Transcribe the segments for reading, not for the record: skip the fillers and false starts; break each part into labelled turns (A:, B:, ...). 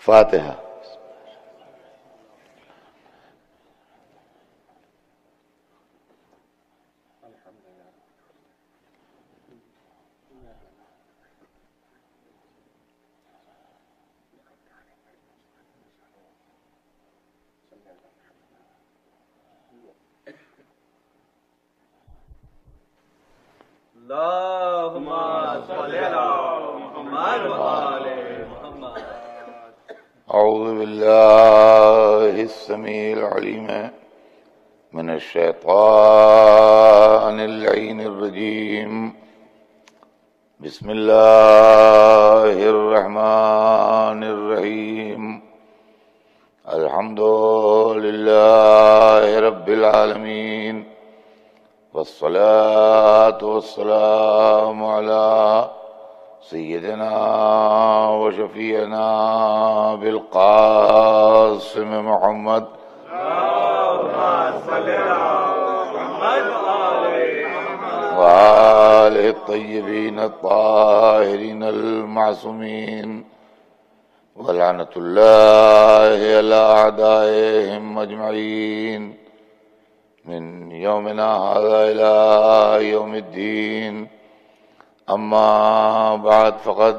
A: فاتحہ۔
B: اللهم صل على محمد وآل محمد۔
A: اعوذ باللہ السمیع العلیم من الشیطان اللعین الرجیم، بسم اللہ الرحمن الرحیم، الحمد للہ رب العالمین، والصلاة والسلام على سیدنا وشفیعنا بالقاسم محمد وآلہ الطیبین الطاہرین المعصومین، ولعنۃ اللہ علی اعدائہم اجمعین من یومنا ھذا الی یوم الدین۔ اما بعد فقد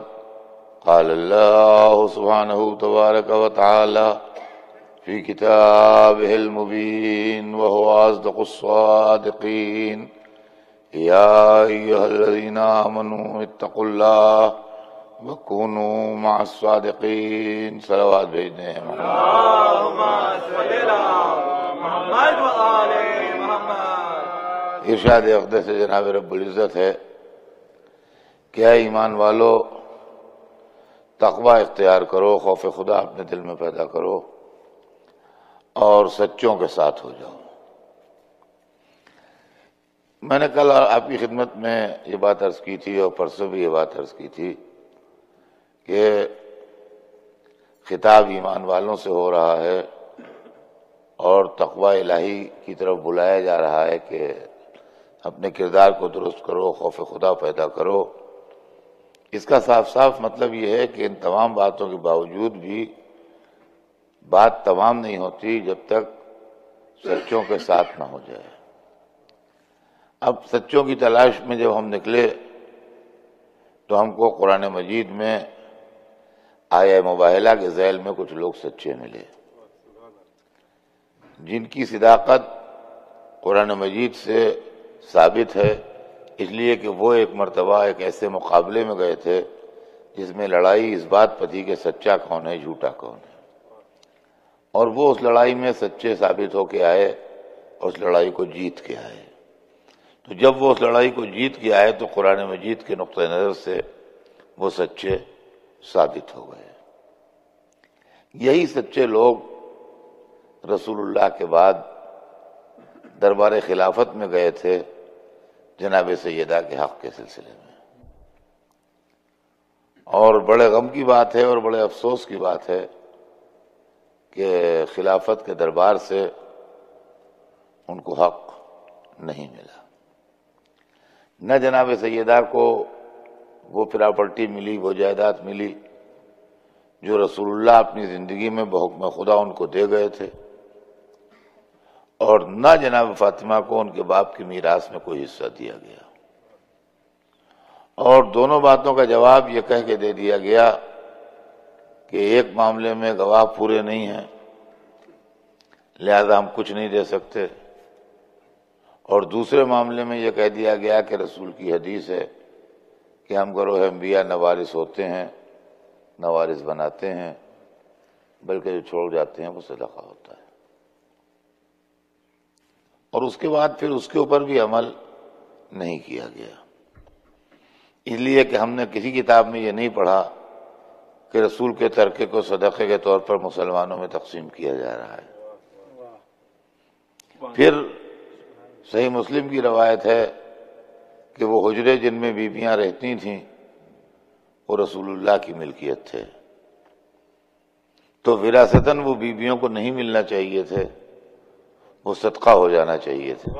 A: قال اللہ سبحانہ تبارک وتعالی فی کتابہ المبین وہو اصدق الصادقین، یا ایھا الذین آمنوا اتقوا اللہ وکونوا مع الصادقین۔ صلوات بھیجنے ہیں
B: اللهم صل على محمد وآل محمد۔
A: ارشاد اقدس سے جناب رب العزت ہے کہ اے ایمان والو، تقوی اختیار کرو، خوف خدا اپنے دل میں پیدا کرو اور سچوں کے ساتھ ہو جاؤ۔ میں نے کل آپ کی خدمت میں یہ بات عرض کی تھی اور پرسوں بھی یہ بات عرض کی تھی کہ خطاب ایمان والوں سے ہو رہا ہے اور تقوی الہی کی طرف بلایا جا رہا ہے کہ اپنے کردار کو درست کرو، خوف خدا پیدا کرو۔ اس کا صاف صاف مطلب یہ ہے کہ ان تمام باتوں کے باوجود بھی بات تمام نہیں ہوتی جب تک سچوں کے ساتھ نہ ہو جائے۔ اب سچوں کی تلاش میں جب ہم نکلے تو ہم کو قرآن مجید میں آیہ مباہلہ کے ذیل میں کچھ لوگ سچے ملے جن کی صداقت قرآن مجید سے ثابت ہے، اس لیے کہ وہ ایک مرتبہ ایک ایسے مقابلے میں گئے تھے جس میں لڑائی اس بات پر تھی کہ سچا کون ہے جھوٹا کون ہے، اور وہ اس لڑائی میں سچے ثابت ہو کے آئے اور اس لڑائی کو جیت کے آئے۔ تو جب وہ اس لڑائی کو جیت کے آئے تو قرآن مجید کے نقطہ نظر سے وہ سچے ثابت ہو گئے۔ یہی سچے لوگ رسول اللہ کے بعد دربار خلافت میں گئے تھے جناب سیدہ کے حق کے سلسلے میں، اور بڑے غم کی بات ہے اور بڑے افسوس کی بات ہے کہ خلافت کے دربار سے ان کو حق نہیں ملا۔ نہ جناب سیدہ کو وہ پراپرٹی ملی، وہ جائیداد ملی جو رسول اللہ اپنی زندگی میں بحکم خدا ان کو دے گئے تھے، اور نہ جناب فاطمہ کو ان کے باپ کی میراث میں کوئی حصہ دیا گیا، اور دونوں باتوں کا جواب یہ کہہ کے دے دیا گیا کہ ایک معاملے میں گواہ پورے نہیں ہیں لہذا ہم کچھ نہیں دے سکتے، اور دوسرے معاملے میں یہ کہہ دیا گیا کہ رسول کی حدیث ہے کہ ہم گروہ انبیاء نہ وارث ہوتے ہیں نہ وارث بناتے ہیں، بلکہ جو چھوڑ جاتے ہیں وہ صدقہ ہوتا ہے۔ اور اس کے بعد پھر اس کے اوپر بھی عمل نہیں کیا گیا، اس لیے کہ ہم نے کسی کتاب میں یہ نہیں پڑھا کہ رسول کے ترکے کو صدقے کے طور پر مسلمانوں میں تقسیم کیا جا رہا ہے۔ پھر صحیح مسلم کی روایت ہے کہ وہ حجرے جن میں بیویاں رہتی تھیں وہ رسول اللہ کی ملکیت تھے، تو وراثتاً وہ بیویوں کو نہیں ملنا چاہیے تھے، وہ صدقہ ہو جانا چاہیے تھے۔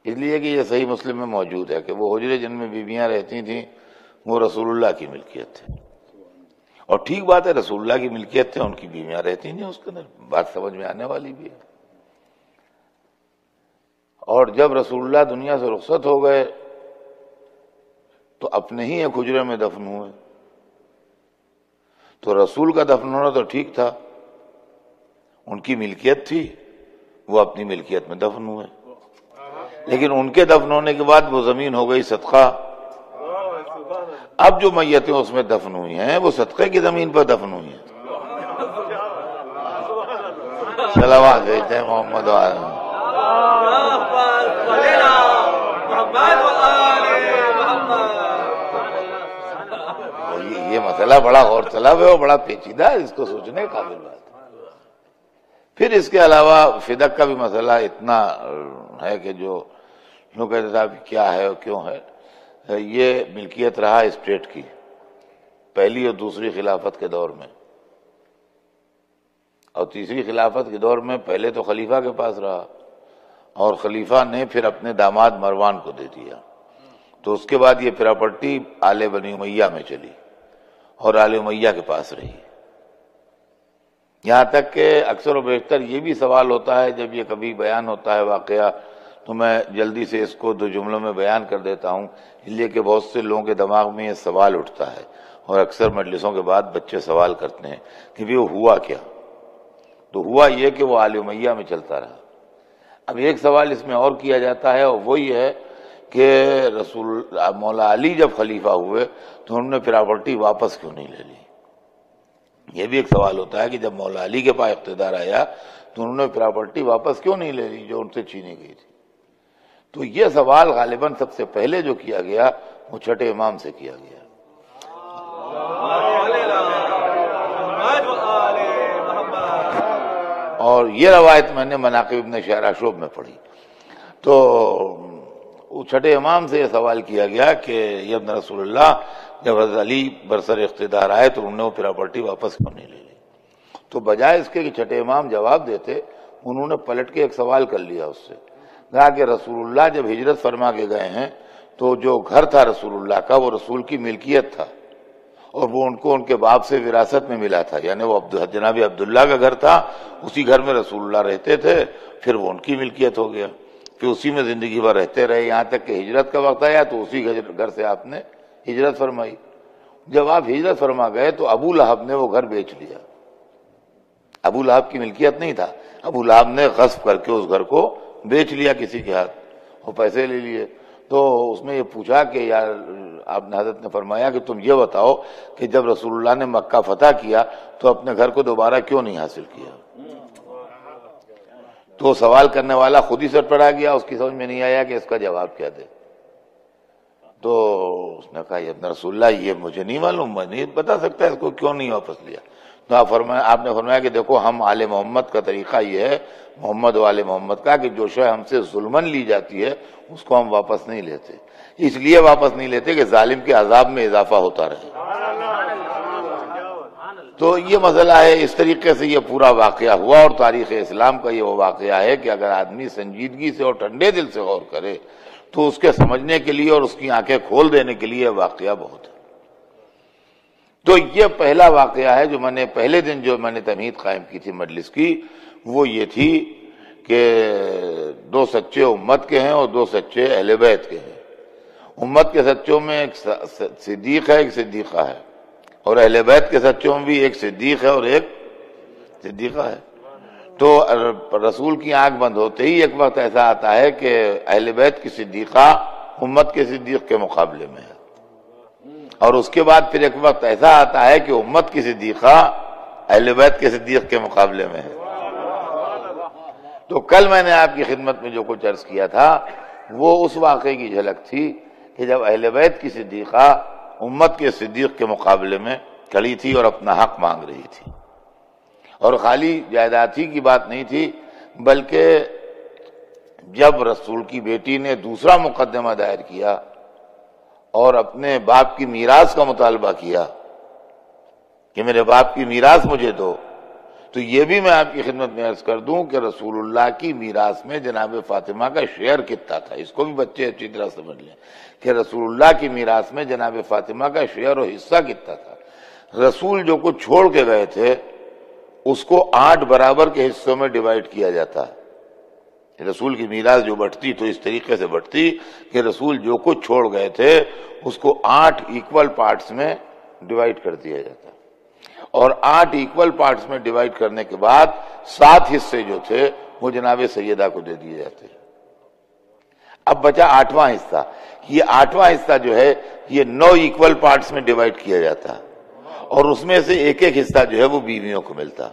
A: اس لیے کہ یہ صحیح مسلم میں موجود ہے کہ وہ حجرے جن میں بیویاں رہتی تھیں وہ رسول اللہ کی ملکیت تھے، اور ٹھیک بات ہے رسول اللہ کی ملکیت تھے، ان کی بیویاں رہتی تھیں اس کے اندر، بات سمجھ میں آنے والی بھی ہے۔ اور جب رسول اللہ دنیا سے رخصت ہو گئے تو اپنے ہی ایک حجرے میں دفن ہوئے، تو رسول کا دفن ہونا تو ٹھیک تھا، ان کی ملکیت تھی، وہ اپنی ملکیت میں دفن ہوئے، لیکن ان کے دفن ہونے کے بعد وہ زمین ہو گئی صدقہ۔ اب جو میتیں اس میں دفن ہوئی ہیں وہ صدقے کی زمین پر دفن ہوئی ہیں۔ صلوات بھیجتے ہیں محمد یہ مسئلہ بڑا غور طلب ہے اور بڑا پیچیدہ ہے، اس کو سوچنے کا قابل بات ہے۔ پھر اس کے علاوہ فدق کا بھی مسئلہ اتنا ہے کہ جو لوگ کہتے تھا کیا ہے اور کیوں ہے، یہ ملکیت رہا اسٹیٹ کی پہلی اور دوسری خلافت کے دور میں، اور تیسری خلافت کے دور میں پہلے تو خلیفہ کے پاس رہا، اور خلیفہ نے پھر اپنے داماد مروان کو دے دیا، تو اس کے بعد یہ پراپرٹی آل بنی امیہ میں چلی اور آل امیہ کے پاس رہی۔ یہاں تک کہ اکثر و بیشتر یہ بھی سوال ہوتا ہے جب یہ کبھی بیان ہوتا ہے واقعہ، تو میں جلدی سے اس کو 2 جملوں میں بیان کر دیتا ہوں، اس لیے کہ بہت سے لوگوں کے دماغ میں یہ سوال اٹھتا ہے، اور اکثر مجلسوں کے بعد بچے سوال کرتے ہیں کہ وہ ہوا کیا؟ تو ہوا یہ کہ وہ آل امیہ میں چلتا رہا۔ اب ایک سوال اس میں اور کیا جاتا ہے، اور وہ یہ ہے کہ مولا علی جب خلیفہ ہوئے تو انہوں نے پراپرٹی واپس کیوں نہیں لے لی؟ یہ بھی ایک سوال ہوتا ہے کہ جب مولا علی کے پاس اقتدار آیا تو انہوں نے پراپرٹی واپس کیوں نہیں لے لی جو ان سے چھینی گئی تھی؟ تو یہ سوال غالباً سب سے پہلے جو کیا گیا وہ چھٹے امام سے کیا گیا۔ اور یہ روایت میں نے مناقب ابن شہراشوب میں پڑھی، تو چھٹے امام سے یہ سوال کیا گیا کہ یہ ابن رسول اللہ جب حضرت علی برسر اقتدار آئے تو انہوں نے وہ پراپرٹی واپس کیوں نہیں لے لی؟ تو بجائے اس کے کہ چھٹے امام جواب دیتے، انہوں نے پلٹ کے ایک سوال کر لیا اس سے، کہا کہ رسول اللہ جب ہجرت فرما کے گئے ہیں تو جو گھر تھا رسول اللہ کا وہ رسول کی ملکیت تھا، اور وہ ان کو ان کے باپ سے وراثت میں ملا تھا، یعنی وہ جناب عبداللہ کا گھر تھا، اسی گھر میں رسول اللہ رہتے تھے، پھر وہ ان کی ملکیت ہو گیا، پھر اسی میں زندگی بھر رہتے رہے، یہاں تک کہ ہجرت کا وقت آیا تو اسی گھر سے آپ نے ہجرت فرمائی۔ جب آپ ہجرت فرما گئے تو ابو لہب نے وہ گھر بیچ لیا، ابو لہب کی ملکیت نہیں تھا، ابو لہب نے غصب کر کے اس گھر کو بیچ لیا کسی کے ہاتھ، اور پیسے لے لیے۔ تو اس نے یہ پوچھا کہ یار، آپ نے حضرت نے فرمایا کہ تم یہ بتاؤ کہ جب رسول اللہ نے مکہ فتح کیا تو اپنے گھر کو دوبارہ کیوں نہیں حاصل کیا؟ تو سوال کرنے والا خود ہی سر پڑا گیا، اس کی سمجھ میں نہیں آیا کہ اس کا جواب کیا دے۔ تو اس نے کہا یہ ابن رسول اللہ یہ مجھے نہیں معلوم، میں نہیں بتا سکتا اس کو کیوں نہیں واپس لیا۔ تو آپ نے فرمایا کہ دیکھو ہم آل محمد کا طریقہ یہ ہے، محمد و آل محمد کا، کہ جو شے ہم سے ظلمن لی جاتی ہے اس کو ہم واپس نہیں لیتے، اس لیے واپس نہیں لیتے کہ ظالم کے عذاب میں اضافہ ہوتا رہے۔ تو یہ مسئلہ ہے، اس طریقے سے یہ پورا واقعہ ہوا، اور تاریخ اسلام کا یہ وہ واقعہ ہے کہ اگر آدمی سنجیدگی سے اور ٹھنڈے دل سے غور کرے تو اس کے سمجھنے کے لیے اور اس کی آنکھیں کھول دینے کے لیے واقعہ بہت ہے۔ تو یہ پہلا واقعہ ہے جو میں نے پہلے دن جو میں نے تمہید قائم کی تھی مجلس کی، وہ یہ تھی کہ 2 سچے امت کے ہیں اور 2 سچے اہل بیت کے ہیں۔ امت کے سچوں میں ایک صدیق ہے، ایک صدیقہ ہے، اور اہل بیت کے سچوں میں بھی ایک صدیق ہے اور ایک صدیقہ ہے۔ تو رسول کی آنکھ بند ہوتے ہی ایک وقت ایسا آتا ہے کہ اہل بیت کی صدیقہ امت کے صدیق کے مقابلے میں ہے، اور اس کے بعد پھر ایک وقت ایسا آتا ہے کہ امت کی صدیقہ اہل بیت کے صدیق کے مقابلے میں ہے۔ تو کل میں نے آپ کی خدمت میں جو کچھ عرض کیا تھا وہ اس واقعے کی جھلک تھی کہ جب اہل بیت کی صدیقہ امت کے صدیق کے مقابلے میں کھڑی تھی اور اپنا حق مانگ رہی تھی، اور خالی جائیداد ہی کی بات نہیں تھی، بلکہ جب رسول کی بیٹی نے دوسرا مقدمہ دائر کیا اور اپنے باپ کی میراث کا مطالبہ کیا کہ میرے باپ کی میراث مجھے دو، تو تو یہ بھی میں آپ کی خدمت میں عرض کر دوں کہ رسول اللہ کی میراث میں جناب فاطمہ کا شیئر کتنا تھا، اس کو بھی بچے اچھی طرح سمجھ لیں کہ رسول اللہ کی میراث میں جناب فاطمہ کا شیئر و حصہ کتنا تھا۔ رسول جو کچھ چھوڑ کے گئے تھے اس کو 8 برابر کے حصوں میں ڈیوائیڈ کیا جاتا ہے۔ رسول کی میراث جو بٹتی تو اس طریقے سے بٹتی کہ رسول جو کچھ چھوڑ گئے تھے اس کو 8 ایکول پارٹس میں ڈیوائیڈ کر دیا جاتا، اور 8 ایکول پارٹس میں ڈیوائیڈ کرنے کے بعد 7 حصے جو تھے وہ جناب سیدہ کو دے دیے جاتے۔ اب بچا 8واں حصہ، یہ 8واں حصہ جو ہے یہ 9 ایکول پارٹس میں ڈیوائیڈ کیا جاتا، اور اس میں سے ایک ایک حصہ جو ہے وہ بیویوں کو ملتا۔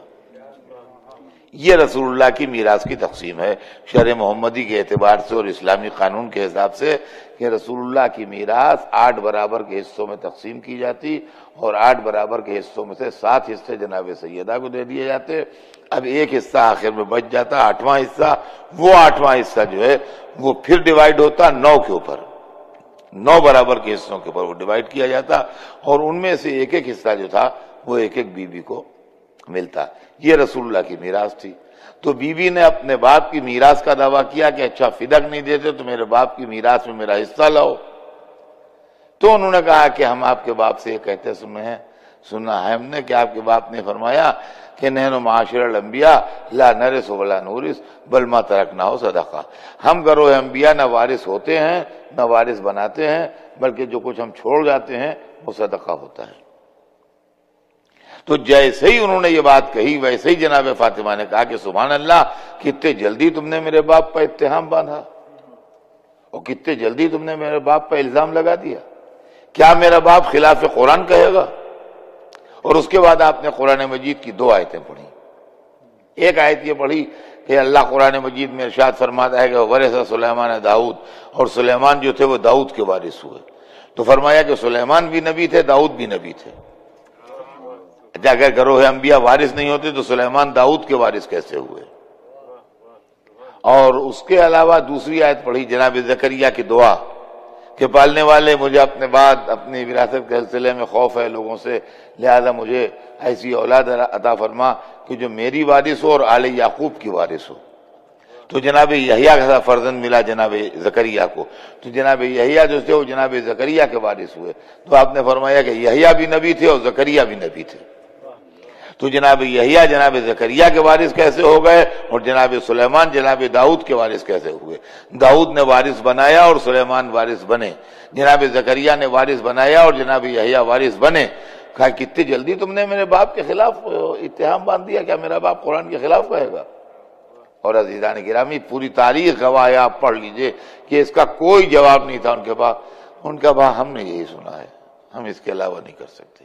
A: یہ رسول اللہ کی میراث کی تقسیم ہے شرع محمدی کے اعتبار سے اور اسلامی قانون کے حساب سے، کہ رسول اللہ کی میراث 8 برابر کے حصوں میں تقسیم کی جاتی، اور 8 برابر کے حصوں میں سے 7 حصے جناب سیدہ کو دے دیے جاتے۔ اب ایک حصہ آخر میں بچ جاتا، 8واں حصہ، وہ 8واں حصہ جو ہے وہ پھر ڈیوائیڈ ہوتا 9 کے اوپر، 9 برابر کے حصوں کے اوپر وہ ڈیوائیڈ کیا جاتا، اور ان میں سے ایک ایک حصہ جو تھا وہ ایک ایک بیوی کو ملتا۔ یہ رسول اللہ کی میراث تھی۔ تو بیوی نے اپنے باپ کی میراث کا دعویٰ کیا کہ اچھا فدک نہیں دیتے تو میرے باپ کی میراث میں میرا حصہ لاؤ۔ تو انہوں نے کہا کہ ہم آپ کے باپ سے یہ کہتے سنا ہے ہم نے کہ آپ کے باپ نے فرمایا کہ نحن معاشر الانبیاء لا نرث ولا نورث بل ما ترکنا صدقہ، ہم گروہ انبیاء نہ وارث ہوتے ہیں نہ وارث بناتے ہیں، بلکہ جو کچھ ہم چھوڑ جاتے ہیں وہ صدقہ ہوتا ہے۔ تو جیسے ہی انہوں نے یہ بات کہی ویسے ہی جناب فاطمہ نے کہا کہ سبحان اللہ، کتنے جلدی تم نے میرے باپ پر اتہام باندھا، اور کتنے جلدی تم نے میرے باپ پر الزام لگا دیا، کیا میرا باپ خلاف قرآن کہے گا؟ اور اس کے بعد آپ نے قرآن مجید کی 2 آیتیں پڑھی۔ ایک آیت یہ پڑھی کہ اللہ قرآن مجید میں ارشاد فرماتا ہے کہ ورث سلیمان داؤد، اور سلیمان جو تھے وہ داؤد کے وارث ہوئے، تو فرمایا کہ سلیمان بھی نبی تھے، داؤد بھی نبی تھے۔ اگر گروہ انبیاء وارث نہیں ہوتے تو سلیمان داؤد کے وارث کیسے ہوئے؟ اور اس کے علاوہ دوسری آیت پڑھی جناب زکریا کی دعا کہ پالنے والے مجھے اپنے بعد اپنی وراثت کے سلسلے میں خوف ہے لوگوں سے، لہذا مجھے ایسی اولاد عطا فرما کہ جو میری وارث ہو اور آل یعقوب کی وارث ہو۔ تو جناب یحییٰ کا فرزند ملا جناب زکریا کو، تو جناب یحییٰ جو تھے وہ جناب زکریا کے وارث ہوئے۔ تو آپ نے فرمایا کہ یحییٰ بھی نبی تھے اور زکریا بھی نبی تھے، تو جناب یحییٰ جناب زکریا کے وارث کیسے ہو گئے، اور جناب سلیمان جناب داؤد کے وارث کیسے ہوئے؟ داؤد نے وارث بنایا اور سلیمان وارث بنے، جناب زکریا نے وارث بنایا اور جناب یحییٰ وارث بنے۔ کہا کتنی جلدی تم نے میرے باپ کے خلاف اتہام باندھ دیا، کیا میرا باپ قرآن کے خلاف کہے گا؟ اور عزیزان گرامی پوری تاریخ گواہ ہے، آپ پڑھ لیجئے کہ اس کا کوئی جواب نہیں تھا ان کے پاس۔ ان کا کہا ہم نے یہی سنا ہے، ہم اس کے علاوہ نہیں کر سکتے۔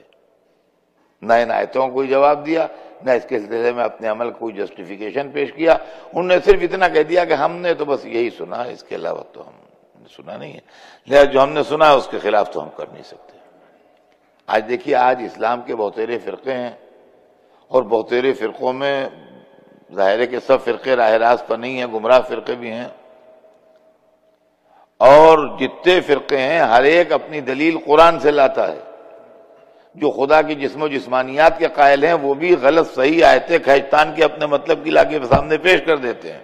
A: نہ ان آیتوں کو کوئی جواب دیا، نہ اس کے سلسلے میں اپنے عمل کوئی جسٹیفیکیشن پیش کیا، انہوں نے صرف اتنا کہہ دیا کہ ہم نے تو بس یہی سنا ہے، اس کے علاوہ تو ہم نے سنا نہیں ہے، لہذا جو ہم نے سنا ہے اس کے خلاف تو ہم کر نہیں سکتے۔ آج دیکھیے، آج اسلام کے بہتیرے فرقے ہیں، اور بہتیرے فرقوں میں ظاہر ہے کہ سب فرقے راہ راست پر نہیں ہیں، گمراہ فرقے بھی ہیں، اور جتنے فرقے ہیں ہر ایک اپنی دلیل قرآن سے لاتا ہے۔ جو خدا کی جسم و جسمانیات کے قائل ہیں وہ بھی غلط صحیح آیتیں کھینچتان کے اپنے مطلب کی لا کے سامنے پیش کر دیتے ہیں،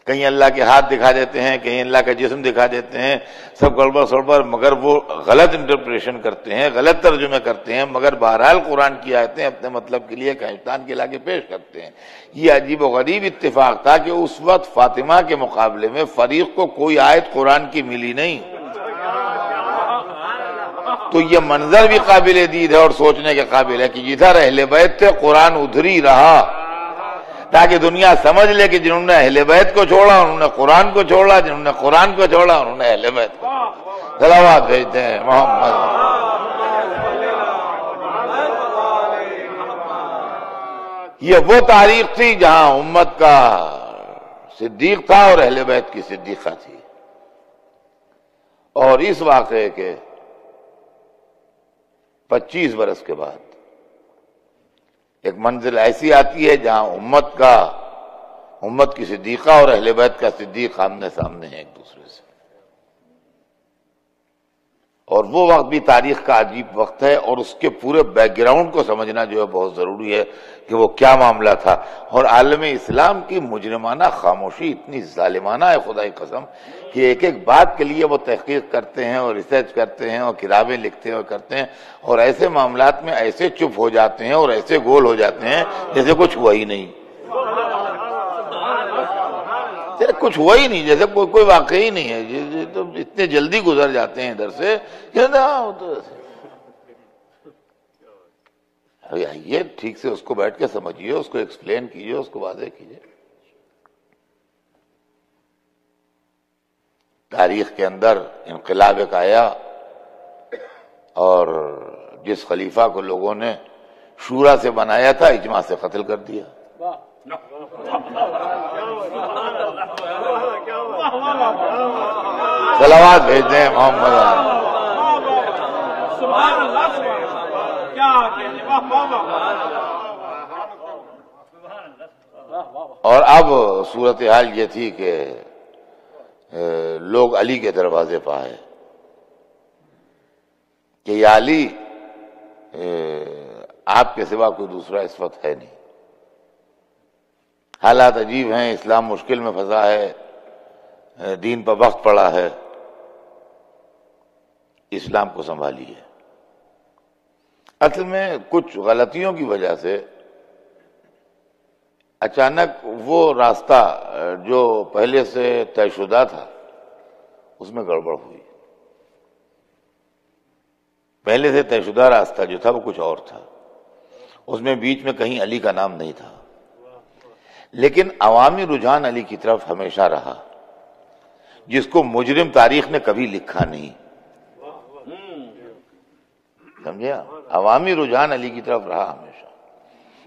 A: کہیں اللہ کے ہاتھ دکھا دیتے ہیں، کہیں اللہ کا جسم دکھا دیتے ہیں، سب گڑبڑ سڑبڑ، مگر وہ غلط انٹرپریشن کرتے ہیں، غلط ترجمے کرتے ہیں، مگر بہرحال قرآن کی آیتیں اپنے مطلب کے لیے کھینچتان کے لا کے پیش کرتے ہیں۔ یہ عجیب و غریب اتفاق تھا کہ اس وقت فاطمہ کے مقابلے میں فریق کو کوئی آیت قرآن کی ملی نہیں، تو یہ منظر بھی قابل دید ہے اور سوچنے کے قابل ہے کہ جدھر اہل بیت تھے قرآن ادھر ہی رہا، تاکہ دنیا سمجھ لے کہ جنہوں نے اہل بیت کو چھوڑا انہوں نے قرآن کو چھوڑا، جنہوں نے قرآن کو چھوڑا انہوں نے اہل بیت کو۔ صلوات بھیجتے ہیں محمد۔ یہ وہ تاریخ تھی جہاں امت کا صدیق تھا اور اہل بیت کی صدیقہ تھی، اور اس واقعے کے 25 برس کے بعد ایک منزل ایسی آتی ہے جہاں امت کی صدیقہ اور اہل بیت کا صدیق آمنے سامنے ہیں ایک دوسرے سے، اور وہ وقت بھی تاریخ کا عجیب وقت ہے، اور اس کے پورے بیک گراؤنڈ کو سمجھنا جو ہے بہت ضروری ہے کہ وہ کیا معاملہ تھا۔ اور عالم اسلام کی مجرمانہ خاموشی اتنی ظالمانہ ہے خدا کی قسم کہ ایک ایک بات کے لیے وہ تحقیق کرتے ہیں اور ریسرچ کرتے ہیں اور کتابیں لکھتے ہیں اور کرتے ہیں، اور ایسے معاملات میں ایسے چپ ہو جاتے ہیں اور ایسے گول ہو جاتے ہیں جیسے کچھ ہوا ہی نہیں، کچھ ہوا ہی نہیں، جیسے کوئی واقعہ ہی نہیں ہے، تو اتنے جلدی گزر جاتے ہیں ادھر سے کہ آئیے ٹھیک سے اس کو بیٹھ کے سمجھیے، اس کو ایکسپلین کیجیے، اس کو واضح کیجیے۔ تاریخ کے اندر انقلاب ایک آیا اور جس خلیفہ کو لوگوں نے شورا سے بنایا تھا اجماع سے قتل کر دیا۔ صلوات بھیج دیں محمد۔ اور اب صورتحال یہ تھی کہ لوگ علی کے دروازے پہ آئے کہ یا علی آپ کے سوا کوئی دوسرا اس وقت ہے نہیں، حالات عجیب ہیں، اسلام مشکل میں پھنسا ہے، دین پر وقت پڑا ہے، اسلام کو سنبھالیے۔ اصل میں کچھ غلطیوں کی وجہ سے اچانک وہ راستہ جو پہلے سے طے شدہ تھا اس میں گڑبڑ ہوئی۔ پہلے سے طے شدہ راستہ جو تھا وہ کچھ اور تھا، اس میں بیچ میں کہیں علی کا نام نہیں تھا، لیکن عوامی رجحان علی کی طرف ہمیشہ رہا، جس کو مجرم تاریخ نے کبھی لکھا نہیں، سمجھے؟ عوامی رجحان علی کی طرف رہا ہمیشہ،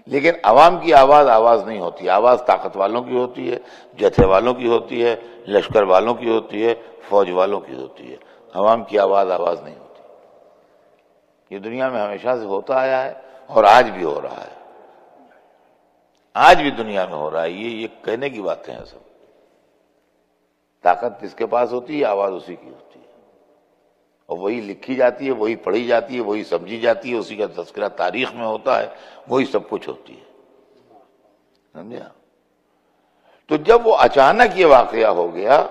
A: لیکن عوام کی آواز نہیں ہوتی، آواز طاقت والوں کی ہوتی ہے، جتھے والوں کی ہوتی ہے، لشکر والوں کی ہوتی ہے، فوج والوں کی ہوتی ہے، عوام کی آواز نہیں ہوتی۔ یہ دنیا میں ہمیشہ سے ہوتا آیا ہے اور آج بھی ہو رہا ہے، آج بھی دنیا میں ہو رہا ہے، یہ کہنے کی باتیں ہیں سب۔ طاقت جس کے پاس ہوتی ہے آواز اسی کی ہوتی ہے، اور وہی لکھی جاتی ہے، وہی پڑھی جاتی ہے، وہی سمجھی جاتی ہے، اسی کا تذکرہ تاریخ میں ہوتا ہے، وہی سب کچھ ہوتی ہے، سمجھا؟ تو جب وہ اچانک یہ واقعہ ہو گیا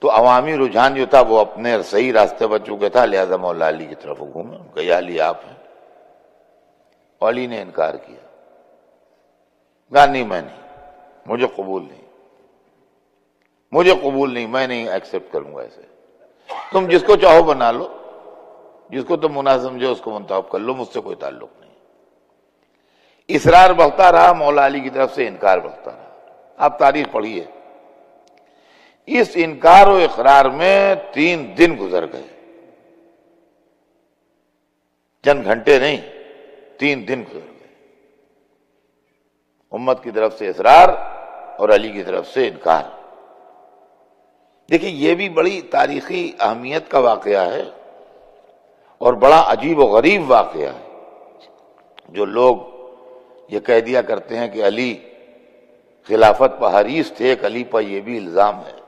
A: تو عوامی رجحان جو تھا وہ اپنے صحیح راستے پر چکے تھا، لہذا مولا علی کی طرف گھومے، ان کا یا علی آپ ہیں۔ علی نے انکار کیا، کہا نہیں، میں نہیں، مجھے قبول نہیں، میں نہیں ایکسپٹ کروں گا ایسے، تم جس کو چاہو بنا لو، جس کو تم مناسب سمجھو اس کو منتخب کر لو، مجھ سے کوئی تعلق نہیں۔ اصرار بڑھتا رہا، مولا علی کی طرف سے انکار بڑھتا رہا۔ آپ تاریخ پڑھیے، اس انکار و اقرار میں 3 دن گزر گئے، چند گھنٹے نہیں، 3 دن گزر گئے، امت کی طرف سے اصرار اور علی کی طرف سے انکار۔ دیکھیں یہ بھی بڑی تاریخی اہمیت کا واقعہ ہے اور بڑا عجیب و غریب واقعہ ہے۔ جو لوگ یہ کہہ دیا کرتے ہیں کہ علی خلافت پر حریص تھے، ایک علی پر یہ بھی الزام ہے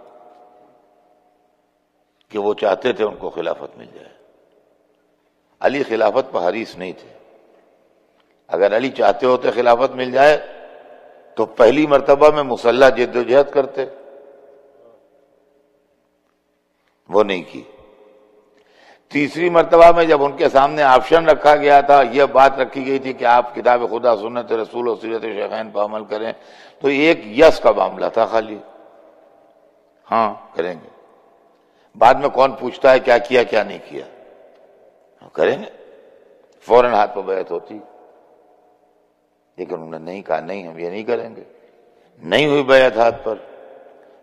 A: کہ وہ چاہتے تھے ان کو خلافت مل جائے۔ علی خلافت پر حریص نہیں تھے، اگر علی چاہتے ہوتے خلافت مل جائے تو پہلی مرتبہ میں مسلح جد و جہد کرتے، وہ نہیں کی۔ تیسری مرتبہ میں جب ان کے سامنے آپشن رکھا گیا تھا، یہ بات رکھی گئی تھی کہ آپ کتاب خدا، سنت رسول اور سیرت شیخین پر عمل کریں، تو ایک یس کا معاملہ تھا خالی، ہاں کریں گے۔ بعد میں کون پوچھتا ہے کیا کیا کیا نہیں کیا، کریں گے، فوراً ہاتھ پہ بیعت ہوتی، لیکن انہوں نے نہیں کہا نہیں ہم یہ نہیں کریں گے، نہیں ہوئی بیعت ہاتھ پر،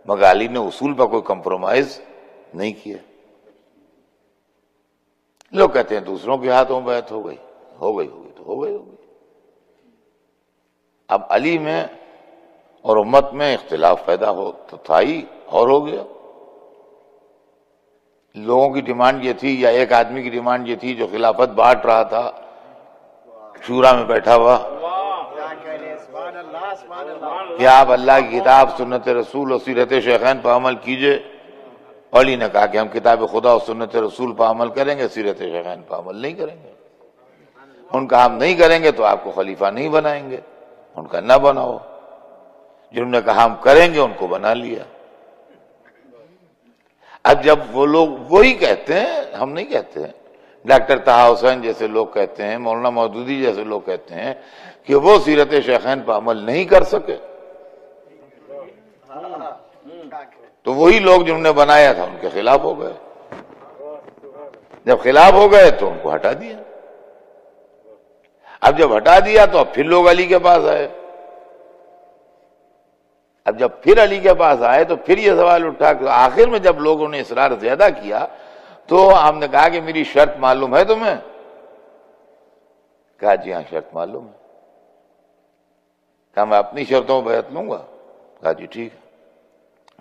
A: مگر علی نے اصول پر کوئی کمپرومائز نہیں کیا۔ لوگ کہتے ہیں دوسروں کے ہاتھوں بیعت ہو گئی تو ہو گئی۔ اب علی میں اور امت میں اختلاف پیدا ہو تو تھا ہی، اور ہو گیا۔ لوگوں کی ڈیمانڈ یہ تھی، یا ایک آدمی کی ڈیمانڈ یہ تھی جو خلافت بانٹ رہا تھا شورا میں بیٹھا ہوا، کہ آپ اللہ کی کتاب، سنت رسول اور سیرت شیخین پر عمل کیجئے، اور علی نے کہا کہ ہم کتاب خدا اور سنت رسول پر عمل کریں گے، سیرت شیخین پر عمل نہیں کریں گے۔ ان کا ہم نہیں کریں گے تو آپ کو خلیفہ نہیں بنائیں گے۔ ان کا نہ بناؤ، جنہوں نے کہا ہم کریں گے ان کو بنا لیا۔ اب جب وہ لوگ وہی کہتے ہیں، ہم نہیں کہتے ہیں، ڈاکٹر طہا حسین جیسے لوگ کہتے ہیں، مولانا مودودی جیسے لوگ کہتے ہیں کہ وہ سیرت شیخین پر عمل نہیں کر سکے، تو وہی لوگ جنہوں نے بنایا تھا ان کے خلاف ہو گئے۔ جب خلاف ہو گئے تو ان کو ہٹا دیا۔ اب جب ہٹا دیا تو اب پھر لوگ علی کے پاس آئے۔ اب جب پھر علی کے پاس آئے تو پھر یہ سوال اٹھا کہ آخر میں جب لوگوں نے اصرار زیادہ کیا تو ہم نے کہا کہ میری شرط معلوم ہے تمہیں؟ کہا جی ہاں شرط معلوم ہے۔ کہا میں اپنی شرطوں پر بیعت لوں گا؟ کہا جی ٹھیک ہے،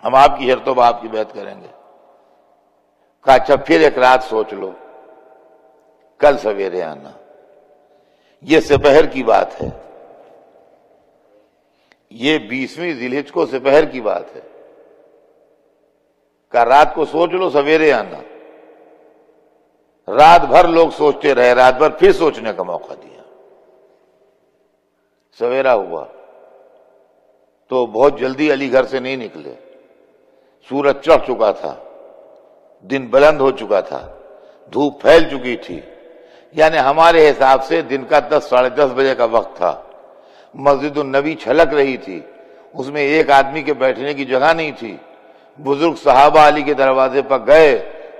A: ہم آپ کی شرطوں پر آپ کی بیعت کریں گے۔ کہا اچھا پھر ایک رات سوچ لو، کل سویرے آنا، یہ سپہر کی بات ہے، یہ 20ویں ذی الحجہ کو سپہر کی بات ہے۔ کہا رات کو سوچ لو، سویرے آنا۔ رات بھر لوگ سوچتے رہے، رات بھر پھر سوچنے کا موقع دیا۔ سویرا ہوا تو بہت جلدی علی گھر سے نہیں نکلے، سورج چڑھ چکا تھا، دن بلند ہو چکا تھا، دھوپ پھیل چکی تھی، یعنی ہمارے حساب سے دن کا 10 ساڑھے 10 بجے کا وقت تھا۔ مسجد النبی چھلک رہی تھی، اس میں ایک آدمی کے بیٹھنے کی جگہ نہیں تھی۔ بزرگ صحابہ علی کے دروازے پر گئے،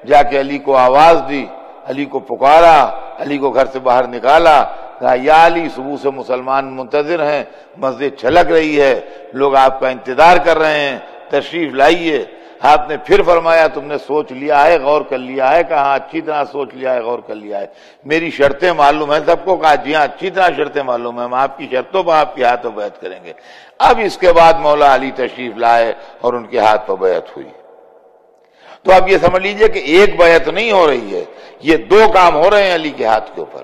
A: جا کے علی کو آواز دی، علی کو پکارا، علی کو گھر سے باہر نکالا، کہا یا علی صبح سے مسلمان منتظر ہیں، مسجد چھلک رہی ہے، لوگ آپ کا انتظار کر رہے ہیں، تشریف لائیے۔ آپ نے پھر فرمایا تم نے سوچ لیا ہے، غور کر لیا ہے؟ کہا اچھی طرح سوچ لیا ہے، غور کر لیا ہے۔ میری شرطیں معلوم ہیں سب کو؟ کہا جی ہاں اچھی طرح شرطیں معلوم ہیں، ہم آپ کی شرطوں پر آپ کے ہاتھ پر بیعت کریں گے۔ اب اس کے بعد مولا علی تشریف لائے اور ان کے ہاتھ پر بیعت ہوئی۔ تو اب یہ سمجھ لیجئے کہ ایک بیعت نہیں ہو رہی ہے، یہ 2 کام ہو رہے ہیں علی کے ہاتھ کے اوپر۔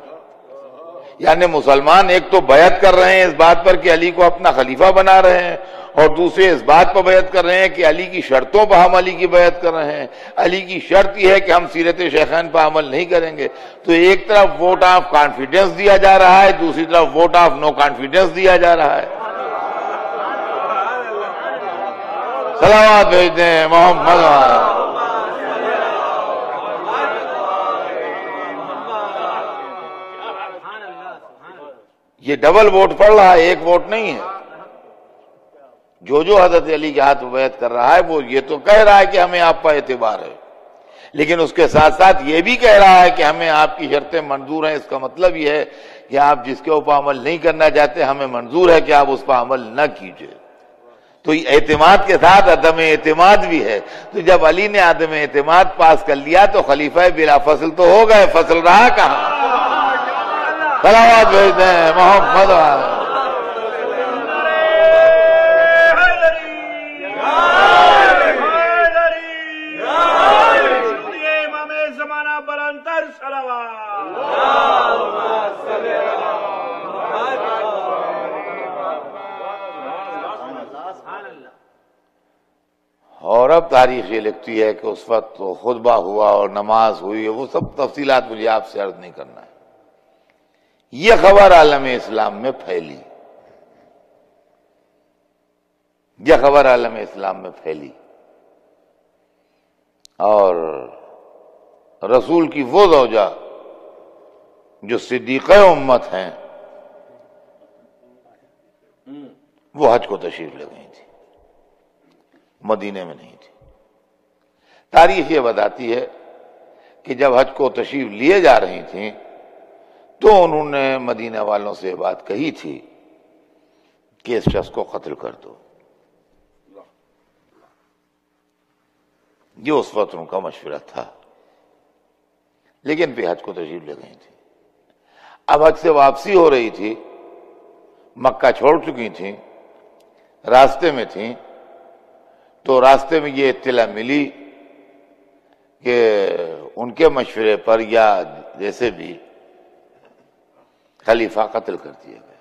A: یعنی مسلمان ایک تو بیعت کر رہے ہیں اس بات پر کہ علی کو اپنا خلیفہ بنا رہے ہیں، اور دوسرے اس بات پر بیعت کر رہے ہیں کہ علی کی شرطوں پر ہم علی کی بیعت کر رہے ہیں۔ علی کی شرط یہ ہے کہ ہم سیرت شیخین پر عمل نہیں کریں گے۔ تو ایک طرف ووٹ آف کانفیڈنس دیا جا رہا ہے، دوسری طرف ووٹ آف نو کانفیڈنس دیا جا رہا ہے۔ صلوات بھیج دیں محمد۔ یہ ڈبل ووٹ پڑ رہا ہے، ایک ووٹ نہیں ہے۔ جو حضرت علی کے ہاتھ بیعت کر رہا ہے وہ یہ تو کہہ رہا ہے کہ ہمیں آپ پر اعتبار ہے، لیکن اس کے ساتھ ساتھ یہ بھی کہہ رہا ہے کہ ہمیں آپ کی شرطیں منظور ہیں۔ اس کا مطلب یہ ہے کہ آپ جس کے اوپر عمل نہیں کرنا چاہتے، ہمیں منظور ہے کہ آپ اس پر عمل نہ کیجئے۔ تو اعتماد کے ساتھ عدم اعتماد بھی ہے۔ تو جب علی نے عدم اعتماد پاس کر لیا تو خلیفہ بلا فصل تو ہو گئے، فصل رہا کہاں؟ صلوات بھیج دیں محمد۔ اور اب تاریخ یہ لکھتی ہے کہ اس وقت تو خطبہ ہوا اور نماز ہوئی، وہ سب تفصیلات مجھے آپ سے عرض نہیں کرنا ہے۔ یہ خبر عالم اسلام میں پھیلی، یہ خبر عالم اسلام میں پھیلی، اور رسول کی وہ زوجہ جو صدیقہ امت ہیں وہ حج کو تشریف لے گئی تھی، مدینے میں نہیں تھی۔ تاریخ یہ بتاتی ہے کہ جب حج کو تشریف لیے جا رہی تھیں تو انہوں نے مدینہ والوں سے بات کہی تھی کہ اس شخص کو قتل کر دو۔ یہ اس وقت ان کا مشورہ تھا، لیکن پھر حج کو تشریف لے گئی تھی۔ اب حج سے واپسی ہو رہی تھی، مکہ چھوڑ چکی تھیں، راستے میں تھیں، تو راستے میں یہ اطلاع ملی کہ ان کے مشورے پر یا جیسے بھی خلیفہ قتل کر دیے گئے،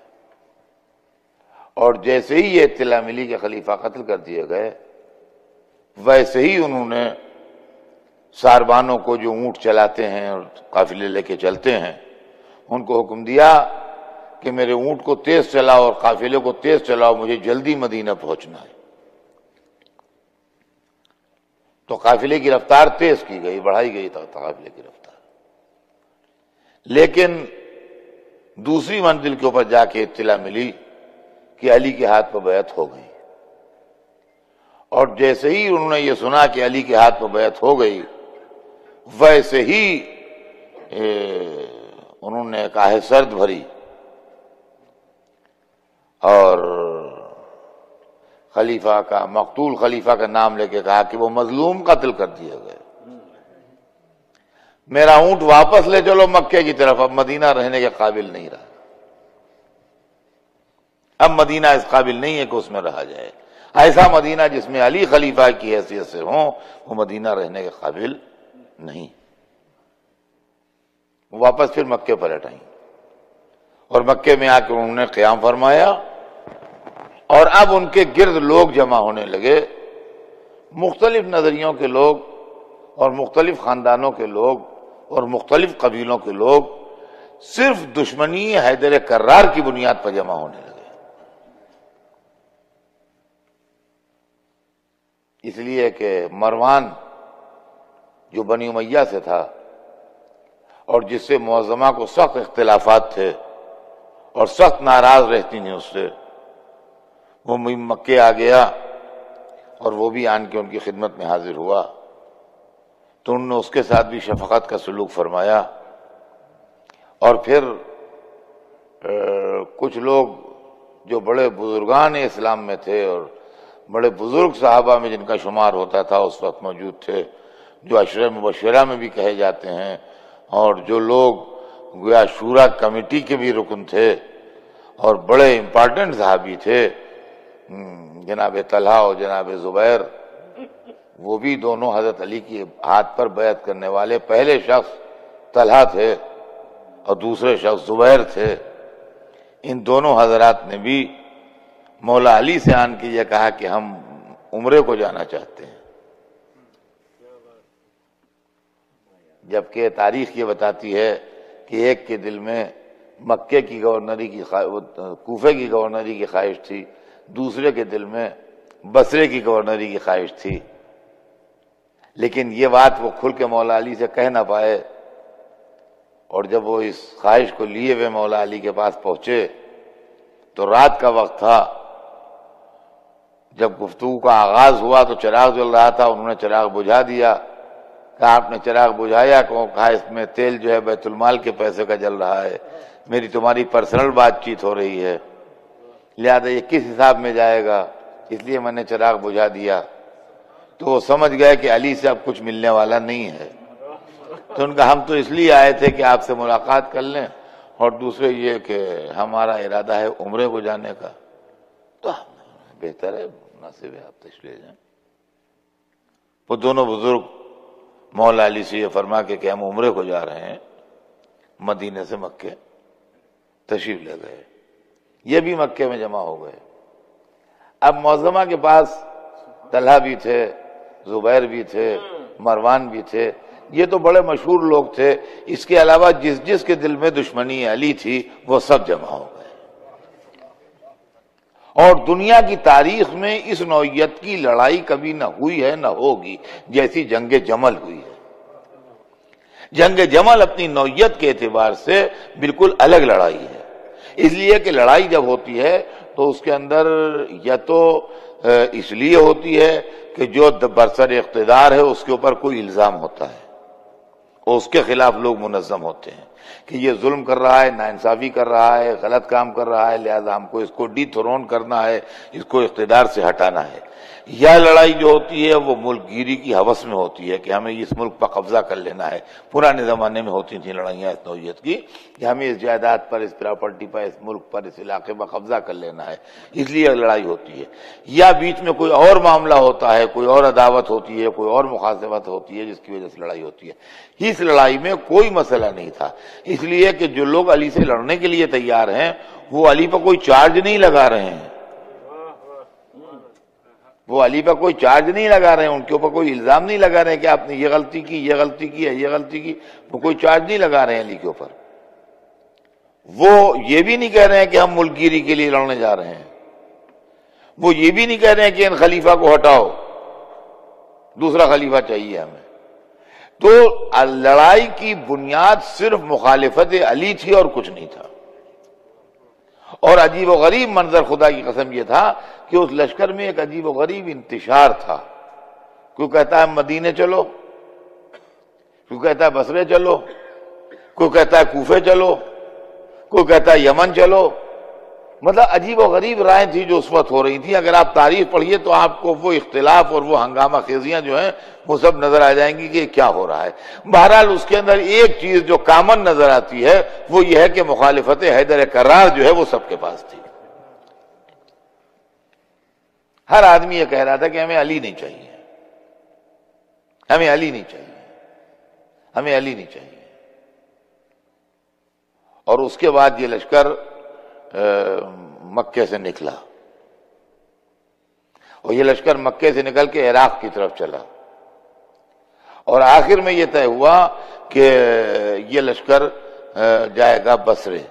A: اور جیسے ہی یہ اطلاع ملی کہ خلیفہ قتل کر دیے گئے، ویسے ہی انہوں نے ساربانوں کو جو اونٹ چلاتے ہیں اور قافلے لے کے چلتے ہیں، ان کو حکم دیا کہ میرے اونٹ کو تیز چلاؤ اور قافلے کو تیز چلاؤ، مجھے جلدی مدینہ پہنچنا ہے۔ تو قافلے کی رفتار تیز کی گئی، بڑھائی گئی قافلے کی رفتار، لیکن دوسری منزل کے اوپر جا کے اطلاع ملی کہ علی کے ہاتھ پر بیعت ہو گئی، اور جیسے ہی انہوں نے یہ سنا کہ علی کے ہاتھ پر بیعت ہو گئی، ویسے ہی انہوں نے کہا سرد بھری اور خلیفہ کا، مقتول خلیفہ کا نام لے کے کہا کہ وہ مظلوم قتل کر دیے گئے، میرا اونٹ واپس لے چلو مکے کی طرف، اب مدینہ رہنے کے قابل نہیں رہا، اب مدینہ اس قابل نہیں ہے کہ اس میں رہا جائے، ایسا مدینہ جس میں علی خلیفہ کی حیثیت سے ہوں وہ مدینہ رہنے کے قابل نہیں۔ واپس پھر مکے پلٹ آئیں اور مکے میں آ کے انہوں نے قیام فرمایا، اور اب ان کے گرد لوگ جمع ہونے لگے، مختلف نظریوں کے لوگ اور مختلف خاندانوں کے لوگ اور مختلف قبیلوں کے لوگ، صرف دشمنی حیدر کرار کی بنیاد پر جمع ہونے لگے۔ اس لیے کہ مروان جو بنی امیہ سے تھا اور جس سے معظمہ کو سخت اختلافات تھے اور سخت ناراض رہتی تھیں اس سے، وہ مکے آ گیا اور وہ بھی آن کے ان کی خدمت میں حاضر ہوا، تو انہوں نے اس کے ساتھ بھی شفقت کا سلوک فرمایا، اور پھر کچھ لوگ جو بڑے بزرگان اسلام میں تھے اور بڑے بزرگ صحابہ میں جن کا شمار ہوتا تھا اس وقت موجود تھے، جو عشرہ مبشرہ میں بھی کہے جاتے ہیں، اور جو لوگ گویا شورا کمیٹی کے بھی رکن تھے اور بڑے امپارٹنٹ صحابی تھے، جناب طلحہ اور جناب زبیر، وہ بھی دونوں حضرت علی کے ہاتھ پر بیعت کرنے والے، پہلے شخص طلحہ تھے اور دوسرے شخص زبیر تھے۔ ان دونوں حضرات نے بھی مولا علی سے آن کے یہ کہا کہ ہم عمرے کو جانا چاہتے ہیں، جبکہ تاریخ یہ بتاتی ہے کہ ایک کے دل میں مکے کی گورنری کی کوفے کی گورنری کی خواہش تھی، دوسرے کے دل میں بصرے کی گورنری کی خواہش تھی، لیکن یہ بات وہ کھل کے مولا علی سے کہہ نہ پائے، اور جب وہ اس خواہش کو لیے ہوئے مولا علی کے پاس پہنچے تو رات کا وقت تھا، جب گفتگو کا آغاز ہوا تو چراغ جل رہا تھا، انہوں نے چراغ بجھا دیا، کہا آپ نے چراغ بجھایا کیوں؟ کہا اس میں تیل جو ہے بیت المال کے پیسے کا جل رہا ہے، میری تمہاری پرسنل بات چیت ہو رہی ہے، لہذا یہ کس حساب میں جائے گا، اس لیے میں نے چراغ بجھا دیا۔ تو وہ سمجھ گئے کہ علی سے اب کچھ ملنے والا نہیں ہے، تو ان کا ہم تو اس لیے آئے تھے کہ آپ سے ملاقات کر لیں، اور دوسرے یہ کہ ہمارا ارادہ ہے عمرے کو جانے کا، تو بہتر ہے مناسب ہے آپ تشریف جائیں۔ وہ دونوں بزرگ مولا علی سے یہ فرما کے کہ ہم عمرے کو جا رہے ہیں مدینے سے مکے، تشریف لے گئے، یہ بھی مکے میں جمع ہو گئے۔ اب معظمہ کے پاس طلحہ بھی تھے، زبیر بھی تھے، مروان بھی تھے، یہ تو بڑے مشہور لوگ تھے، اس کے علاوہ جس جس کے دل میں دشمنی علی تھی وہ سب جمع ہو گئے، اور دنیا کی تاریخ میں اس نوعیت کی لڑائی کبھی نہ ہوئی ہے نہ ہوگی جیسی جنگ جمل ہوئی ہے۔ جنگ جمل اپنی نوعیت کے اعتبار سے بالکل الگ لڑائی ہے، اس لیے کہ لڑائی جب ہوتی ہے تو اس کے اندر یا تو اس لیے ہوتی ہے کہ جو برسر اقتدار ہے اس کے اوپر کوئی الزام ہوتا ہے اور اس کے خلاف لوگ منظم ہوتے ہیں کہ یہ ظلم کر رہا ہے، ناانصافی کر رہا ہے، غلط کام کر رہا ہے، لہذا ہم کو اس کو ڈی تھرون کرنا ہے، اس کو اقتدار سے ہٹانا ہے۔ یا لڑائی جو ہوتی ہے وہ ملک گیری کی ہوس میں ہوتی ہے کہ ہمیں اس ملک پر قبضہ کر لینا ہے۔ پرانے زمانے میں ہوتی تھیں لڑائیاں اس نوعیت کی کہ ہمیں اس جائیداد پر، اس پراپرٹی پر، اس ملک پر، اس علاقے پر قبضہ کر لینا ہے، اس لیے لڑائی ہوتی ہے۔ یا بیچ میں کوئی اور معاملہ ہوتا ہے، کوئی اور عداوت ہوتی ہے، کوئی اور مخاصمت ہوتی ہے جس کی وجہ سے لڑائی ہوتی ہے۔ اس لڑائی میں کوئی مسئلہ نہیں تھا، اس لیے کہ جو لوگ علی سے لڑنے کے لیے تیار ہیں وہ علی پر کوئی چارج نہیں لگا رہے ہیں، وہ علی پر کوئی چارج نہیں لگا رہے ہیں، ان کے اوپر کوئی الزام نہیں لگا رہے ہیں کہ آپ نے یہ غلطی کی، یہ غلطی کی ہے، یہ غلطی کی، وہ کوئی چارج نہیں لگا رہے ہیں علی کے اوپر۔ وہ یہ بھی نہیں کہہ رہے ہیں کہ ہم ملک گیری کے لیے لڑنے جا رہے ہیں، وہ یہ بھی نہیں کہہ رہے ہیں کہ ان خلیفہ کو ہٹاؤ، دوسرا خلیفہ چاہیے ہمیں۔ تو لڑائی کی بنیاد صرف مخالفت علی تھی اور کچھ نہیں تھا۔ اور عجیب و غریب منظر، خدا کی قسم یہ تھا کہ اس لشکر میں ایک عجیب و غریب انتشار تھا۔ کوئی کہتا ہے مدینے چلو، کوئی کہتا ہے بصرے چلو، کوئی کہتا ہے کوفے چلو، کوئی کہتا ہے یمن چلو۔ مطلب عجیب و غریب رائے تھی جو اس وقت ہو رہی تھی۔ اگر آپ تاریخ پڑھیے تو آپ کو وہ اختلاف اور وہ ہنگامہ خیزیاں جو ہیں وہ سب نظر آ جائیں گی کہ کیا ہو رہا ہے۔ بہرحال اس کے اندر ایک چیز جو کامن نظر آتی ہے وہ یہ ہے کہ مخالفت حیدر کرار جو ہے وہ سب کے پاس تھی۔ ہر آدمی یہ کہہ رہا تھا کہ ہمیں علی نہیں چاہیے، ہمیں علی نہیں چاہیے، ہمیں علی نہیں چاہیے۔ اور اس کے بعد یہ لشکر مکے سے نکلا، اور یہ لشکر مکے سے نکل کے عراق کی طرف چلا، اور آخر میں یہ طے ہوا کہ یہ لشکر جائے گا بصرے،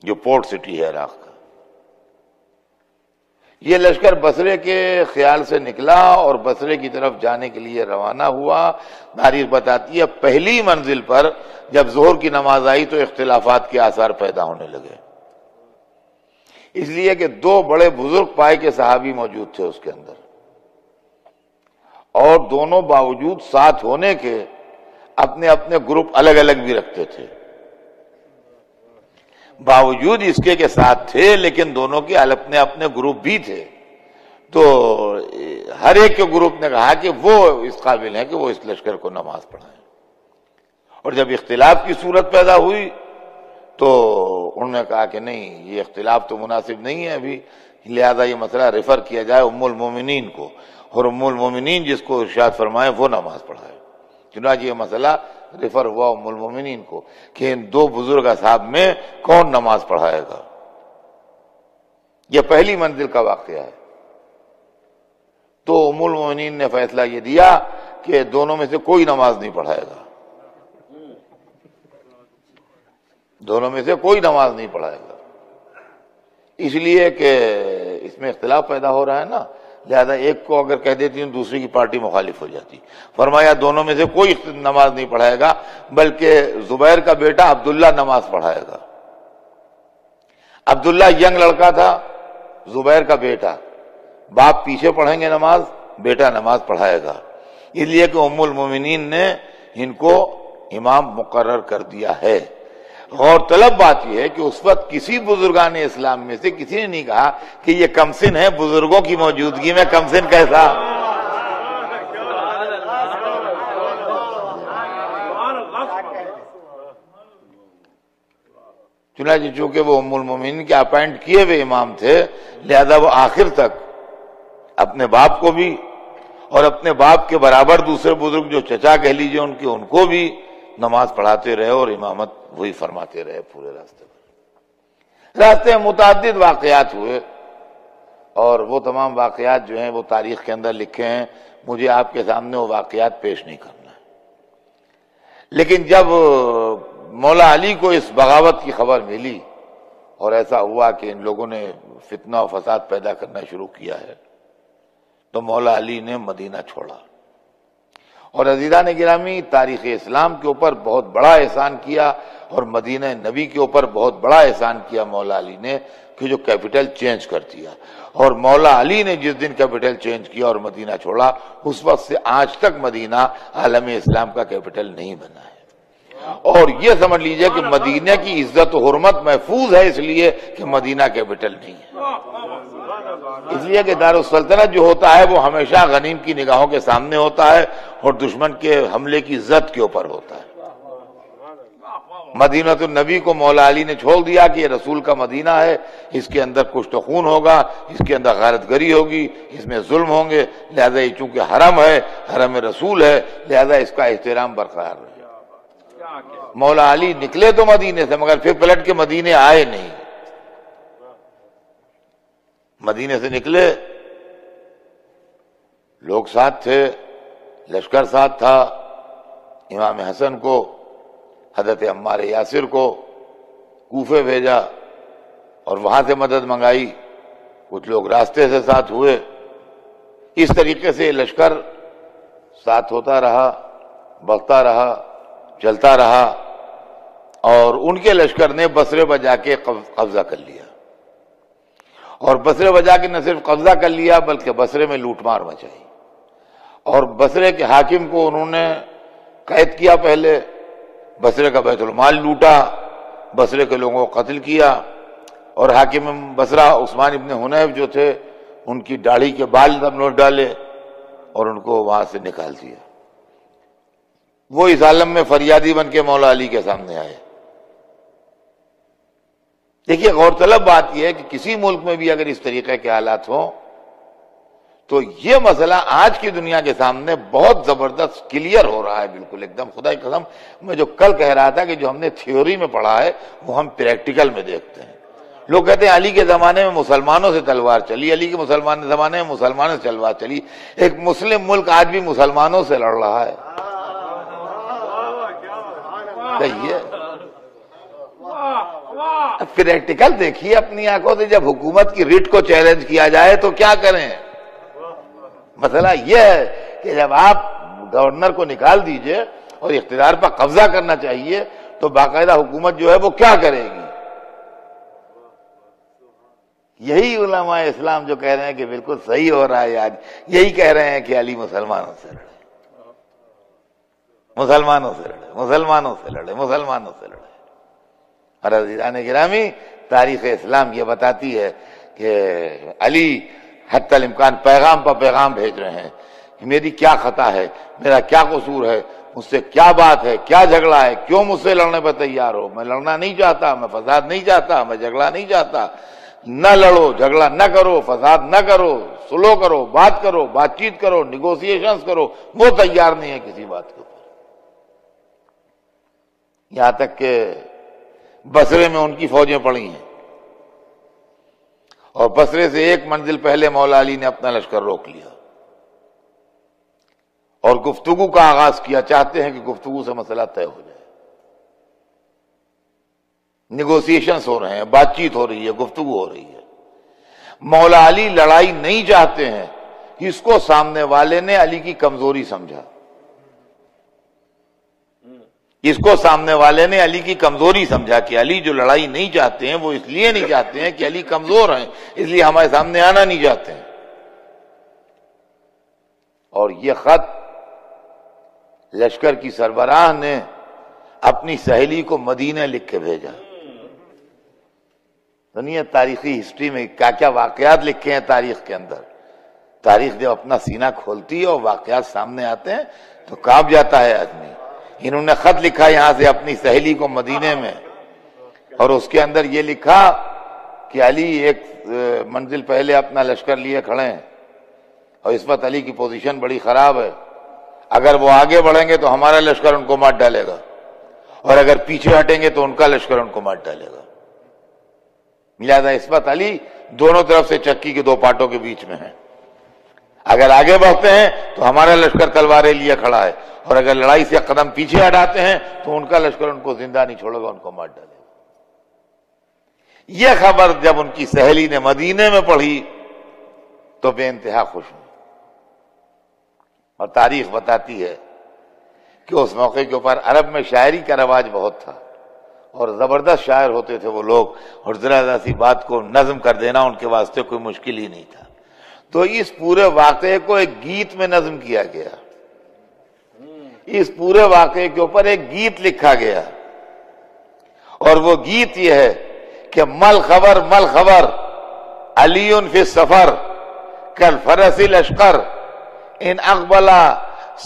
A: جو پورٹ سٹی ہے عراق کا۔ یہ لشکر بصرے کے خیال سے نکلا اور بصرے کی طرف جانے کے لیے روانہ ہوا۔ تاریخ بتاتی ہے پہلی منزل پر جب ظہر کی نماز آئی تو اختلافات کے آثار پیدا ہونے لگے، اس لیے کہ دو بڑے بزرگ پائے کے صحابی موجود تھے اس کے اندر، اور دونوں باوجود ساتھ ہونے کے اپنے اپنے گروپ الگ الگ بھی رکھتے تھے۔ باوجود اس کے ساتھ تھے لیکن دونوں کے اپنے اپنے گروپ بھی تھے۔ تو ہر ایک کے گروپ نے کہا کہ وہ اس قابل ہیں کہ وہ اس لشکر کو نماز پڑھائیں، اور جب اختلاف کی صورت پیدا ہوئی تو انہوں نے کہا کہ نہیں، یہ اختلاف تو مناسب نہیں ہے ابھی، لہذا یہ مسئلہ ریفر کیا جائے ام المومنین کو، اور ام المومنین جس کو ارشاد فرمائے وہ نماز پڑھائے۔ چنانچہ یہ مسئلہ ریفر ہوا ام المومنین کو کہ ان دو بزرگ اصحاب میں کون نماز پڑھائے گا۔ یہ پہلی منزل کا واقعہ ہے۔ تو ام المومنین نے فیصلہ یہ دیا کہ دونوں میں سے کوئی نماز نہیں پڑھائے گا، دونوں میں سے کوئی نماز نہیں پڑھائے گا، اس لیے کہ اس میں اختلاف پیدا ہو رہا ہے نا، لہذا ایک کو اگر کہہ دیتی ہوں دوسری کی پارٹی مخالف ہو جاتی۔ فرمایا دونوں میں سے کوئی نماز نہیں پڑھائے گا، بلکہ زبیر کا بیٹا عبداللہ نماز پڑھائے گا۔ عبداللہ ینگ لڑکا تھا، زبیر کا بیٹا، باپ پیچھے پڑھیں گے نماز، بیٹا نماز پڑھائے گا، اس لیے کہ ام المومنین نے ان کو امام مقرر کر دیا ہے۔ غور طلب بات یہ ہے کہ اس وقت کسی بزرگان اسلام میں سے کسی نے نہیں کہا کہ یہ کمسن ہے، بزرگوں کی موجودگی میں کمسن کیسا۔ چنانچہ چونکہ وہ ام المومنین کے اپائنٹ کیے ہوئے امام تھے، لہذا وہ آخر تک اپنے باپ کو بھی اور اپنے باپ کے برابر دوسرے بزرگ جو چچا کہہ لیجئے ان کو بھی نماز پڑھاتے رہے اور امامت وہی فرماتے رہے پورے راستے پر۔ راستے میں متعدد واقعات ہوئے، اور وہ تمام واقعات جو ہیں وہ تاریخ کے اندر لکھے ہیں، مجھے آپ کے سامنے وہ واقعات پیش نہیں کرنا ہے۔ لیکن جب مولا علی کو اس بغاوت کی خبر ملی اور ایسا ہوا کہ ان لوگوں نے فتنہ و فساد پیدا کرنا شروع کیا ہے، تو مولا علی نے مدینہ چھوڑا۔ اور عزیزان گرامی، تاریخ اسلام کے اوپر بہت بڑا احسان کیا، اور مدینہ نبی کے اوپر بہت بڑا احسان کیا مولا علی نے کہ جو کیپٹل چینج کر دیا۔ اور مولا علی نے جس دن کیپٹل چینج کیا اور مدینہ چھوڑا، اس وقت سے آج تک مدینہ عالم اسلام کا کیپٹل نہیں بنا ہے۔ اور یہ سمجھ لیجئے کہ مدینہ کی عزت و حرمت محفوظ ہے اس لیے کہ مدینہ کیپٹل نہیں ہے، اس لیے کہ دارالسلطنت جو ہوتا ہے وہ ہمیشہ غنیم کی نگاہوں کے سامنے ہوتا ہے اور دشمن کے حملے کی زد کے اوپر ہوتا ہے۔ مدینہ النبی کو مولا علی نے چھوڑ دیا کہ یہ رسول کا مدینہ ہے، اس کے اندر کشت و خون ہوگا، اس کے اندر غارت گری ہوگی، اس میں ظلم ہوں گے، لہذا یہ چونکہ حرم ہے، حرم رسول ہے، لہذا اس کا احترام برقرار رہے۔ مولا علی نکلے تو مدینے سے، مگر پھر پلٹ کے مدینے آئے نہیں۔ مدینے سے نکلے لوگ ساتھ تھے، لشکر ساتھ تھا، امام حسن کو، حضرت عمار یاسر کو کوفے بھیجا اور وہاں سے مدد منگائی، کچھ لوگ راستے سے ساتھ ہوئے، اس طریقے سے لشکر ساتھ ہوتا رہا، بڑھتا رہا، چلتا رہا، اور ان کے لشکر نے بصرے پر جا کے قبضہ کر لیا، اور بصرے پر جا کے نہ صرف قبضہ کر لیا بلکہ بصرے میں لوٹ مار مچائی، اور بصرے کے حاکم کو انہوں نے قید کیا، پہلے بصرے کا بیت المال لوٹا، بصرے کے لوگوں کو قتل کیا، اور حاکم بصرہ عثمان ابن حنیف جو تھے ان کی داڑھی کے بال نوچ ڈالے اور ان کو وہاں سے نکال دیا۔ وہ اس عالم میں فریادی بن کے مولا علی کے سامنے آئے۔ دیکھیے غور طلب بات یہ ہے کہ کسی ملک میں بھی اگر اس طریقے کے حالات ہوں تو یہ مسئلہ آج کی دنیا کے سامنے بہت زبردست کلیئر ہو رہا ہے، بالکل ایک دم خدا کی قسم۔ میں جو کل کہہ رہا تھا کہ جو ہم نے تھیوری میں پڑھا ہے وہ ہم پریکٹیکل میں دیکھتے ہیں۔ لوگ کہتے ہیں علی کے زمانے میں مسلمانوں سے تلوار چلی، علی کے زمانے میں مسلمانوں سے تلوار چلی۔ ایک مسلم ملک آج بھی مسلمانوں سے لڑ رہا ہے۔ پریکٹیکل دیکھیے اپنی آنکھوں سے، جب حکومت کی ریٹ کو چیلنج کیا جائے تو کیا کریں؟ مسئلہ یہ ہے کہ جب آپ گورنر کو نکال دیجئے اور اقتدار پر قبضہ کرنا چاہیے تو باقاعدہ حکومت جو ہے وہ کیا کرے گی؟ یہی علماء اسلام جو کہہ رہے ہیں کہ بالکل صحیح ہو رہا ہے آج، یہی کہہ رہے ہیں کہ علی مسلمانوں سے لڑے، مسلمانوں سے لڑے، مسلمانوں سے لڑے، مسلمانوں سے لڑے۔ اور عزیزان گرامی، تاریخ اسلام یہ بتاتی ہے کہ علی حتی الامکان پیغام پر پیغام بھیج رہے ہیں کہ میری کیا خطا ہے، میرا کیا قصور ہے، مجھ سے کیا بات ہے، کیا جھگڑا ہے، کیوں مجھ سے لڑنے پر تیار ہو؟ میں لڑنا نہیں چاہتا، میں فساد نہیں چاہتا، میں جھگڑا نہیں چاہتا۔ نہ لڑو، جھگڑا نہ کرو، فساد نہ کرو، سلو کرو، بات کرو، بات چیت کرو، نیگوسیشنز کرو، وہ تیار نہیں ہے کسی بات کے اوپر۔ یہاں تک کہ بصرے میں ان کی فوجیں پڑی ہیں، اور بصرے سے ایک منزل پہلے مولا علی نے اپنا لشکر روک لیا اور گفتگو کا آغاز کیا۔ چاہتے ہیں کہ گفتگو سے مسئلہ طے ہو جائے، نیگوسیشنز ہو رہے ہیں، بات چیت ہو رہی ہے، گفتگو ہو رہی ہے۔ مولا علی لڑائی نہیں چاہتے ہیں، اس کو سامنے والے نے علی کی کمزوری سمجھا، اس کو سامنے والے نے علی کی کمزوری سمجھا کہ علی جو لڑائی نہیں چاہتے ہیں وہ اس لیے نہیں چاہتے ہیں کہ علی کمزور ہیں، اس لیے ہمارے سامنے آنا نہیں چاہتے ہیں۔ اور یہ خط لشکر کی سربراہ نے اپنی سہیلی کو مدینہ لکھ کے بھیجا۔ دنیا تاریخی ہسٹری میں کیا کیا واقعات لکھے ہیں تاریخ کے اندر۔ تاریخ جب اپنا سینہ کھولتی ہے اور واقعات سامنے آتے ہیں تو کانپ جاتا ہے آدمی۔ انہوں نے خط لکھا یہاں سے اپنی سہیلی کو مدینے میں، اور اس کے اندر یہ لکھا کہ علی ایک منزل پہلے اپنا لشکر لیے کھڑے ہیں، اور اس وقت علی کی پوزیشن بڑی خراب ہے، اگر وہ آگے بڑھیں گے تو ہمارا لشکر ان کو مار ڈالے گا، اور اگر پیچھے ہٹیں گے تو ان کا لشکر ان کو مار ڈالے گا۔ لہذا اس وقت علی دونوں طرف سے چکی کے دو پارٹوں کے بیچ میں ہیں، اگر آگے بڑھتے ہیں تو ہمارا لشکر تلواریں لیے کھڑا ہے، اور اگر لڑائی سے قدم پیچھے ہٹاتے ہیں تو ان کا لشکر ان کو زندہ نہیں چھوڑے گا، ان کو مار ڈالے گا۔ یہ خبر جب ان کی سہیلی نے مدینے میں پڑھی تو بے انتہا خوش ہوئی، اور تاریخ بتاتی ہے کہ اس موقع کے اوپر عرب میں شاعری کا رواج بہت تھا، اور زبردست شاعر ہوتے تھے وہ لوگ، اور ذرا سی بات کو نظم کر دینا ان کے واسطے کوئی مشکل ہی نہیں تھا۔ تو اس پورے واقعے کو ایک گیت میں نظم کیا گیا، اس پورے واقعے کے اوپر ایک گیت لکھا گیا، اور وہ گیت یہ ہے کہ مل خبر علی فی السفر کالفرس الاشقر ان اقبل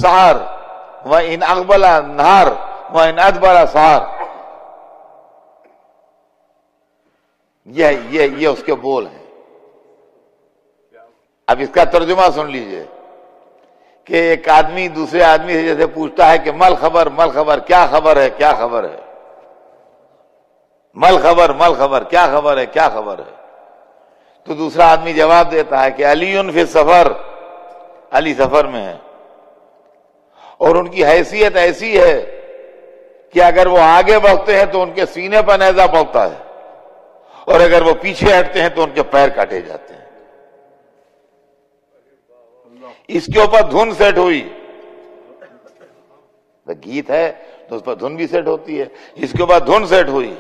A: سحر و ان اقبل نہار و ان ادبر سحر۔ یہ اس کے بول ہیں۔ اب اس کا ترجمہ سن لیجئے کہ ایک آدمی دوسرے آدمی سے جیسے پوچھتا ہے کہ مل خبر کیا خبر ہے، کیا خبر ہے، مل خبر کیا خبر ہے، کیا خبر ہے، تو دوسرا آدمی جواب دیتا ہے کہ علی فی السفر علی سفر میں ہیں، اور ان کی حیثیت ایسی ہے کہ اگر وہ آگے بڑھتے ہیں تو ان کے سینے پر نیزہ پڑتا ہے، اور اگر وہ پیچھے ہٹتے ہیں تو ان کے پیر کاٹے جاتے ہیں۔ اس کے اوپر دھن سیٹ ہوئی، گیت ہے تو اس پر دھن بھی سیٹ ہوتی ہے، اس کے اوپر دھن سیٹ ہوئی،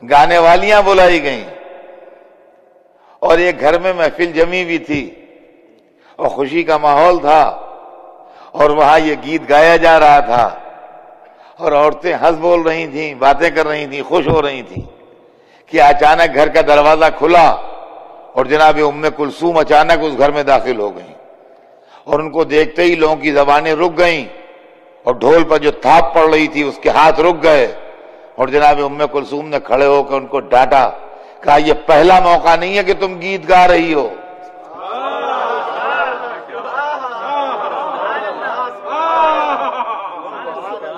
A: گانے والیاں بلائی گئیں، اور ایک گھر میں محفل جمی بھی تھی اور خوشی کا ماحول تھا، اور وہاں یہ گیت گایا جا رہا تھا، اور عورتیں ہنس بول رہی تھیں، باتیں کر رہی تھیں، خوش ہو رہی تھیں کہ اچانک گھر کا دروازہ کھلا اور جناب ام کلثوم اچانک اس گھر میں داخل ہو گئیں، اور ان کو دیکھتے ہی لوگوں کی زبانیں رک گئیں، اور ڈھول پر جو تھاپ پڑ رہی تھی اس کے ہاتھ رک گئے، اور جناب ام کلثوم نے کھڑے ہو کر ان کو ڈانٹا، کہا یہ پہلا موقع نہیں ہے کہ تم گیت گا رہی ہو۔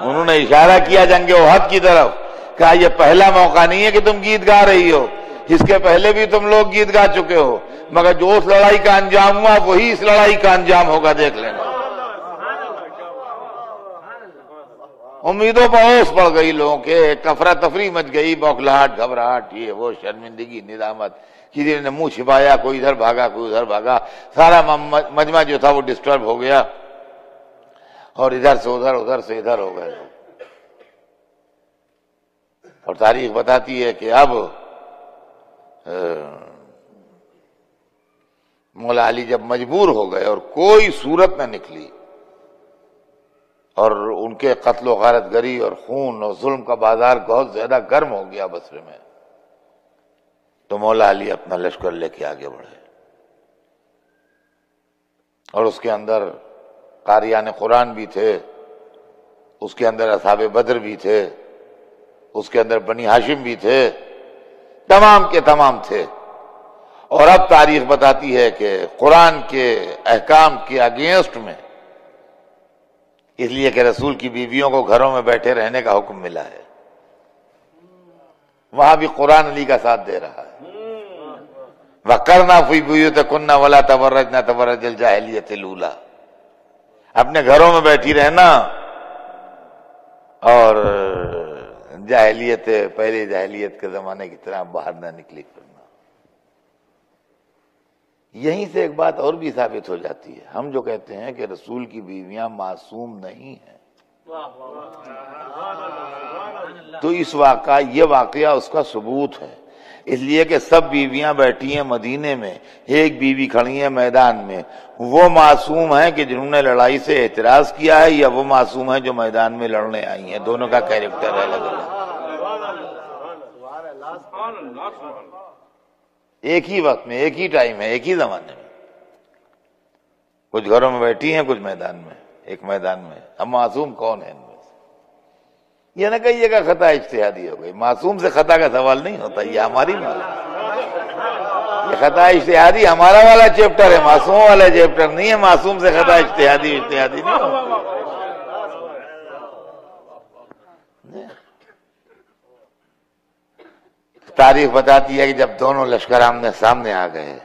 A: انہوں نے اشارہ کیا جنگ احد کی طرف، کہا یہ پہلا موقع نہیں ہے کہ تم گیت گا رہی ہو، اس کے پہلے بھی تم لوگ گیت گا چکے ہو، مگر جو اس لڑائی کا انجام ہوا وہی اس لڑائی کا انجام ہوگا، دیکھ لینا۔ امیدوں پر اوس پڑ گئی لوگوں کے، کفرا تفری مچ گئی، بوکھلاہٹ، گھبراہٹ، یہ وہ، شرمندگی، ندامت، کسی نے منہ چھپایا، کوئی ادھر بھاگا کوئی ادھر بھاگا، سارا مجمع جو تھا وہ ڈسٹرب ہو گیا، اور ادھر سے ادھر، ادھر سے ادھر ہو گئے۔ اور تاریخ بتاتی ہے کہ اب مولا علی جب مجبور ہو گئے اور کوئی صورت نہ نکلی، اور ان کے قتل و غارت گری اور خون اور ظلم کا بازار بہت زیادہ گرم ہو گیا بصرے میں، تو مولا علی اپنا لشکر لے کے آگے بڑھے، اور اس کے اندر قاریان قرآن بھی تھے، اس کے اندر اصحاب بدر بھی تھے، اس کے اندر بنی ہاشم بھی تھے، تمام کے تمام تھے۔ اور اب تاریخ بتاتی ہے کہ قرآن کے احکام کے اگینسٹ میں، اس لیے کہ رسول کی بیویوں کو گھروں میں بیٹھے رہنے کا حکم ملا ہے، وہاں بھی قرآن علی کا ساتھ دے رہا ہے۔ وَقَرْنَا فِي بُيُوتِكُنَّ وَلَا تَبَرَّجْنَ تَبَرُّجَ الْجَاهِلِيَّةِ الْأُولَىٰ، اپنے گھروں میں بیٹھی رہنا اور جاہلیت، پہلے جاہلیت کے زمانے کی طرح باہر نہ نکلی کرنا۔ یہیں سے ایک بات اور بھی ثابت ہو جاتی ہے، ہم جو کہتے ہیں کہ رسول کی بیویاں معصوم نہیں ہیں، تو یہ واقعہ اس کا ثبوت ہے، اس لیے کہ سب بیویاں بیٹھی ہیں مدینے میں، ایک بیوی کھڑی ہے میدان میں، وہ معصوم ہیں کہ جنہوں نے لڑائی سے اعتراض کیا ہے، یا وہ معصوم ہیں جو میدان میں لڑنے آئی ہیں، دونوں کا کیریکٹر ہے الگ الگ۔ ایک ہی وقت میں، ایک ہی ٹائم ہے، ایک ہی زمانے میں، کچھ گھروں میں بیٹھی ہیں، کچھ میدان میں، ایک میدان میں۔ اب معصوم کون ہے ان میں سے؟ یہ نہ کہیے کہ خطا اجتہادی ہو گئی، معصوم سے خطا کا سوال نہیں ہوتا، یہ ہماری یہ خطا اجتہادی ہمارا والا چیپٹر ہے، معصوم والا چیپٹر نہیں ہے۔ معصوم سے خطا اجتہادی نہیں ہوتا۔ تاریخ بتاتی ہے کہ جب دونوں لشکر آمنے سامنے آ گئے،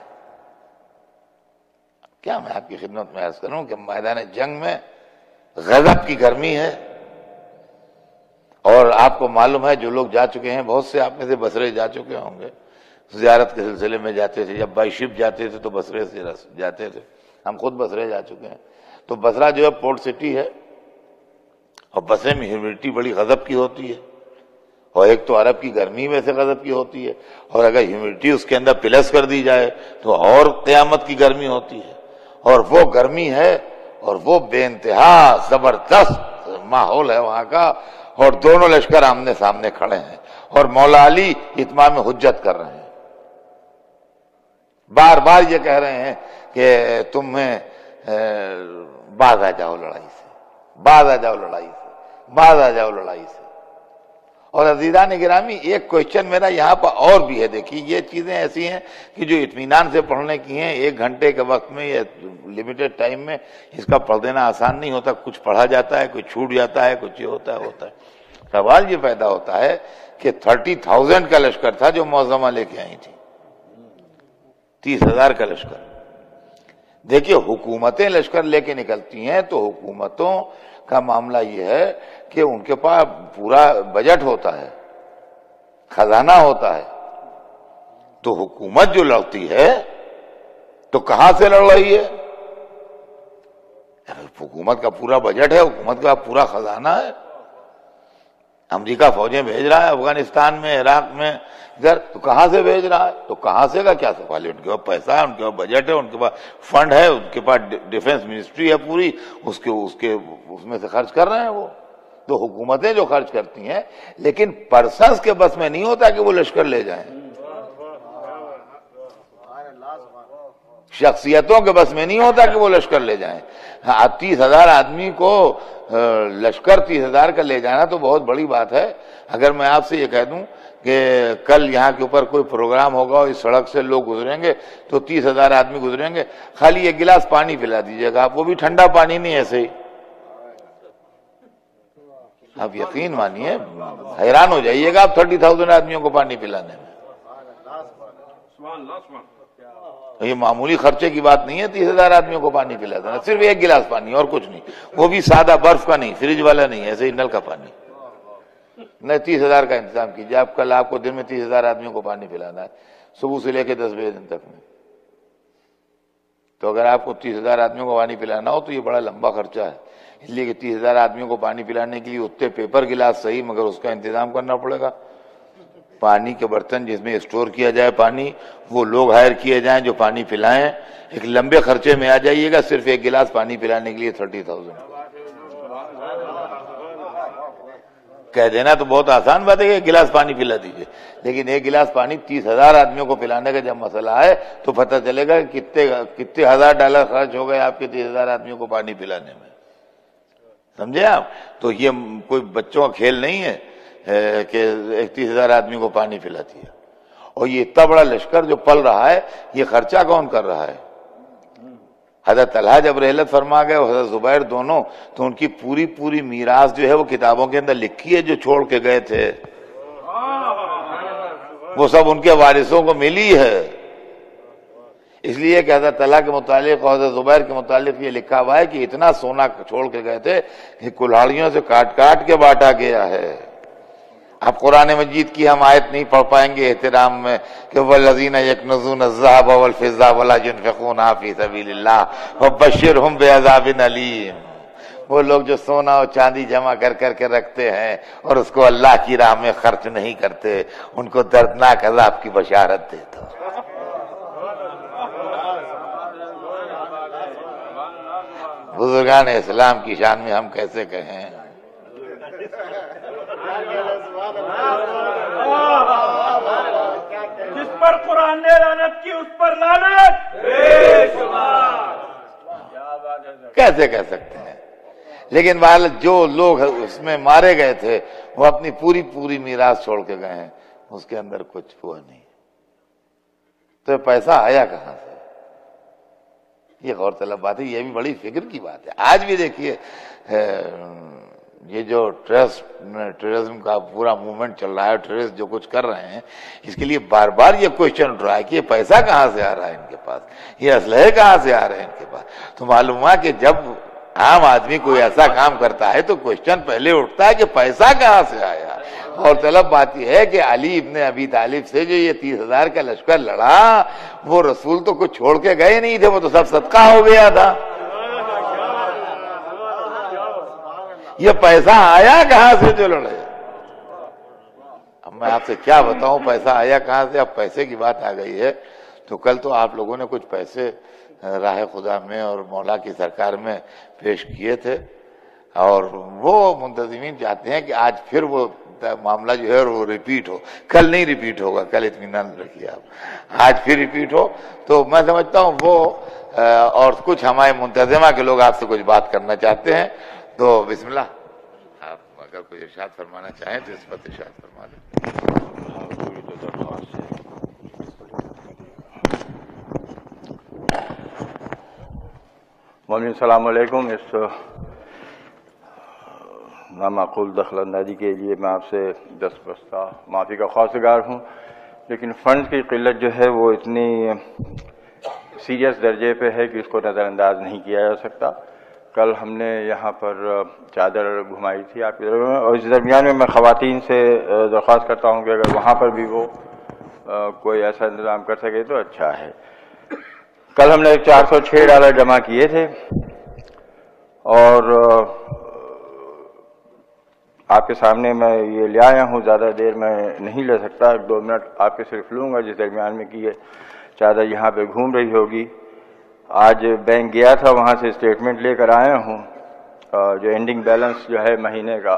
A: کیا میں آپ کی خدمت میں عرض کروں کہ میدان جنگ میں غضب کی گرمی ہے، اور آپ کو معلوم ہے جو لوگ جا چکے ہیں، بہت سے آپ میں سے بصرے جا چکے ہوں گے، زیارت کے سلسلے میں جاتے تھے، جب بائی شپ جاتے تھے تو بصرے سے جاتے تھے، ہم خود بصرے جا چکے ہیں۔ تو بصرہ جو ہے پورٹ سٹی ہے، اور بصرے میں ہیومیڈیٹی بڑی غضب کی ہوتی ہے، اور ایک تو عرب کی گرمی میں سے غضب کی ہوتی ہے، اور اگر ہیومیڈیٹی اس کے اندر پلس کر دی جائے تو اور قیامت کی گرمی ہوتی ہے، اور وہ گرمی ہے، اور وہ بے انتہا زبردست ماحول ہے وہاں کا، اور دونوں لشکر آمنے سامنے کھڑے ہیں، اور مولا علی اتمام حجت کر رہے ہیں، بار بار یہ کہہ رہے ہیں کہ تمہیں باز آ جاؤ لڑائی سے، باز آ جاؤ لڑائی سے، باز آ جاؤ لڑائی سے۔ اور عزیزان گرامی، ایک کوئسچن میرا یہاں پر اور بھی ہے، دیکھیے یہ چیزیں ایسی ہیں کہ جو اطمینان سے پڑھنے کی ہیں، 1 گھنٹے کے وقت میں یا لمیٹڈ ٹائم میں اس کا پڑھ دینا آسان نہیں ہوتا، کچھ پڑھا جاتا ہے، کچھ چھوٹ جاتا ہے، کچھ یہ ہوتا ہے۔ سوال یہ پیدا ہوتا ہے کہ 30,000 کا لشکر تھا جو معظمہ لے کے آئی تھی، 30,000 کا لشکر، دیکھیے حکومتیں لشکر لے کے نکلتی ہیں تو حکومتوں کا معاملہ یہ ہے کہ ان کے پاس پورا بجٹ ہوتا ہے، خزانہ ہوتا ہے، تو حکومت جو لڑتی ہے تو کہاں سے لڑ رہی ہے؟ حکومت کا پورا بجٹ ہے، حکومت کا پورا خزانہ ہے، امریکہ فوجیں بھیج رہا ہے افغانستان میں، عراق میں، ادھر، تو کہاں سے بھیج رہا ہے؟ تو کہاں سے کا کیا سوال ہے؟ ان کے پاس پیسہ ہے، ان کے پاس بجٹ ہے، ان کے پاس فنڈ ہے، ان کے پاس ڈیفنس منسٹری ہے پوری، اس میں سے خرچ کر رہے ہیں وہ. تو حکومتیں جو خرچ کرتی ہیں، لیکن پرسنز کے بس میں نہیں ہوتا کہ وہ لشکر لے جائیں، شخصیتوں کے بس میں نہیں ہوتا کہ وہ لشکر لے جائیں. 30,000 آدمی کو لشکر 30,000 کا لے جانا تو بہت بڑی بات ہے. اگر میں آپ سے یہ کہہ دوں کہ کل یہاں کے اوپر کوئی پروگرام ہوگا اور اس سڑک سے لوگ گزریں گے تو 30,000 آدمی گزریں گے، خالی ایک گلاس پانی پلا دیجیے گا آپ، وہ بھی ٹھنڈا پانی نہیں، ایسے ہی. آپ یقین مانیے حیران ہو جائیے گا آپ 30,000 آدمیوں کو پانی پلانے میں. یہ معمولی خرچے کی بات نہیں ہے 30,000 آدمیوں کو پانی پلا دینا، صرف ایک گلاس پانی اور کچھ نہیں، وہ بھی سادہ برف کا نہیں، فریج والا نہیں، ایسے ہی نل کا پانی. نہیں، 30,000 کا انتظام کیجیے آپ. کل آپ کو دن میں 30,000 آدمیوں کو پانی پلانا ہے، صبح سے لے کے 10 بجے دن تک میں. تو اگر آپ کو 30,000 آدمیوں کو پانی پلانا ہو تو یہ بڑا لمبا خرچہ ہے، اس لیے کہ 30,000 آدمیوں کو پانی پلانے کے لیے اتنے پیپر گلاس صحیح، مگر اس کا انتظام کرنا پڑے گا. پانی کے برتن جس میں اسٹور کیا جائے پانی، وہ لوگ ہائر کیے جائیں جو پانی پلائیں. ایک لمبے خرچے میں آ جائیے گا صرف ایک گلاس پانی پلانے کے لیے 30,000. کہہ دینا تو بہت آسان بات ہے کہ ایک گلاس پانی پلا دیجئے، لیکن ایک گلاس پانی 30,000 آدمیوں کو پلانے کا جب مسئلہ ہے تو پتہ چلے گا کہ کتنے $1,000 خرچ ہو گئے آپ کے 30,000 آدمیوں کو پانی پلانے میں. سمجھے آپ؟ تو یہ کوئی بچوں کا کھیل نہیں ہے کہ 31,000 آدمی کو پانی پلاتی ہے. اور یہ اتنا بڑا لشکر جو پل رہا ہے، یہ خرچہ کون کر رہا ہے؟ حضرت طلحہ جب رحلت فرما گئے اور حضرت زبیر دونوں، تو ان کی پوری میراث جو ہے وہ کتابوں کے اندر لکھی ہے جو چھوڑ کے گئے تھے، وہ سب ان کے وارثوں کو ملی ہے. اس لیے کہ حضرت طلحہ کے متعلق اور حضرت زبیر کے متعلق یہ لکھا ہوا ہے کہ اتنا سونا چھوڑ کے گئے تھے کہ کلہاڑیوں سے کاٹ کے بانٹا گیا ہے. اب قرآن مجید کی ہم آیت نہیں پڑھ پائیں گے احترام میں کہ والذین یکنزون الذهب والفضة ولا ينفقونها فی سبیل اللہ فبشرهم بعذاب علیم. وہ لوگ جو سونا اور چاندی جمع کر کے رکھتے ہیں اور اس کو اللہ کی راہ میں خرچ نہیں کرتے، ان کو دردناک عذاب کی بشارت دے دو. بزرگان اسلام کی شان میں ہم کیسے کہیں؟
C: جس پر قرآن نے لعنت کی اس پر لعنت.
A: کیسے کہہ سکتے ہیں؟ لیکن جو لوگ اس میں مارے گئے تھے وہ اپنی پوری میراث چھوڑ کے گئے ہیں، اس کے اندر کچھ ہوا نہیں. تو پیسہ آیا کہاں سے؟ یہ غور طلب بات ہے، یہ بھی بڑی فکر کی بات ہے. آج بھی دیکھیے یہ جو ٹیررزم کا پورا موومنٹ چل رہا ہے، ٹیررسٹ جو کچھ کر رہے ہیں، اس کے لیے بار بار یہ کوشچن اٹھ رہا ہے کہ یہ پیسہ کہاں سے آ رہا ہے ان کے پاس، یہ اسلحے کہاں سے آ رہے ہیں ان کے پاس. تو معلوم ہوا کہ جب عام آدمی کوئی ایسا کام کرتا ہے تو کوشچن پہلے اٹھتا ہے کہ پیسہ کہاں سے آیا. اور طلب بات یہ ہے کہ علی ابن ابی طالب سے جو یہ 30,000 کا لشکر لڑا، وہ رسول تو کچھ چھوڑ کے گئے نہیں تھے، وہ تو سب صدقہ ہو گیا تھا. یہ پیسہ آیا کہاں سے جو لڑے؟ اب میں آپ سے کیا بتاؤں پیسہ آیا کہاں سے. اب پیسے کی بات آ گئی ہے تو کل تو آپ لوگوں نے کچھ پیسے راہ خدا میں اور مولا کی سرکار میں پیش کیے تھے، اور وہ منتظمین چاہتے ہیں کہ آج پھر وہ معاملہ جو ہے وہ ریپیٹ ہو. کل نہیں ریپیٹ ہوگا، کل اطمینان رکھیے آپ، آج پھر ریپیٹ ہو. تو میں سمجھتا ہوں وہ اور کچھ ہمارے منتظمہ کے لوگ آپ سے کچھ بات کرنا چاہتے ہیں. تو بسم اللہ، آپ اگر کوئی ارشاد فرمانا چاہیں تو اس پر ارشاد فرما دیں.
D: مولوی السلام علیکم. اس نامعقول دخل اندازی کے لیے میں آپ سے دستبستہ معافی کا خواستگار ہوں، لیکن فنڈ کی قلت جو ہے وہ اتنی سیریس درجے پہ ہے کہ اس کو نظر انداز نہیں کیا جا سکتا. کل ہم نے یہاں پر چادر گھمائی تھی آپ کی طرف، اور اس درمیان میں میں خواتین سے درخواست کرتا ہوں کہ اگر وہاں پر بھی وہ کوئی ایسا انتظام کر سکے تو اچھا ہے. کل ہم نے $406 جمع کیے تھے، اور آپ کے سامنے میں یہ لے آیا ہوں. زیادہ دیر میں نہیں لے سکتا، 1-2 منٹ آپ کے صرف لوں گا، جس درمیان میں کہ یہ چادر یہاں پہ گھوم رہی ہوگی. آج بینک گیا تھا، وہاں سے اسٹیٹمنٹ لے کر آیا ہوں. جو اینڈنگ بیلنس جو ہے مہینے کا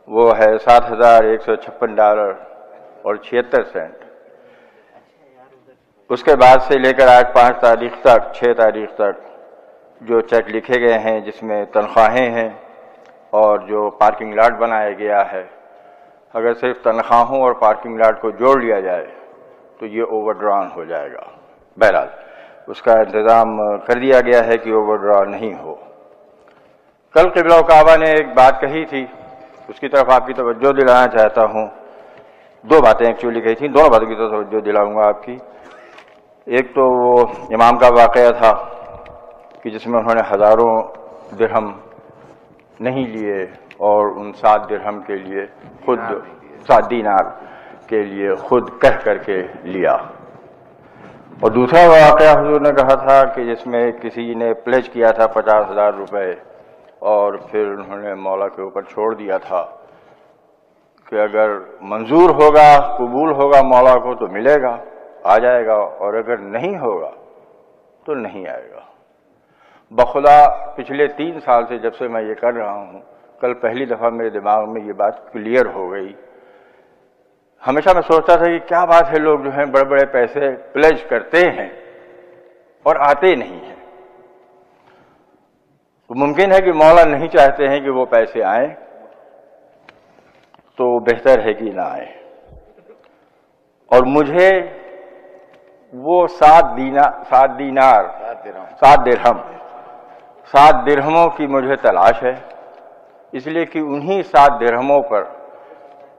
D: وہ ہے $7,156 اور 76 سینٹ. اس کے بعد سے لے کر آج 6 تاریخ تک جو چیک لکھے گئے ہیں، جس میں تنخواہیں ہیں اور جو پارکنگ لاٹ بنایا گیا ہے، اگر صرف تنخواہوں اور پارکنگ لاٹ کو جوڑ لیا جائے تو یہ اوور ڈران ہو جائے گا. بہرحال اس کا انتظام کر دیا گیا ہے کہ اوور ڈرا نہیں ہو. کل قبلہ کعبہ نے ایک بات کہی تھی، اس کی طرف آپ کی توجہ دلانا چاہتا ہوں. 2 باتیں ایکچولی کہی تھیں، دونوں باتوں کی توجہ دلاؤں گا آپ کی. ایک تو وہ امام کا واقعہ تھا کہ جس میں انہوں نے ہزاروں درہم نہیں لیے اور ان 7 درہم کے لیے خود 7 دینار کے لیے خود کہہ کر کے لیا. اور دوسرا واقعہ حضور نے کہا تھا کہ جس میں کسی نے پلیج کیا تھا $50,000 اور پھر انہوں نے مولا کے اوپر چھوڑ دیا تھا کہ اگر منظور ہوگا، قبول ہوگا مولا کو تو ملے گا، آ جائے گا، اور اگر نہیں ہوگا تو نہیں آئے گا. بخدا پچھلے 3 سال سے جب سے میں یہ کر رہا ہوں، کل پہلی دفعہ میرے دماغ میں یہ بات کلیئر ہو گئی. ہمیشہ میں سوچتا تھا کہ کیا بات ہے، لوگ جو ہیں بڑے بڑے پیسے پلیج کرتے ہیں اور آتے نہیں ہیں. تو ممکن ہے کہ مولا نہیں چاہتے ہیں کہ وہ پیسے آئیں، تو بہتر ہے کہ نہ آئیں. اور مجھے وہ 7 درہموں کی مجھے تلاش ہے، اس لیے کہ انہی 7 درہموں پر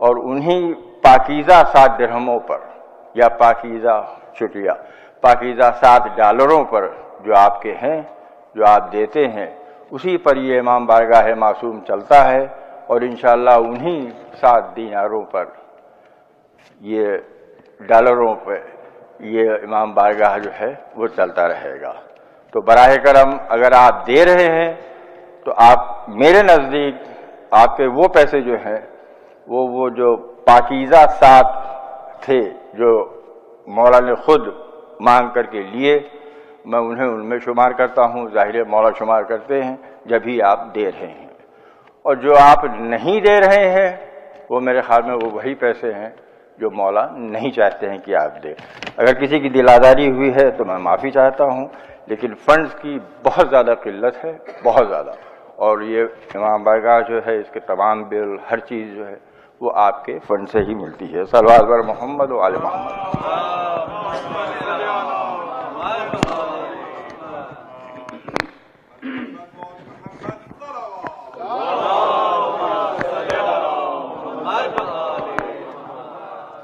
D: اور انہی پاکیزہ 7 درہموں پر، یا پاکیزہ $7 پر جو آپ کے ہیں، جو آپ دیتے ہیں، اسی پر یہ امام بارگاہ معصوم چلتا ہے. اور انشاءاللہ انہی 7 دیناروں پر، یہ ڈالروں پہ یہ امام بارگاہ جو ہے وہ چلتا رہے گا. تو براہ کرم اگر آپ دے رہے ہیں تو آپ میرے نزدیک آپ کے وہ پیسے جو ہیں وہ جو پاکیزہ 7 تھے جو مولا نے خود مانگ کر کے لیے، میں انہیں ان میں شمار کرتا ہوں. ظاہر مولا شمار کرتے ہیں جب ہی آپ دے رہے ہیں. اور جو آپ نہیں دے رہے ہیں وہ میرے خیال میں وہ وہی پیسے ہیں جو مولا نہیں چاہتے ہیں کہ آپ دیں. اگر کسی کی دل آزاری ہوئی ہے تو میں معافی چاہتا ہوں، لیکن فنڈز کی بہت زیادہ قلت ہے، بہت زیادہ. اور یہ امام بارگاہ جو ہے، اس کے تمام بل، ہر چیز جو ہے وہ آپ کے فنڈ سے ہی ملتی ہے. صلوات بر محمد و آل محمد.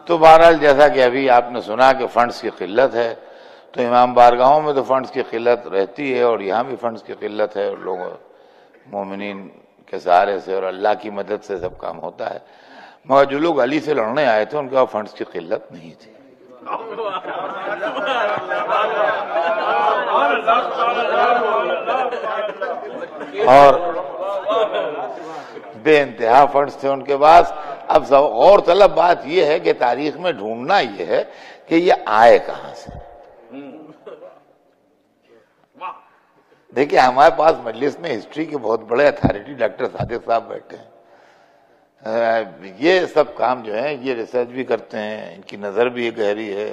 A: تو بہرحال جیسا کہ ابھی آپ نے سنا کہ فنڈز کی قلت ہے، تو امام بارگاہوں میں تو فنڈز کی قلت رہتی ہے، اور یہاں بھی فنڈز کی قلت ہے، اور لوگوں مومنین کے سہارے سے اور اللہ کی مدد سے سب کام ہوتا ہے. مگر جو لوگ علی سے لڑنے آئے تھے ان کے پاس فنڈز کی قلت نہیں تھی، اور بے انتہا فنڈز تھے ان کے پاس. اب غور طلب بات یہ ہے کہ تاریخ میں ڈھونڈنا یہ ہے کہ یہ آئے کہاں سے. دیکھیے ہمارے پاس مجلس میں ہسٹری کے بہت بڑے اتھارٹی ڈاکٹر صادق صاحب بیٹھے ہیں. یہ سب کام جو ہیں یہ ریسرچ بھی کرتے ہیں، ان کی نظر بھی گہری ہے،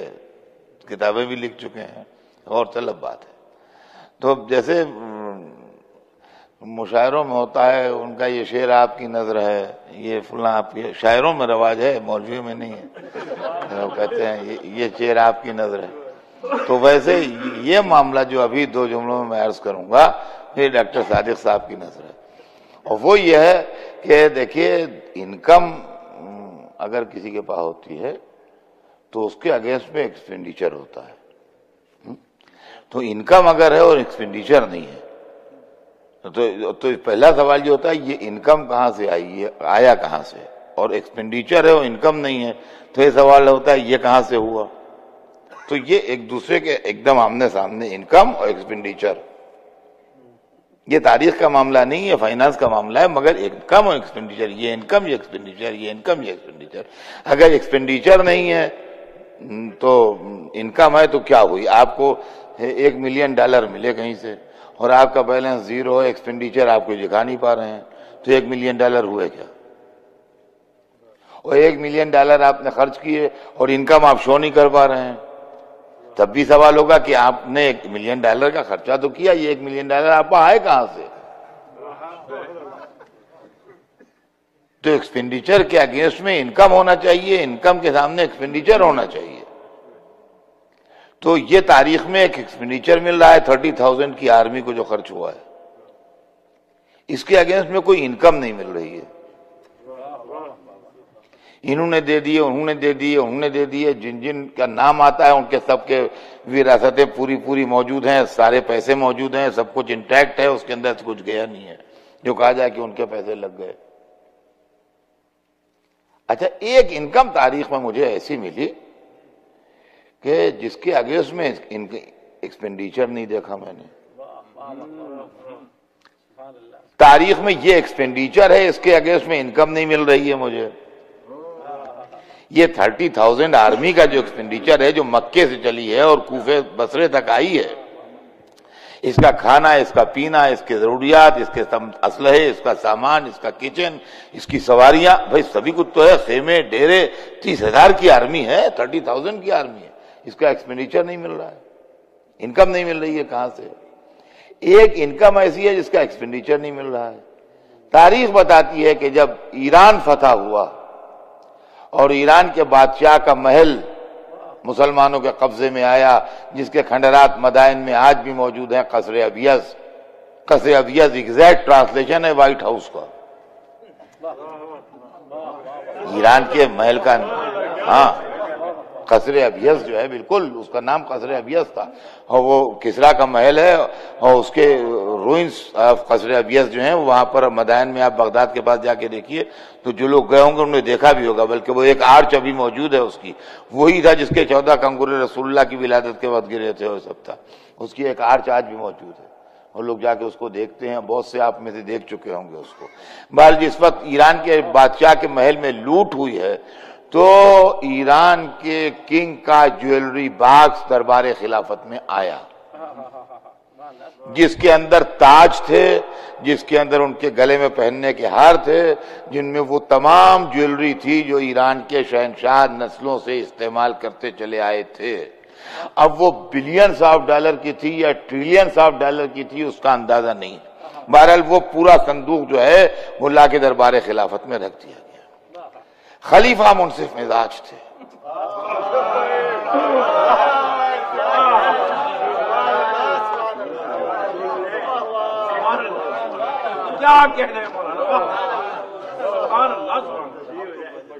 A: کتابیں بھی لکھ چکے ہیں. غور طلب بات ہے. تو جیسے مشاعروں میں ہوتا ہے، ان کا یہ شعر آپ کی نظر ہے، یہ فلاں آپ کے شاعروں میں رواج ہے، مولویوں میں نہیں ہے. وہ کہتے ہیں یہ شعر آپ کی نظر ہے. تو ویسے یہ معاملہ جو ابھی 2 جملوں میں عرض کروں گا، یہ ڈاکٹر صادق صاحب کی نظر ہے. اور وہ یہ ہے کہ دیکھیے انکم اگر کسی کے پاس ہوتی ہے تو اس کے اگینسٹ میں ایکسپینڈیچر ہوتا ہے. تو انکم اگر ہے اور ایکسپینڈیچر نہیں ہے تو پہلا سوال یہ ہوتا ہے یہ انکم کہاں سے آئی، یہ آیا کہاں سے، اور ایکسپینڈیچر ہے اور انکم نہیں ہے تو یہ سوال ہوتا ہے یہ کہاں سے ہوا. تو یہ ایک دوسرے کے ایک دم آمنے سامنے، انکم اور ایکسپینڈیچر. یہ تاریخ کا معاملہ نہیں ہے، فائنانس کا معاملہ ہے، مگر انکم اور ایکسپینڈیچر، یہ انکم یہ ایکسپینڈیچر، یہ انکم یہ ایکسپینڈیچر. اگر ایکسپینڈیچر نہیں ہے تو انکم ہے تو کیا ہوئی؟ آپ کو $1 ملین ملے کہیں سے اور آپ کا بیلنس زیرو ہے، ایکسپینڈیچر آپ کو دکھا نہیں پا رہے ہیں، تو $1 ملین ہوئے کیا؟ اور $1 ملین آپ نے خرچ کیے اور انکم آپ شو نہیں کر پا رہے ہیں، تب بھی سوال ہوگا کہ آپ نے $1 ملین کا خرچہ تو کیا، یہ $1 ملین آپ کو آئے کہاں سے؟ تو ایکسپینڈیچر کے اگینسٹ میں انکم ہونا چاہیے، انکم کے سامنے ایکسپینڈیچر ہونا چاہیے. تو یہ تاریخ میں ایک ایکسپینڈیچر مل رہا ہے 30,000 کی آرمی کو جو خرچ ہوا ہے، اس کے اگینسٹ میں کوئی انکم نہیں مل رہی ہے. انہوں نے دے دیے، انہوں نے دے دیے، انہوں نے دے دیے، جن جن کا نام آتا ہے ان کے سب کے وراثتیں پوری موجود ہیں، سارے پیسے موجود ہیں، سب کچھ انٹیکٹ ہے، اس کے اندر سے کچھ گیا نہیں ہے جو کہا جائے کہ ان کے پیسے لگ گئے. اچھا، ایک انکم تاریخ میں مجھے ایسی ملی کہ جس کے اگینسٹ میں ایکسپینڈیچر نہیں دیکھا میں نے. تاریخ میں یہ ایکسپینڈیچر ہے، اس کے اگینسٹ میں انکم نہیں مل رہی ہے مجھے. یہ 30,000 آرمی کا جو ایکسپینڈیچر ہے جو مکے سے چلی ہے اور کوفے بصرے تک آئی ہے، اس کا کھانا، اس کا پینا، اس کے ضروریات، اس کے اسلحے، اس کا سامان، اس کا کچن، اس کی سواریاں، بھائی سبھی کچھ تو ہے، خیمے، ڈیرے. 30,000 کی آرمی ہے، 30,000 کی آرمی ہے، اس کا ایکسپینڈیچر نہیں مل رہا ہے، انکم نہیں مل رہی ہے. کہاں سے؟ ایک انکم ایسی ہے جس کا ایکسپینڈیچر نہیں مل رہا ہے. تاریخ بتاتی ہے کہ جب ایران فتح ہوا اور ایران کے بادشاہ کا محل مسلمانوں کے قبضے میں آیا، جس کے کھنڈرات مدائن میں آج بھی موجود ہیں، قصر ابیض. قصر ابیض ایگزیکٹ ٹرانسلیشن ہے وائٹ ہاؤس کا، ایران کے محل کا. ہاں، قصر ابیض جو ہے بالکل اس کا نام قصر ابیض تھا، اور وہ کسرا کا محل ہے، اور اس کے روئنس آف قصر ابیض جو ہیں وہاں پر مدائن میں، آپ بغداد کے پاس جا کے دیکھیے تو جو لوگ گئے ہوں گے انہوں نے دیکھا بھی ہوگا، بلکہ وہ ایک آرچ ابھی موجود ہے اس کی، وہی تھا جس کے 14 کنگورے رسول اللہ کی ولادت کے وقت گرے تھے، وہ سب تھا. اس کی ایک آرچ آج بھی موجود ہے اور لوگ جا کے اس کو دیکھتے ہیں. بہت سے آپ میں سے دیکھ چکے ہوں گے اس کو. بہرحال جس وقت ایران کے بادشاہ کے محل میں لوٹ ہوئی ہے تو ایران کے کنگ کا جویلری باکس دربار خلافت میں آیا، جس کے اندر تاج تھے، جس کے اندر ان کے گلے میں پہننے کے ہار تھے، جن میں وہ تمام جویلری تھی جو ایران کے شہنشاہ نسلوں سے استعمال کرتے چلے آئے تھے. اب وہ بلینز آف ڈالر کی تھی یا ٹریلینز آف ڈالر کی تھی اس کا اندازہ نہیں. بہرحال وہ پورا صندوق جو ہے وہ لا کے دربار خلافت میں رکھ دیا گیا. خلیفہ منصف مزاج تھے.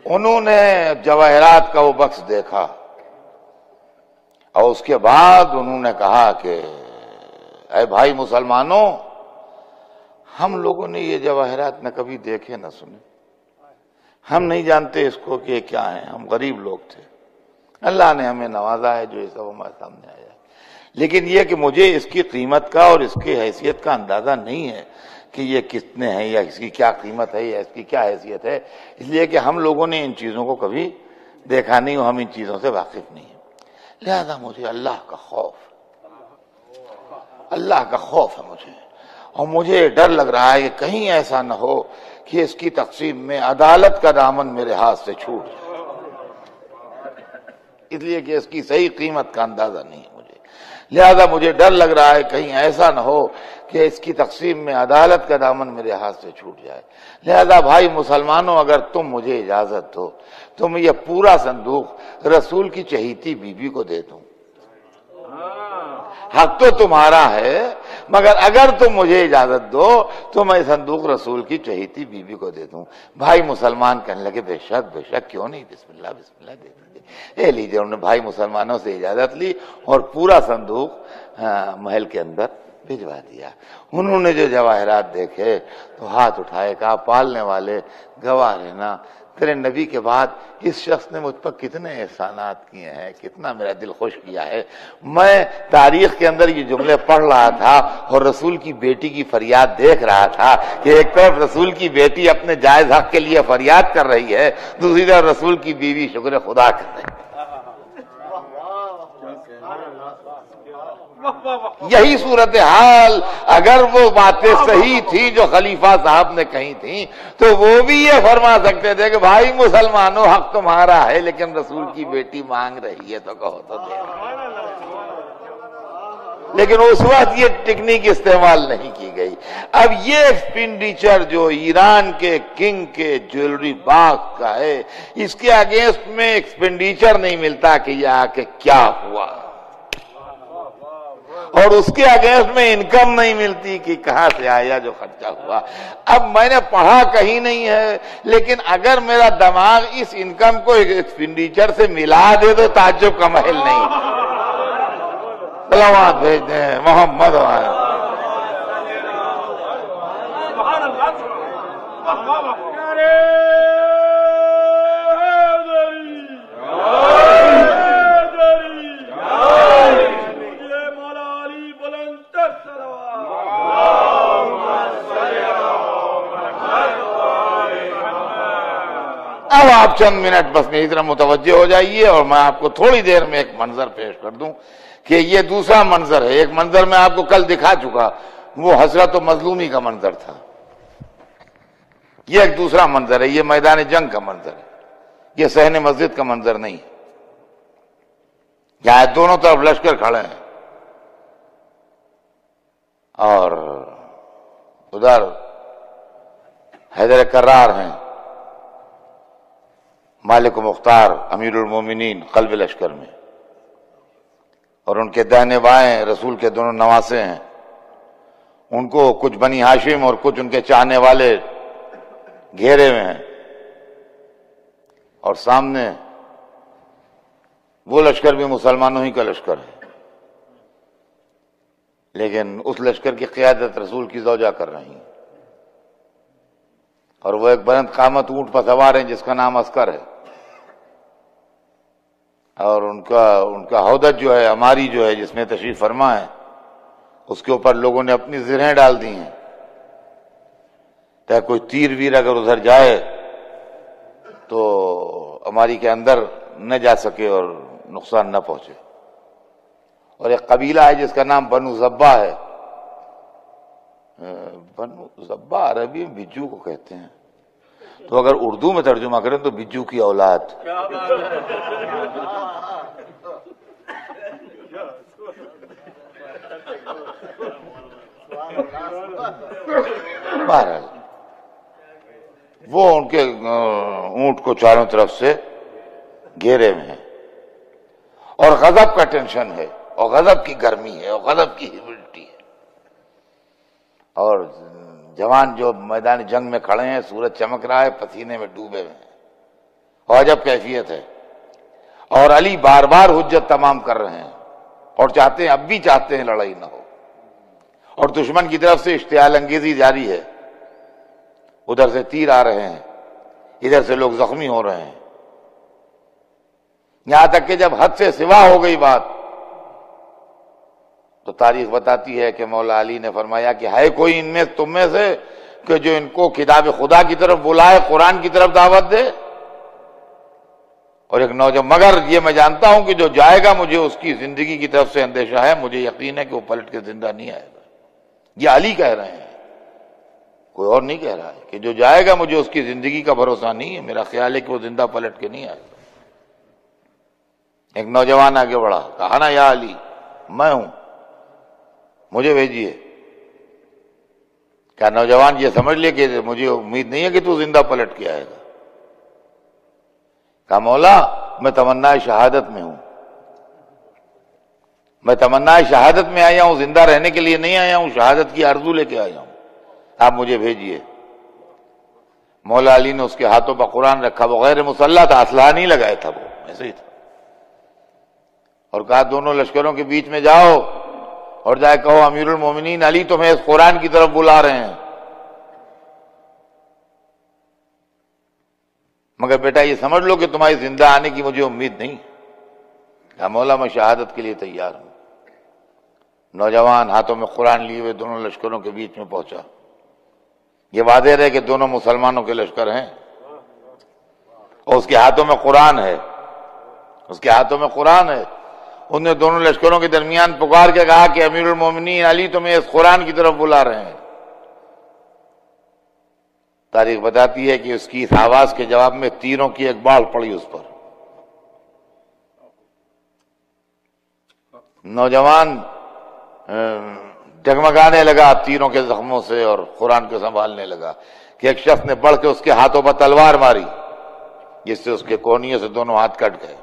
A: انہوں نے جواہرات کا وہ بکس دیکھا اور اس کے بعد انہوں نے کہا کہ اے بھائی مسلمانوں، ہم لوگوں نے یہ جواہرات نہ کبھی دیکھے نہ سنے، ہم نہیں جانتے اس کو کہ کیا ہیں، ہم غریب لوگ تھے، اللہ نے ہمیں نوازا ہے جو یہ سب ہمارے سامنے آیا ہے، لیکن یہ کہ مجھے اس کی قیمت کا اور اس کی حیثیت کا اندازہ نہیں ہے کہ یہ کتنے ہیں یا اس کی کیا قیمت ہے یا اس کی کیا حیثیت ہے، اس لیے کہ ہم لوگوں نے ان چیزوں کو کبھی دیکھا نہیں اور ہم ان چیزوں سے واقف نہیں ہیں. لہذا مجھے اللہ کا خوف ہے مجھے، اور مجھے ڈر لگ رہا ہے کہ کہیں ایسا نہ ہو کہ اس کی تقسیم میں عدالت کا دامن میرے ہاتھ سے چھوٹ جائے، اس لیے کہ اس کی صحیح قیمت کا اندازہ نہیں ہے مجھے. لہذا مجھے ڈر لگ رہا ہے کہیں ایسا نہ ہو کہ اس کی تقسیم میں عدالت کا دامن میرے ہاتھ سے چھوٹ جائے. لہذا بھائی مسلمانوں، اگر تم مجھے اجازت دو تو میں یہ پورا صندوق رسول کی چہیتی بیوی کو دے دوں. حق تو تمہارا ہے مگر اگر تم مجھے اجازت دو تو میں صندوق رسول کی چہیتی بیوی کو دے دوں۔ بھائی مسلمان کہنے لگے بے شک کیوں نہیں، بسم اللہ دے دیں گے۔ لیجیے، انہوں نے بھائی مسلمانوں سے اجازت لی اور پورا صندوق محل کے اندر بھجوا دیا۔ انہوں نے جو جواہرات دیکھے تو ہاتھ اٹھائے، کہا پالنے والے گواہ رہنا، تیرے نبی کے بعد اس شخص نے مجھ پر کتنے احسانات کیے ہیں، کتنا میرا دل خوش کیا ہے۔ میں تاریخ کے اندر یہ جملے پڑھ رہا تھا اور رسول کی بیٹی کی فریاد دیکھ رہا تھا کہ ایک طرف رسول کی بیٹی اپنے جائز حق کے لیے فریاد کر رہی ہے، دوسری طرف رسول کی بیوی شکر خدا کر رہی ہے۔ یہی صورتحال اگر وہ باتیں صحیح تھی جو خلیفہ صاحب نے کہی تھیں تو وہ بھی یہ فرما سکتے تھے کہ بھائی مسلمانوں حق تمہارا ہے لیکن رسول کی بیٹی مانگ رہی ہے تو کہو تو دے۔ لیکن اس وقت یہ ٹیکنیک استعمال نہیں کی گئی۔ اب یہ ایکسپینڈیچر جو ایران کے کنگ کے جیولری باغ کا ہے، اس کے اگینسٹ میں ایکسپینڈیچر نہیں ملتا کہ یہ آ کے کیا ہوا، اور اس کے اگینسٹ میں انکم نہیں ملتی کہ کہاں سے آیا جو خرچہ ہوا۔ اب میں نے پڑھا کہیں نہیں ہے، لیکن اگر میرا دماغ اس انکم کو ایکسپینڈیچر سے ملا دے تو تعجب کا محل نہیں۔ سلامات بھیج دیں محمد اب آپ چند منٹ بس میری طرح متوجہ ہو جائیے اور میں آپ کو تھوڑی دیر میں ایک منظر پیش کر دوں کہ یہ دوسرا منظر ہے۔ ایک منظر میں آپ کو کل دکھا چکا، وہ حسرت و مظلومی کا منظر تھا۔ یہ ایک دوسرا منظر ہے، یہ میدان جنگ کا منظر ہے، یہ صحن مسجد کا منظر نہیں ہے۔ یہاں دونوں طرف لشکر کھڑے ہیں اور ادھر حیدر کرار ہیں، مالک و مختار امیر المومنین قلب لشکر میں، اور ان کے داہنے بائیں رسول کے دونوں نواسے ہیں۔ ان کو کچھ بنی ہاشم اور کچھ ان کے چاہنے والے گھیرے میں ہیں، اور سامنے وہ لشکر بھی مسلمانوں ہی کا لشکر ہے، لیکن اس لشکر کی قیادت رسول کی زوجہ کر رہی ہیں، اور وہ ایک بلند قامت اونٹ پر سوار ہیں جس کا نام عسکر ہے، اور ان کا ہودج جو ہے، ہماری جو ہے جس میں تشریف فرما ہے، اس کے اوپر لوگوں نے اپنی زرہیں ڈال دی ہیں تاکہ کوئی تیر ویر اگر ادھر جائے تو ہماری کے اندر نہ جا سکے اور نقصان نہ پہنچے۔ اور ایک قبیلہ ہے جس کا نام بنو زبا ہے، بنو زبا عربی میں بجو کو کہتے ہیں، تو اگر اردو میں ترجمہ کریں تو بجو کی اولاد۔ بہرحال وہ ان کے اونٹ کو چاروں طرف سے گھیرے میں ہے، اور غضب کا ٹینشن ہے، اور غضب کی گرمی ہے، اور غضب کی ہیومڈٹی ہے، اور جوان جو میدان جنگ میں کھڑے ہیں، سورج چمک رہا ہے، پسینے میں ڈوبے ہوئے ہیں، اور عجب کیفیت ہے، اور علی بار بار حجت تمام کر رہے ہیں اور چاہتے ہیں، اب بھی چاہتے ہیں لڑائی نہ ہو، اور دشمن کی طرف سے اشتعال انگیزی جاری ہے، ادھر سے تیر آ رہے ہیں، ادھر سے لوگ زخمی ہو رہے ہیں، یہاں تک کہ جب حد سے سوا ہو گئی بات تو تاریخ بتاتی ہے کہ مولا علی نے فرمایا کہ ہے کوئی ان میں تم میں سے کہ جو ان کو کتاب خدا کی طرف بلائے، قرآن کی طرف دعوت دے؟ اور ایک نوجوان، مگر یہ میں جانتا ہوں کہ جو جائے گا مجھے اس کی زندگی کی طرف سے اندیشہ ہے، مجھے یقین ہے کہ وہ پلٹ کے زندہ نہیں آئے گا۔ یہ علی کہہ رہے ہیں، کوئی اور نہیں کہہ رہا ہے کہ جو جائے گا مجھے اس کی زندگی کا بھروسہ نہیں ہے، میرا خیال ہے کہ وہ زندہ پلٹ کے نہیں آئے گا۔ ایک نوجوان آگے بڑھا، کہا نا یا علی میں ہوں، مجھے بھیجیے۔ کیا نوجوان یہ سمجھ لے کہ مجھے امید نہیں ہے کہ تو زندہ پلٹ کے آئے گا؟ کہا مولا میں تمنا شہادت میں ہوں، میں تمنا شہادت میں آیا ہوں، زندہ رہنے کے لیے نہیں آیا ہوں، شہادت کی آرزو لے کے آیا ہوں، آپ مجھے بھیجیے۔ مولا علی نے اس کے ہاتھوں پر قرآن رکھا، وہ غیر مسلح تھا، اسلحہ نہیں لگایا تھا، وہ ایسے ہی تھا، اور کہا دونوں لشکروں کے بیچ میں جاؤ اور جائے کہو امیر المومنین علی تمہیں اس قرآن کی طرف بلا رہے ہیں، مگر بیٹا یہ سمجھ لو کہ تمہاری زندہ آنے کی مجھے امید نہیں۔ کہا مولا میں شہادت کے لیے تیار ہوں۔ نوجوان ہاتھوں میں قرآن لیے ہوئے دونوں لشکروں کے بیچ میں پہنچا۔ یہ واضح ہے کہ دونوں مسلمانوں کے لشکر ہیں، اور اس کے ہاتھوں میں قرآن ہے، اس کے ہاتھوں میں قرآن ہے۔ انہوں نے دونوں لشکروں کے درمیان پکار کے کہا کہ امیر المومنین علی تمہیں اس قرآن کی طرف بلا رہے ہیں۔ تاریخ بتاتی ہے کہ اس کی اس آواز کے جواب میں تیروں کی ایک بال پڑی اس پر۔ نوجوان جگمگانے لگا تیروں کے زخموں سے اور قرآن کو سنبھالنے لگا کہ ایک شخص نے بڑھ کے اس کے ہاتھوں پر تلوار ماری، جس سے اس کے کونیوں سے دونوں ہاتھ کٹ گئے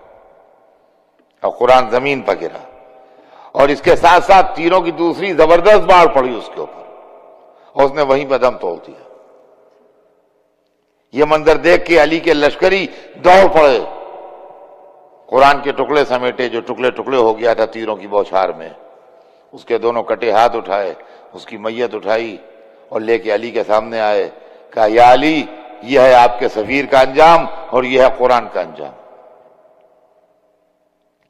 A: اور قرآن زمین پر گرا، اور اس کے ساتھ ساتھ تیروں کی دوسری زبردست باڑ پڑی اس کے اوپر، اور اس نے وہیں پہ دم توڑ دیا۔ یہ منظر دیکھ کے علی کے لشکری دوڑ پڑے، قرآن کے ٹکڑے سمیٹے جو ٹکڑے ٹکڑے ہو گیا تھا تیروں کی بوچھار میں، اس کے دونوں کٹے ہاتھ اٹھائے، اس کی میت اٹھائی اور لے کے علی کے سامنے آئے۔ کہا یا علی یہ ہے آپ کے سفیر کا انجام اور یہ ہے قرآن کا انجام،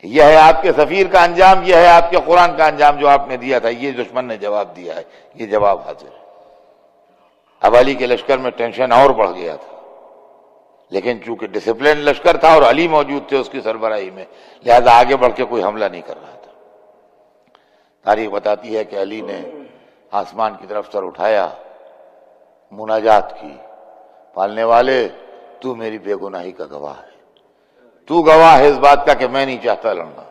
A: یہ ہے آپ کے سفیر کا انجام، یہ ہے آپ کے قرآن کا انجام جو آپ نے دیا تھا۔ یہ دشمن نے جواب دیا ہے، یہ جواب حاضر ہے۔ اب علی کے لشکر میں ٹینشن اور بڑھ گیا تھا، لیکن چونکہ ڈسپلن لشکر تھا اور علی موجود تھے اس کی سربراہی میں، لہذا آگے بڑھ کے کوئی حملہ نہیں کر رہا تھا۔ تاریخ بتاتی ہے کہ علی نے آسمان کی طرف سر اٹھایا، مناجات کی، پالنے والے تو میری بے گناہی کا گواہ ہے، تو گواہ ہے اس بات کا کہ میں نہیں چاہتا لڑنا،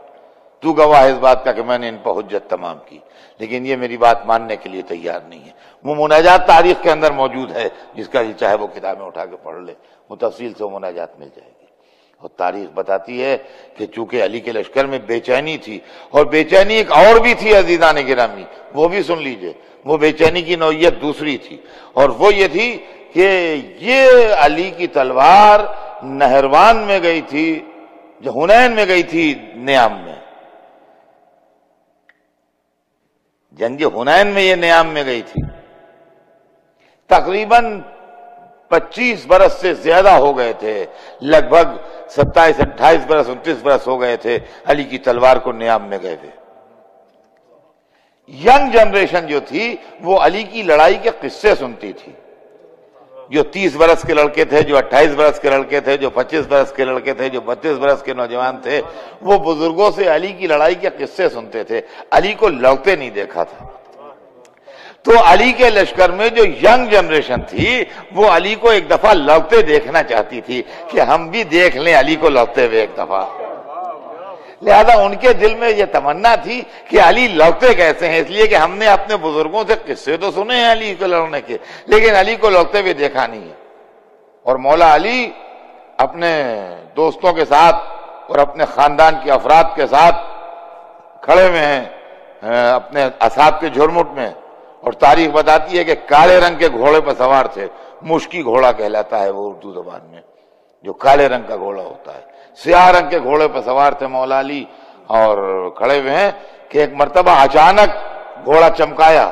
A: تو گواہ ہے اس بات کا کہ میں نے ان پر حجت تمام کی، لیکن یہ میری بات ماننے کے لیے تیار نہیں ہے۔ وہ مناجات تاریخ کے اندر موجود ہے، جس کا چاہے وہ کتابیں اٹھا کے پڑھ لے، وہ تفصیل سے وہ مناجات مل جائے گی۔ اور تاریخ بتاتی ہے کہ چونکہ علی کے لشکر میں بے چینی تھی، اور بے چینی ایک اور بھی تھی عزیزان گرامی، وہ بھی سن لیجئے، وہ بے چینی کی نوعیت دوسری تھی، اور وہ یہ تھی کہ یہ علی کی تلوار نہروان میں گئی تھی، جو حنین میں گئی تھی، نیام میں، جنگ حنین میں یہ نیام میں گئی تھی۔ تقریباً 25 برس سے زیادہ ہو گئے تھے، لگ بھگ 27 28 برس 29 برس ہو گئے تھے علی کی تلوار کو نیام میں گئے تھے۔ ینگ جنریشن جو تھی وہ علی کی لڑائی کے قصے سنتی تھی، جو 30 برس کے لڑکے تھے، جو 28 برس کے لڑکے تھے، جو 25 برس کے لڑکے تھے، جو 32 برس کے نوجوان تھے، وہ بزرگوں سے علی کی لڑائی کے قصے سنتے تھے، علی کو لڑتے نہیں دیکھا تھا۔ تو علی کے لشکر میں جو ینگ جنریشن تھی وہ علی کو ایک دفعہ لڑتے دیکھنا چاہتی تھی کہ ہم بھی دیکھ لیں علی کو لڑتے ہوئے ایک دفعہ، لہذا ان کے دل میں یہ تمنا تھی کہ علی لڑتے کیسے ہیں، اس لیے کہ ہم نے اپنے بزرگوں سے قصے تو سنے ہیں علی کو لڑنے کے، لیکن علی کو لڑتے ہوئے دیکھا نہیں ہے۔ اور مولا علی اپنے دوستوں کے ساتھ اور اپنے خاندان کے افراد کے ساتھ کھڑے ہوئے ہیں اپنے اصحاب کے جھرمٹ میں، اور تاریخ بتاتی ہے کہ کالے رنگ کے گھوڑے پر سوار تھے، مشکی گھوڑا کہلاتا ہے وہ اردو زبان میں، جو کالے رنگ کا گھوڑا ہوتا ہے، سیاہ رنگ کے گھوڑے پر سوار تھے مولا علی، اور کھڑے ہوئے ہیں کہ ایک مرتبہ اچانک گھوڑا چمکایا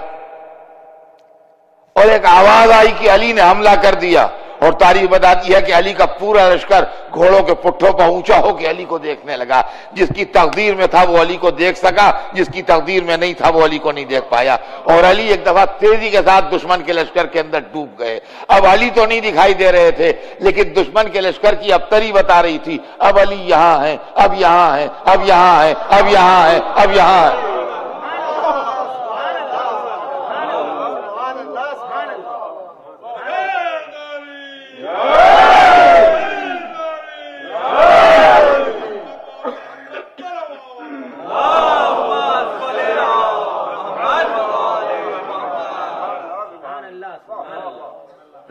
A: اور ایک آواز آئی کہ علی نے حملہ کر دیا، اور تاریخ بتاتی ہے کہ علی کا پورا لشکر گھوڑوں کے پٹھوں پر اونچا ہو کے علی کو دیکھنے لگا، جس کی تقدیر میں تھا وہ علی کو دیکھ سکا، جس کی تقدیر میں نہیں تھا وہ علی کو نہیں دیکھ پایا، اور علی ایک دفعہ تیزی کے ساتھ دشمن کے لشکر کے اندر ڈوب گئے۔ اب علی تو نہیں دکھائی دے رہے تھے، لیکن دشمن کے لشکر کی ابتری بتا رہی تھی، اب علی یہاں ہے، اب یہاں ہے، اب یہاں ہے، اب یہاں ہے، اب یہاں ہے۔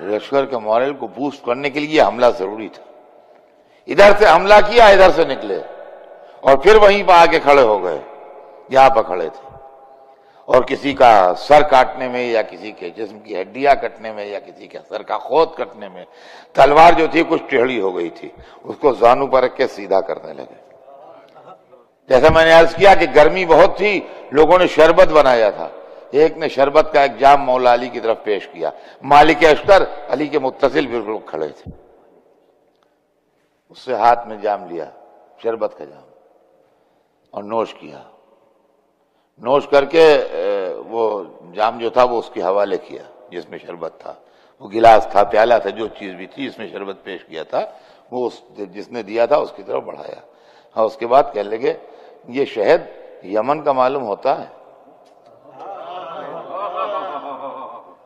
A: لشکر کے مورل کو بوسٹ کرنے کے لیے حملہ ضروری تھا، ادھر سے حملہ کیا، ادھر سے نکلے اور پھر وہیں پہ آ کے کھڑے ہو گئے، یہاں پر کھڑے تھے، اور کسی کا سر کاٹنے میں یا کسی کے جسم کی ہڈیاں کٹنے میں یا کسی کے سر کا خود کٹنے میں تلوار جو تھی کچھ ٹیڑھی ہو گئی تھی، اس کو زانو پر رکھ کے سیدھا کرنے لگے۔ جیسا میں نے عرض کیا کہ گرمی بہت تھی، لوگوں نے شربت بنایا تھا، ایک نے شربت کا ایک جام مولا علی کی طرف پیش کیا، مالک اشتر علی کے متصل بالکل کھڑے تھے، اس سے ہاتھ میں جام لیا، شربت کا جام، اور نوش کیا، نوش کر کے وہ جام جو تھا وہ اس کے حوالے کیا جس میں شربت تھا، وہ گلاس تھا، پیالہ تھا، جو چیز بھی تھی اس میں شربت پیش کیا تھا، وہ جس نے دیا تھا اس کی طرف بڑھایا، اور اس کے بعد کہنے لگے یہ شہد یمن کا معلوم ہوتا ہے۔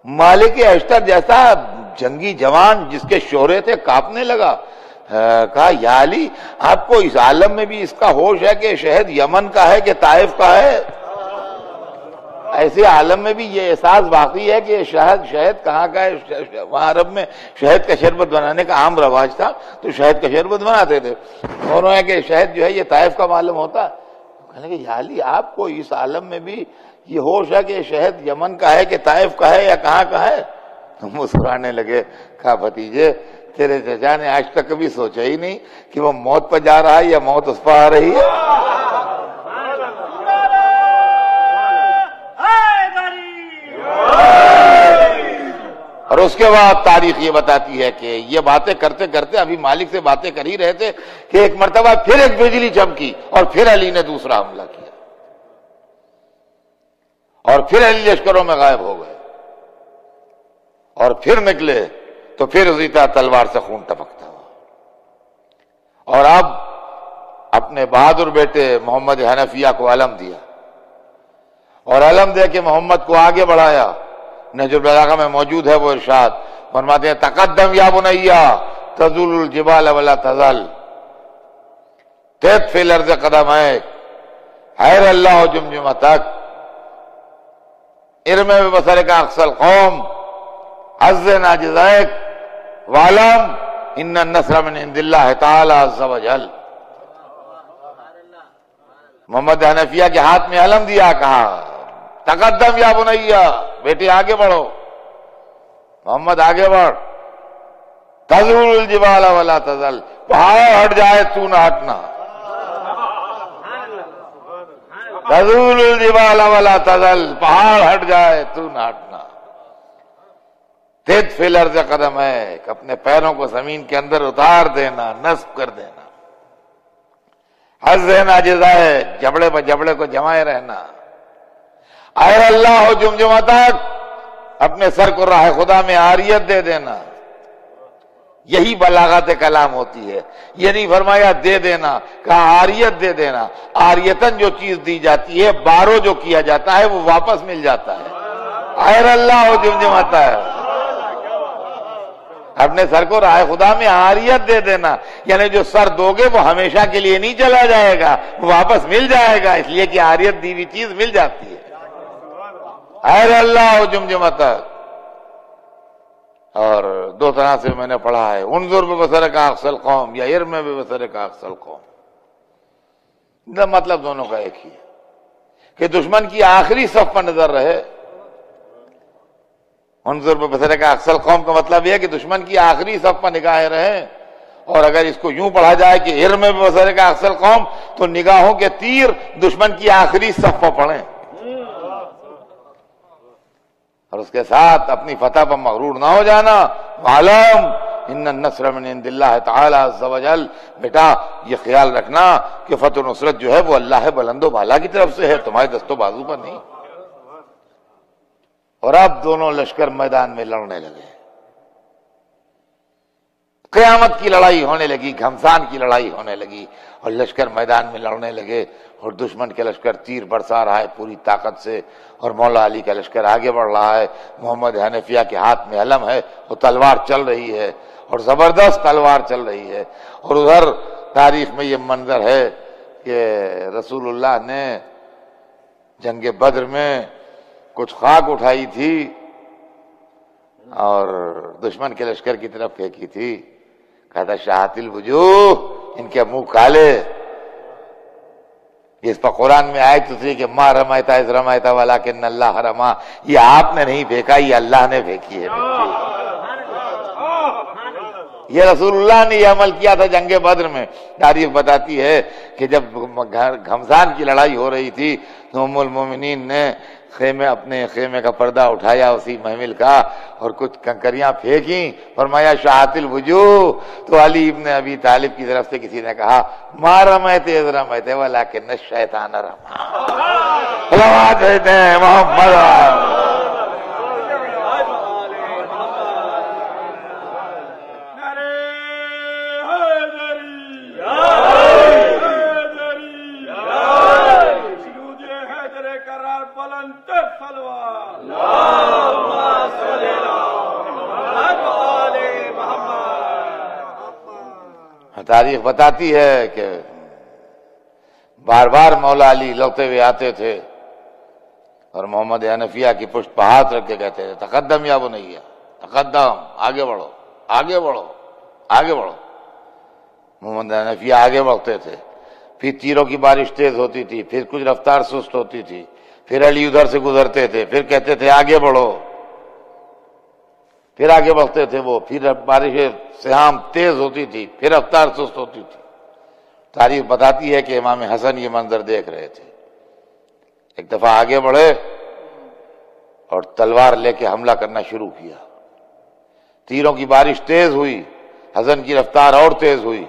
A: مالک اشتر جیسا جنگی جوان جس کے شہرے تھے کانپنے لگا، کہا یا علی آپ کو اس عالم میں بھی اس کا ہوش ہے کہ شہد یمن کا ہے کہ طائف کا ہے؟ ایسے عالم میں بھی یہ احساس باقی ہے کہ شہد کہاں کا ہے؟ وہاں عرب میں شہد کا شربت بنانے کا عام رواج تھا، تو شہد کا شربت بناتے تھے، اور وہ ہے کہ شہد جو ہے یہ طائف کا معلوم ہوتا ہے۔ کہنے کہ یا علی آپ کو اس عالم میں بھی یہ ہوش ہے کہ شہد یمن کا ہے کہ طائف کا ہے یا کہاں کا ہے؟ مسکرانے لگے، کہا بھتیجے تیرے چچا نے آج تک کبھی سوچا ہی نہیں کہ وہ موت پر جا رہا ہے یا موت اس پر آ رہی ہے۔ اور اس کے بعد تاریخ یہ بتاتی ہے کہ یہ باتیں کرتے کرتے ابھی مالک سے باتیں کر ہی رہے تھے کہ ایک مرتبہ پھر ایک بجلی چمکی اور پھر علی نے دوسرا حملہ کیا، اور پھر علی لشکروں میں غائب ہو گئے، اور پھر نکلے تو پھر اسی طرح تلوار سے خون ٹپکتا ہوا، اور اب اپنے بہادر بیٹے محمد حنفیہ کو علم دیا، اور علم دے کے محمد کو آگے بڑھایا۔ نہج البلاغہ میں موجود ہے وہ ارشاد، فرماتے ہیں تقدم یا بنیا تزول الجبال ولا تزل تیت فی الارض قدمائک حیر اللہ جمجمتک ارم ببصرک اقصی القوم عز ناجزائک وعلم ان النصر من عند اللہ تعالی عز وجل۔ محمد حنفیہ کے ہاتھ میں علم دیا، کہا تقدم یا بنیا، بیٹے آگے بڑھو، محمد آگے بڑھ، تزول الجبال ولا تزل، پہاڑ ہٹ جائے تو نہ ہٹنا، تزول الجبال ولا تزل، پہاڑ ہٹ جائے تو نہ ہٹنا، تیت فی الارض قدمائک، اپنے پیروں کو زمین کے اندر اتار دینا، نصب کر دینا، حز ناجزائک، جبڑے پر جبڑے کو جمائے رہنا، اے اللہ جمجمتک، اپنے سر کو راہ خدا میں عاریت دے دینا۔ یہی بلاغت کلام ہوتی ہے، یہ نہیں فرمایا دے دینا، کہا عاریت دے دینا۔ عاریتن جو چیز دی جاتی ہے، بارو جو کیا جاتا ہے وہ واپس مل جاتا ہے۔ اے اللہ جمجمتک، اپنے سر کو راہ خدا میں عاریت دے دینا، یعنی جو سر دو گے وہ ہمیشہ کے لیے نہیں چلا جائے گا، وہ واپس مل جائے گا، اس لیے کہ عاریت دی ہوئی چیز مل جاتی ہے۔ اے اللہ جمجمتک، اور دو طرح سے میں نے پڑھا ہے، انظر ببصرک اقصی القوم یا ارم ببصرک اقصی القوم، مطلب دونوں کا ایک ہی ہے کہ دشمن کی آخری صف پر نظر رہے۔ انظر ببصرک اقصی القوم کا مطلب یہ ہے کہ دشمن کی آخری صف پر نگاہیں رہیں، اور اگر اس کو یوں پڑھا جائے کہ ارم ببصرک اقصی القوم تو نگاہوں کے تیر دشمن کی آخری صف پر پڑھیں، اور اس کے ساتھ اپنی فتح پر مغرور نہ ہو جانا۔ معلوم ان النصر من عند اللہ تعالی عز وجل، بیٹا یہ خیال رکھنا کہ فتح و نصرت جو ہے وہ اللہ بلند و بالا کی طرف سے ہے، تمہارے دست و بازو پر نہیں۔ اور اب دونوں لشکر میدان میں لڑنے لگے، قیامت کی لڑائی ہونے لگی، گھمسان کی لڑائی ہونے لگی، اور لشکر میدان میں لڑنے لگے، اور دشمن کے لشکر تیر برسا رہا ہے پوری طاقت سے، اور مولا علی کا لشکر آگے بڑھ رہا ہے۔ محمد حنفیہ کے ہاتھ میں علم ہے، وہ تلوار چل رہی ہے، اور زبردست تلوار چل رہی ہے۔ اور ادھر تاریخ میں یہ منظر ہے کہ رسول اللہ نے جنگ بدر میں کچھ خاک اٹھائی تھی اور دشمن کے لشکر کی طرف پھینکی تھی، کہا تھا شاہت الوجوہ، ان کے منہ کالے، اس پر قرآن میں آیت دوسری کہ ما رمیتا اذ رمیتا ولکن اللہ رما، یہ آپ نے نہیں پھینکا، یہ اللہ نے پھینکی ہے۔ یہ رسول اللہ نے یہ عمل کیا تھا جنگ بدر میں۔ تاریخ بتاتی ہے کہ جب گھمسان کی لڑائی ہو رہی تھی تو ام المومنین نے اپنے خیمے کا پردہ اٹھایا اسی محمل کا اور کچھ کنکریاں پھینکی، فرمایا شاہت الوجوہ، تو علی ابن ابی طالب کی طرف سے کسی نے کہا ما رمیت اذ رمیت ولکن الشیطان رما۔ صلوات کہتے ہیں محمد۔ تاریخ بتاتی ہے کہ بار بار مولا علی لوٹتے ہوئے آتے تھے اور محمد حنفیہ کی پشت پہ ہاتھ رکھ کے کہتے تھے تقدم یا بنیا، تقدم، آگے بڑھو، آگے بڑھو، آگے بڑھو۔ محمد حنفیہ آگے بڑھتے تھے، پھر تیروں کی بارش تیز ہوتی تھی، پھر کچھ رفتار سست ہوتی تھی، پھر علی ادھر سے گزرتے تھے، پھر کہتے تھے آگے بڑھو، پھر آگے بڑھتے تھے وہ، پھر بارش سہام تیز ہوتی تھی، پھر رفتار سست ہوتی تھی۔ تاریخ بتاتی ہے کہ امام حسن یہ منظر دیکھ رہے تھے۔ ایک دفعہ آگے بڑھے اور تلوار لے کے حملہ کرنا شروع کیا، تیروں کی بارش تیز ہوئی، حسن کی رفتار اور تیز ہوئی،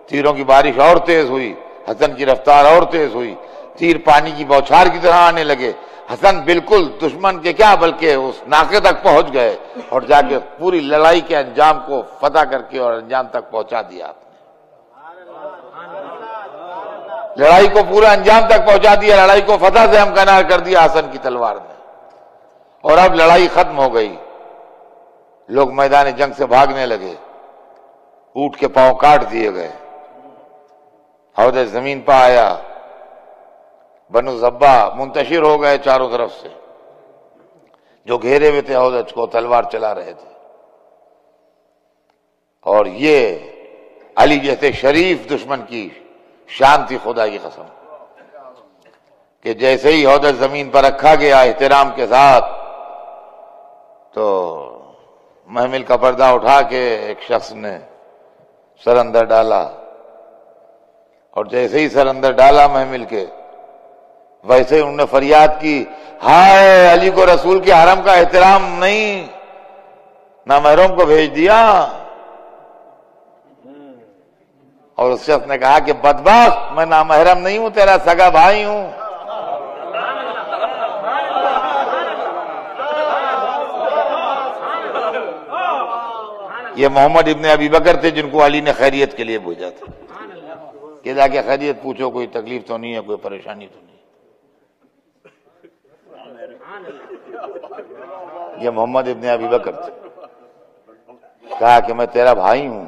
A: تیروں کی بارش اور تیز ہوئی، حسن کی رفتار اور تیز ہوئی، تیر پانی کی بوچھار کی طرح آنے لگے۔ حسن بالکل دشمن کے کیا بلکہ اس ناقے تک پہنچ گئے اور جا کے پوری لڑائی کے انجام کو فتح کر کے اور انجام تک پہنچا دیا۔ آپ نے لڑائی کو پورا انجام تک پہنچا دیا، لڑائی کو فتح سے ہمکنار کر دیا حسن کی تلوار نے۔ اور اب لڑائی ختم ہو گئی، لوگ میدان جنگ سے بھاگنے لگے، اونٹ کے پاؤں کاٹ دیے گئے، عہدہ زمین پہ آیا، بنو زبا منتشر ہو گئے چاروں طرف سے، جو گھیرے ہوئے تھے عہدہ کو تلوار چلا رہے تھے۔ اور یہ علی جیسے شریف دشمن کی شان تھی، خدا کی قسم، کہ جیسے ہی عہدہ زمین پر رکھا گیا احترام کے ساتھ، تو محمل کا پردہ اٹھا کے ایک شخص نے سر اندر ڈالا، اور جیسے ہی سر اندر ڈالا محمل کے، ویسے ہی انہوں نے فریاد کی، ہائے علی کو رسول کے حرم کا احترام نہیں، نامحرم کو بھیج دیا۔ اور اس شخص نے کہا کہ بدبخت، میں نامحرم نہیں ہوں، تیرا سگا بھائی ہوں۔ یہ محمد ابن ابی بکر تھے جن کو علی نے خیریت کے لیے بھیجا تھا کہ جا کے خیریت پوچھو، کوئی تکلیف تو نہیں ہے، کوئی پریشانی تو نہیں۔ یہ محمد ابن ابی بکر تھے، کہا کہ میں تیرا بھائی ہوں،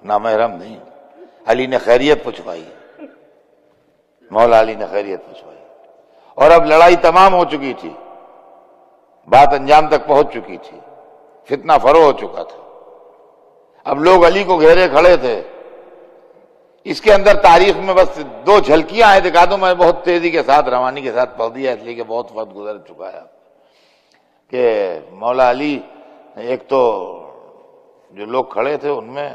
A: نامحرم نہیں ہوں۔ علی نے خیریت پوچھوائی، مولا علی نے خیریت پوچھوائی، اور اب لڑائی تمام ہو چکی تھی، بات انجام تک پہنچ چکی تھی، فتنہ فروغ ہو چکا تھا۔ اب لوگ علی کو گھیرے کھڑے تھے۔ اس کے اندر تاریخ میں بس دو جھلکیاں ہیں، دکھا دوں، میں بہت تیزی کے ساتھ روانی کے ساتھ پڑھ دیا اس لیے کہ بہت وقت گزر چکا ہے، کہ مولا علی، ایک تو جو لوگ کھڑے تھے ان میں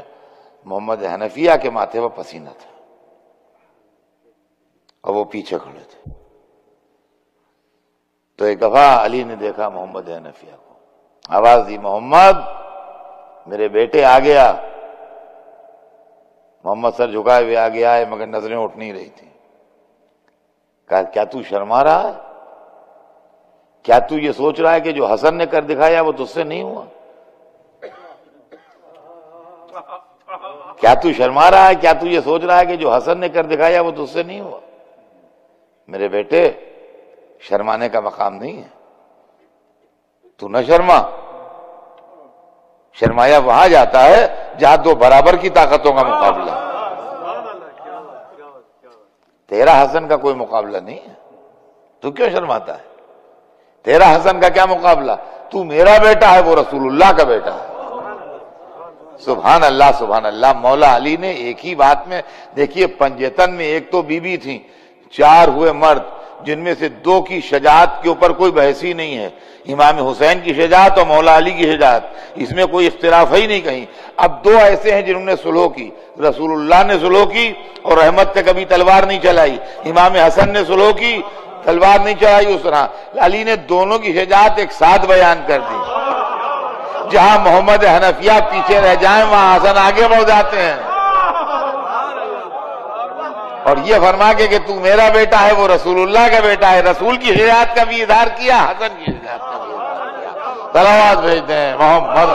A: محمد حنفیہ کے ماتھے پر پسینہ تھا اور وہ پیچھے کھڑے تھے۔ تو ایک دفعہ علی نے دیکھا محمد حنفیہ کو، آواز دی، محمد میرے بیٹے آ گیا۔ محمد سر جھکائے ہوئے آگے آئے مگر نظریں اٹھ نہیں رہی تھی۔ کہا کیا تو شرما رہا ہے؟ کیا تو یہ سوچ رہا ہے کہ جو حسن نے کر دکھایا وہ تجھ سے نہیں ہوا؟ کیا تو شرما رہا ہے؟ کیا تو یہ سوچ رہا ہے کہ جو حسن نے کر دکھایا وہ تجھ سے نہیں ہوا؟ میرے بیٹے، شرمانے کا مقام نہیں ہے، تو نہ شرما۔ شرمایا وہاں جاتا ہے جہاں دو برابر کی طاقتوں کا مقابلہ ہے۔ تیرا حسن کا کوئی مقابلہ نہیں ہے، تو کیوں شرماتا ہے؟ تیرا حسن کا کیا مقابلہ؟ تو میرا بیٹا ہے، وہ رسول اللہ کا بیٹا ہے۔ سبحان اللہ، سبحان اللہ۔ مولا علی نے ایک ہی بات میں، دیکھیے پنجتن میں ایک تو بی بی تھی، 4 ہوئے مرد جن میں سے 2 کی شجاعت کے اوپر کوئی بحث ہی نہیں ہے، امام حسین کی شجاعت اور مولا علی کی شجاعت، اس میں کوئی اختلاف ہی نہیں کہیں۔ اب 2 ایسے ہیں جنہوں نے صلح کی، رسول اللہ نے صلح کی اور رحمت سے کبھی تلوار نہیں چلائی، امام حسن نے صلح کی، تلوار نہیں چلائی۔ اس طرح علی نے دونوں کی شجاعت ایک ساتھ بیان کر دی۔ جہاں محمد حنفیہ پیچھے رہ جائیں وہاں حسن آگے بڑھ جاتے ہیں، اور یہ فرما کے کہ تو میرا بیٹا ہے، وہ رسول اللہ کا بیٹا ہے، رسول کی شجاعت کا بھی اظہار کیا، حسن کی شجاعت کا بھی اظہار کیا۔ صلوات بھیجتے ہیں محمد۔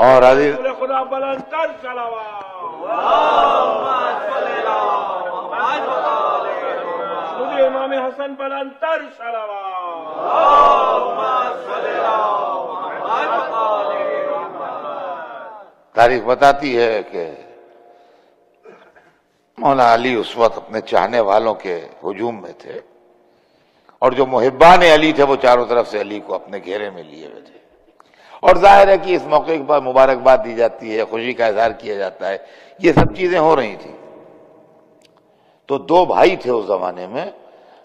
A: اور عزیز
C: خدا بلندتر صلوات، مجھے امام حسن بلندتر صلوات۔
A: تاریخ بتاتی ہے کہ مولا علی اس وقت اپنے چاہنے والوں کے ہجوم میں تھے، اور جو محبان علی تھے وہ چاروں طرف سے علی کو اپنے گھیرے میں لیے ہوئے تھے، اور ظاہر ہے کہ اس موقع پر مبارکباد دی جاتی ہے، خوشی کا اظہار کیا جاتا ہے، یہ سب چیزیں ہو رہی تھیں۔ تو 2 بھائی تھے اس زمانے میں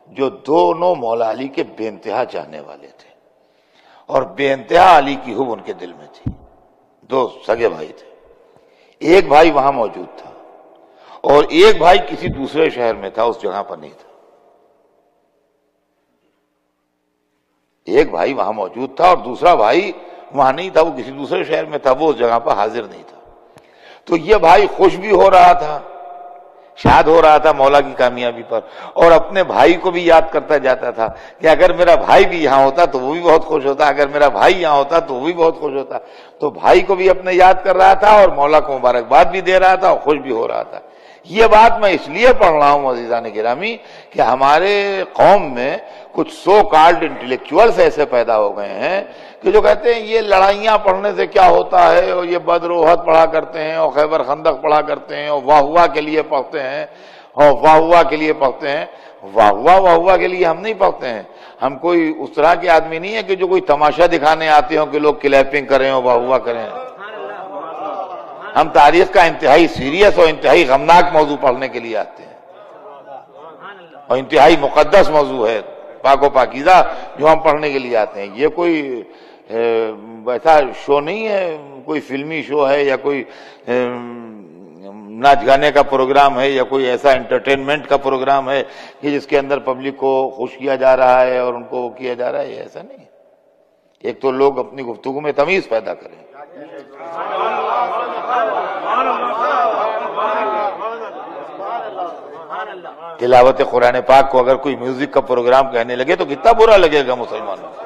A: جو دونوں مولا علی کے بے انتہا چاہنے والے تھے، اور بے انتہا علی کی حب ان کے دل میں تھی۔ 2 سگے بھائی تھے، ایک بھائی وہاں موجود تھا اور ایک بھائی کسی دوسرے شہر میں تھا، اس جگہ پر نہیں تھا۔ ایک بھائی وہاں موجود تھا اور دوسرا بھائی وہاں نہیں تھا، وہ کسی دوسرے شہر میں تھا، وہ اس جگہ پر حاضر نہیں تھا۔ تو یہ بھائی خوش بھی ہو رہا تھا، شاد ہو رہا تھا مولا کی کامیابی پر، اور اپنے بھائی کو بھی یاد کرتا جاتا تھا کہ اگر میرا بھائی بھی یہاں ہوتا تو وہ بھی بہت خوش ہوتا، اگر میرا بھائی یہاں ہوتا تو وہ بھی بہت خوش ہوتا۔ تو بھائی کو بھی اپنے یاد کر رہا تھا اور مولا کو مبارکباد بھی دے رہا تھا اور خوش بھی ہو رہا تھا۔ یہ بات میں اس لیے پڑھ رہا ہوں عزیزان گرامی کہ ہمارے قوم میں کچھ سو کالڈ انٹلیکچوئلز ایسے پیدا ہو گئے ہیں کہ جو کہتے ہیں یہ لڑائیاں پڑھنے سے کیا ہوتا ہے، اور یہ بدر و احد پڑھا کرتے ہیں اور خیبر خندق پڑھا کرتے ہیں اور واہ واہ کے لیے پڑھتے ہیں اور واہ واہ کے لیے پڑھتے ہیں۔ واہ واہ کے لیے ہم نہیں پڑھتے ہیں، ہم کوئی اس طرح کے آدمی نہیں ہے کہ جو کوئی تماشا دکھانے آتے ہوں کہ لوگ کلیپنگ کریں اور واہ واہ کریں۔ ہم تاریخ کا انتہائی سیریس اور انتہائی غمناک موضوع پڑھنے کے لیے آتے ہیں، اور انتہائی مقدس موضوع ہے، پاک و پاکیزہ، جو ہم پڑھنے کے لیے آتے ہیں۔ یہ کوئی ایسا شو نہیں ہے، کوئی فلمی شو ہے یا کوئی ناچ گانے کا پروگرام ہے یا کوئی ایسا انٹرٹینمنٹ کا پروگرام ہے کہ جس کے اندر پبلک کو خوش کیا جا رہا ہے اور ان کو کیا جا رہا ہے، یہ ایسا نہیں ہے۔ ایک تو لوگ اپنی گفتگو میں تمیز پیدا کریں۔ تلاوت قرآن پاک کو اگر کوئی میوزک کا پروگرام کہنے لگے تو کتنا برا لگے گا مسلمانوں کو؟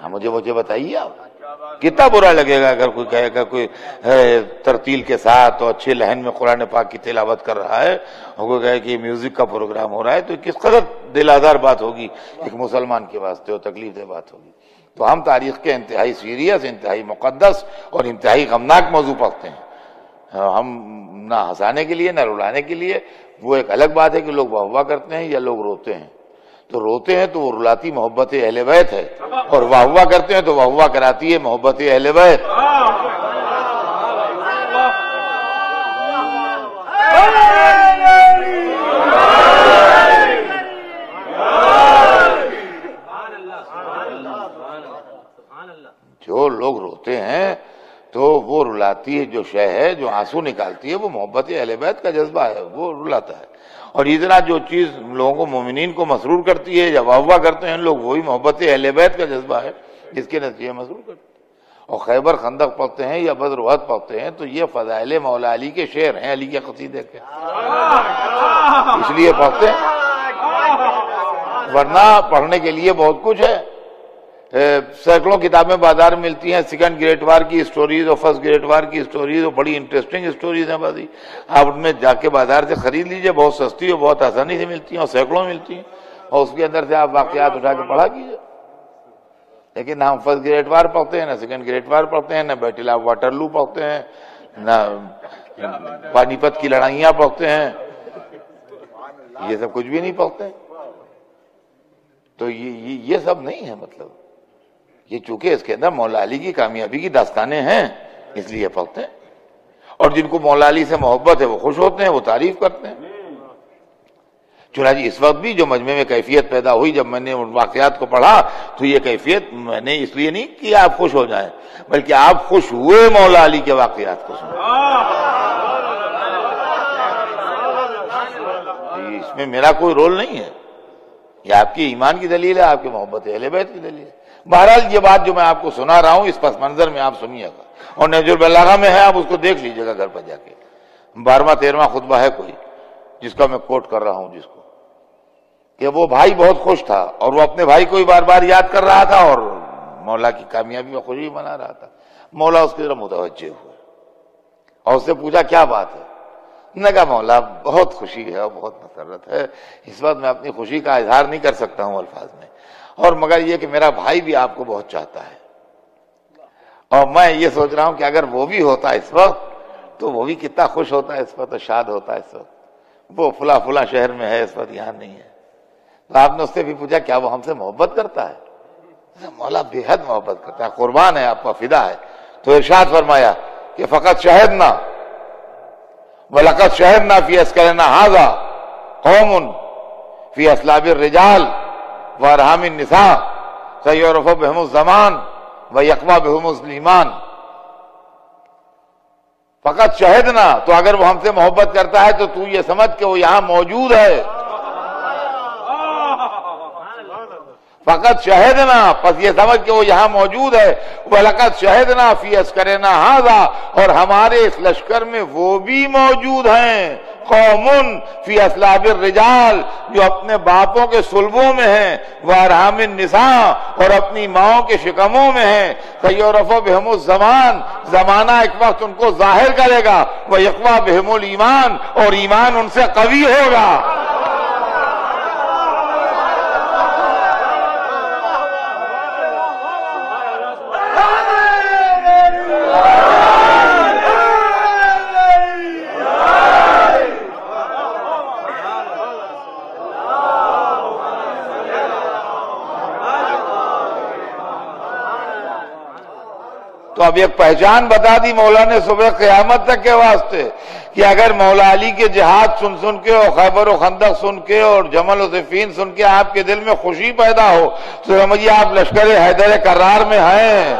A: ہاں مجھے بتائیے آپ، کتنا برا لگے گا اگر کوئی کہے گا کوئی ترتیل کے ساتھ اور اچھے لہن میں قرآن پاک کی تلاوت کر رہا ہے اور کوئی کہے کہ میوزک کا پروگرام ہو رہا ہے، تو کس قدر دل آزار بات ہوگی ایک مسلمان کے واسطے، اور تکلیف دہ بات ہوگی۔ تو ہم تاریخ کے انتہائی سیریس، انتہائی مقدس اور انتہائی غمناک موضوع پڑھتے ہیں، ہم نہ ہنسانے کے لیے نہ رلانے کے لیے۔ وہ ایک الگ بات ہے کہ لوگ واہ واہ کرتے ہیں یا لوگ روتے ہیں، تو روتے ہیں تو وہ رلاتی محبت اہل بیت ہے، اور واہ واہ کرتے ہیں تو واہ واہ کراتی ہے محبت اہل بیت۔ جو لوگ روتے ہیں تو وہ رلاتی ہے، جو شے ہے جو آنسو نکالتی ہے وہ محبت اہل بیت کا جذبہ ہے، وہ رلاتا ہے۔ اور اتنا جو چیز لوگوں کو مومنین کو مسرور کرتی ہے یا واہ واہ کرتے ہیں لوگ، وہی محبت اہل بیت کا جذبہ ہے جس کے نتیجے مسرور کرتے ہیں۔ اور خیبر خندق پڑھتے ہیں یا بدر احد پڑھتے ہیں تو یہ فضائل مولا علی کے شعر ہیں، علی کے قصیدے کے، اس لیے پڑھتے ہیں، ورنہ پڑھنے کے لیے بہت کچھ ہے۔ سینکڑوں کتابیں بازار میں ملتی ہیں، سیکنڈ گریٹ وار کی اسٹوریز اور فرسٹ گریٹ وار کی اسٹوریز، اور بڑی انٹرسٹنگ اسٹوریز ہیں بازی، آپ ان میں جا کے بازار سے خرید لیجئے، بہت سستی اور بہت آسانی سے ملتی ہیں اور سینکڑوں ملتی ہیں، اور اس کے اندر سے آپ واقعات اٹھا کے پڑھا کیجئے۔ لیکن نہ ہم فرسٹ گریٹ وار پڑھتے ہیں، نہ سیکنڈ گریٹ وار پڑھتے ہیں، نہ بیٹل آف واٹرلو پڑھتے ہیں، نہ پانی پت کی لڑائیاں پڑھتے ہیں، یہ سب کچھ بھی نہیں پڑھتے. تو یہ سب نہیں ہے. مطلب یہ چونکہ اس کے اندر مولا علی کی کامیابی کی داستانیں ہیں اس لیے پڑھتے ہیں. اور جن کو مولا علی سے محبت ہے وہ خوش ہوتے ہیں, وہ تعریف کرتے ہیں. چنانچہ اس وقت بھی جو مجمع میں کیفیت پیدا ہوئی جب میں نے ان واقعات کو پڑھا تو یہ کیفیت میں نے اس لیے نہیں کہ آپ خوش ہو جائیں بلکہ آپ خوش ہوئے مولا علی کے واقعات کو سن. اس میں میرا کوئی رول نہیں ہے. یہ آپ کی ایمان کی دلیل ہے, آپ کی محبت اہل بیت کی دلیل ہے. بہرحال یہ بات جو میں آپ کو سنا رہا ہوں اس پس منظر میں آپ سنیے گا, اور نہج البلاغہ میں ہے, آپ اس کو دیکھ لیجیے گا گھر پر جا کے. 12واں 13واں خطبہ ہے کوئی جس کا میں کوٹ کر رہا ہوں, جس کو کہ وہ بھائی بہت خوش تھا اور وہ اپنے بھائی کو ہی بار بار یاد کر رہا تھا اور مولا کی کامیابی میں خوشی منا رہا تھا. مولا اس کی طرف متوجہ ہوئے اور اس سے پوچھا کیا بات ہے. نے کہا مولا بہت خوشی ہے اور بہت مسرت ہے, اس وقت میں اپنی خوشی کا اظہار نہیں کر سکتا ہوں الفاظ میں, اور مگر یہ کہ میرا بھائی بھی آپ کو بہت چاہتا ہے اور میں یہ سوچ رہا ہوں کہ اگر وہ بھی ہوتا اس وقت تو وہ بھی کتنا خوش ہوتا ہے اس وقت, شاد ہوتا ہے اس وقت. وہ فلاں شہر میں ہے اس وقت, یہاں نہیں ہے. تو آپ نے اس سے بھی پوچھا کیا وہ ہم سے محبت کرتا ہے. مولا بے حد محبت کرتا ہے, قربان ہے, آپ کا فدا ہے. تو ارشاد فرمایا کہ فقط شہدنا وَلَقَدْ شَهِدْنَا فِي أَسْكَرِنَا هَذَا قَوْمٌ فِي أَصْلَابِ الرِّجَالِ وَأَرْحَامِ النِّسَاءِ سَيُعْرَفُ بِهِمُ الزَّمَانُ وَيَقْوَى بِهِمُ الْإِيمَانُ. فقط شہدنا, تو اگر وہ ہم سے محبت کرتا ہے تو یہ سمجھ کہ وہ یہاں موجود ہے. فقط شہدنا, پس یہ سمجھ کہ وہ یہاں موجود ہے. وَلَقَدْ شَهِدْنَا فِي أَسْكَرِنَا هَذَا, اور ہمارے اس لشکر میں وہ بھی موجود ہیں. قوم فی اصلاب الرجال, جو اپنے باپوں کے صلبوں میں ہیں. وارحام النساء, اور اپنی ماؤں کے شکموں میں ہیں. سیعرف بہم الزمان, زمانہ ایک وقت ان کو ظاہر کرے گا. ویقوی بہم الایمان, اور ایمان ان سے قوی ہوگا. تو اب ایک پہچان بتا دی مولا نے صبح قیامت تک کے واسطے کہ اگر مولا علی کے جہاد سن کے اور خیبر و خندق سن کے اور جمل و صفین سن کے آپ کے دل میں خوشی پیدا ہو تو سمجھیے آپ لشکر حیدر کرار میں ہیں.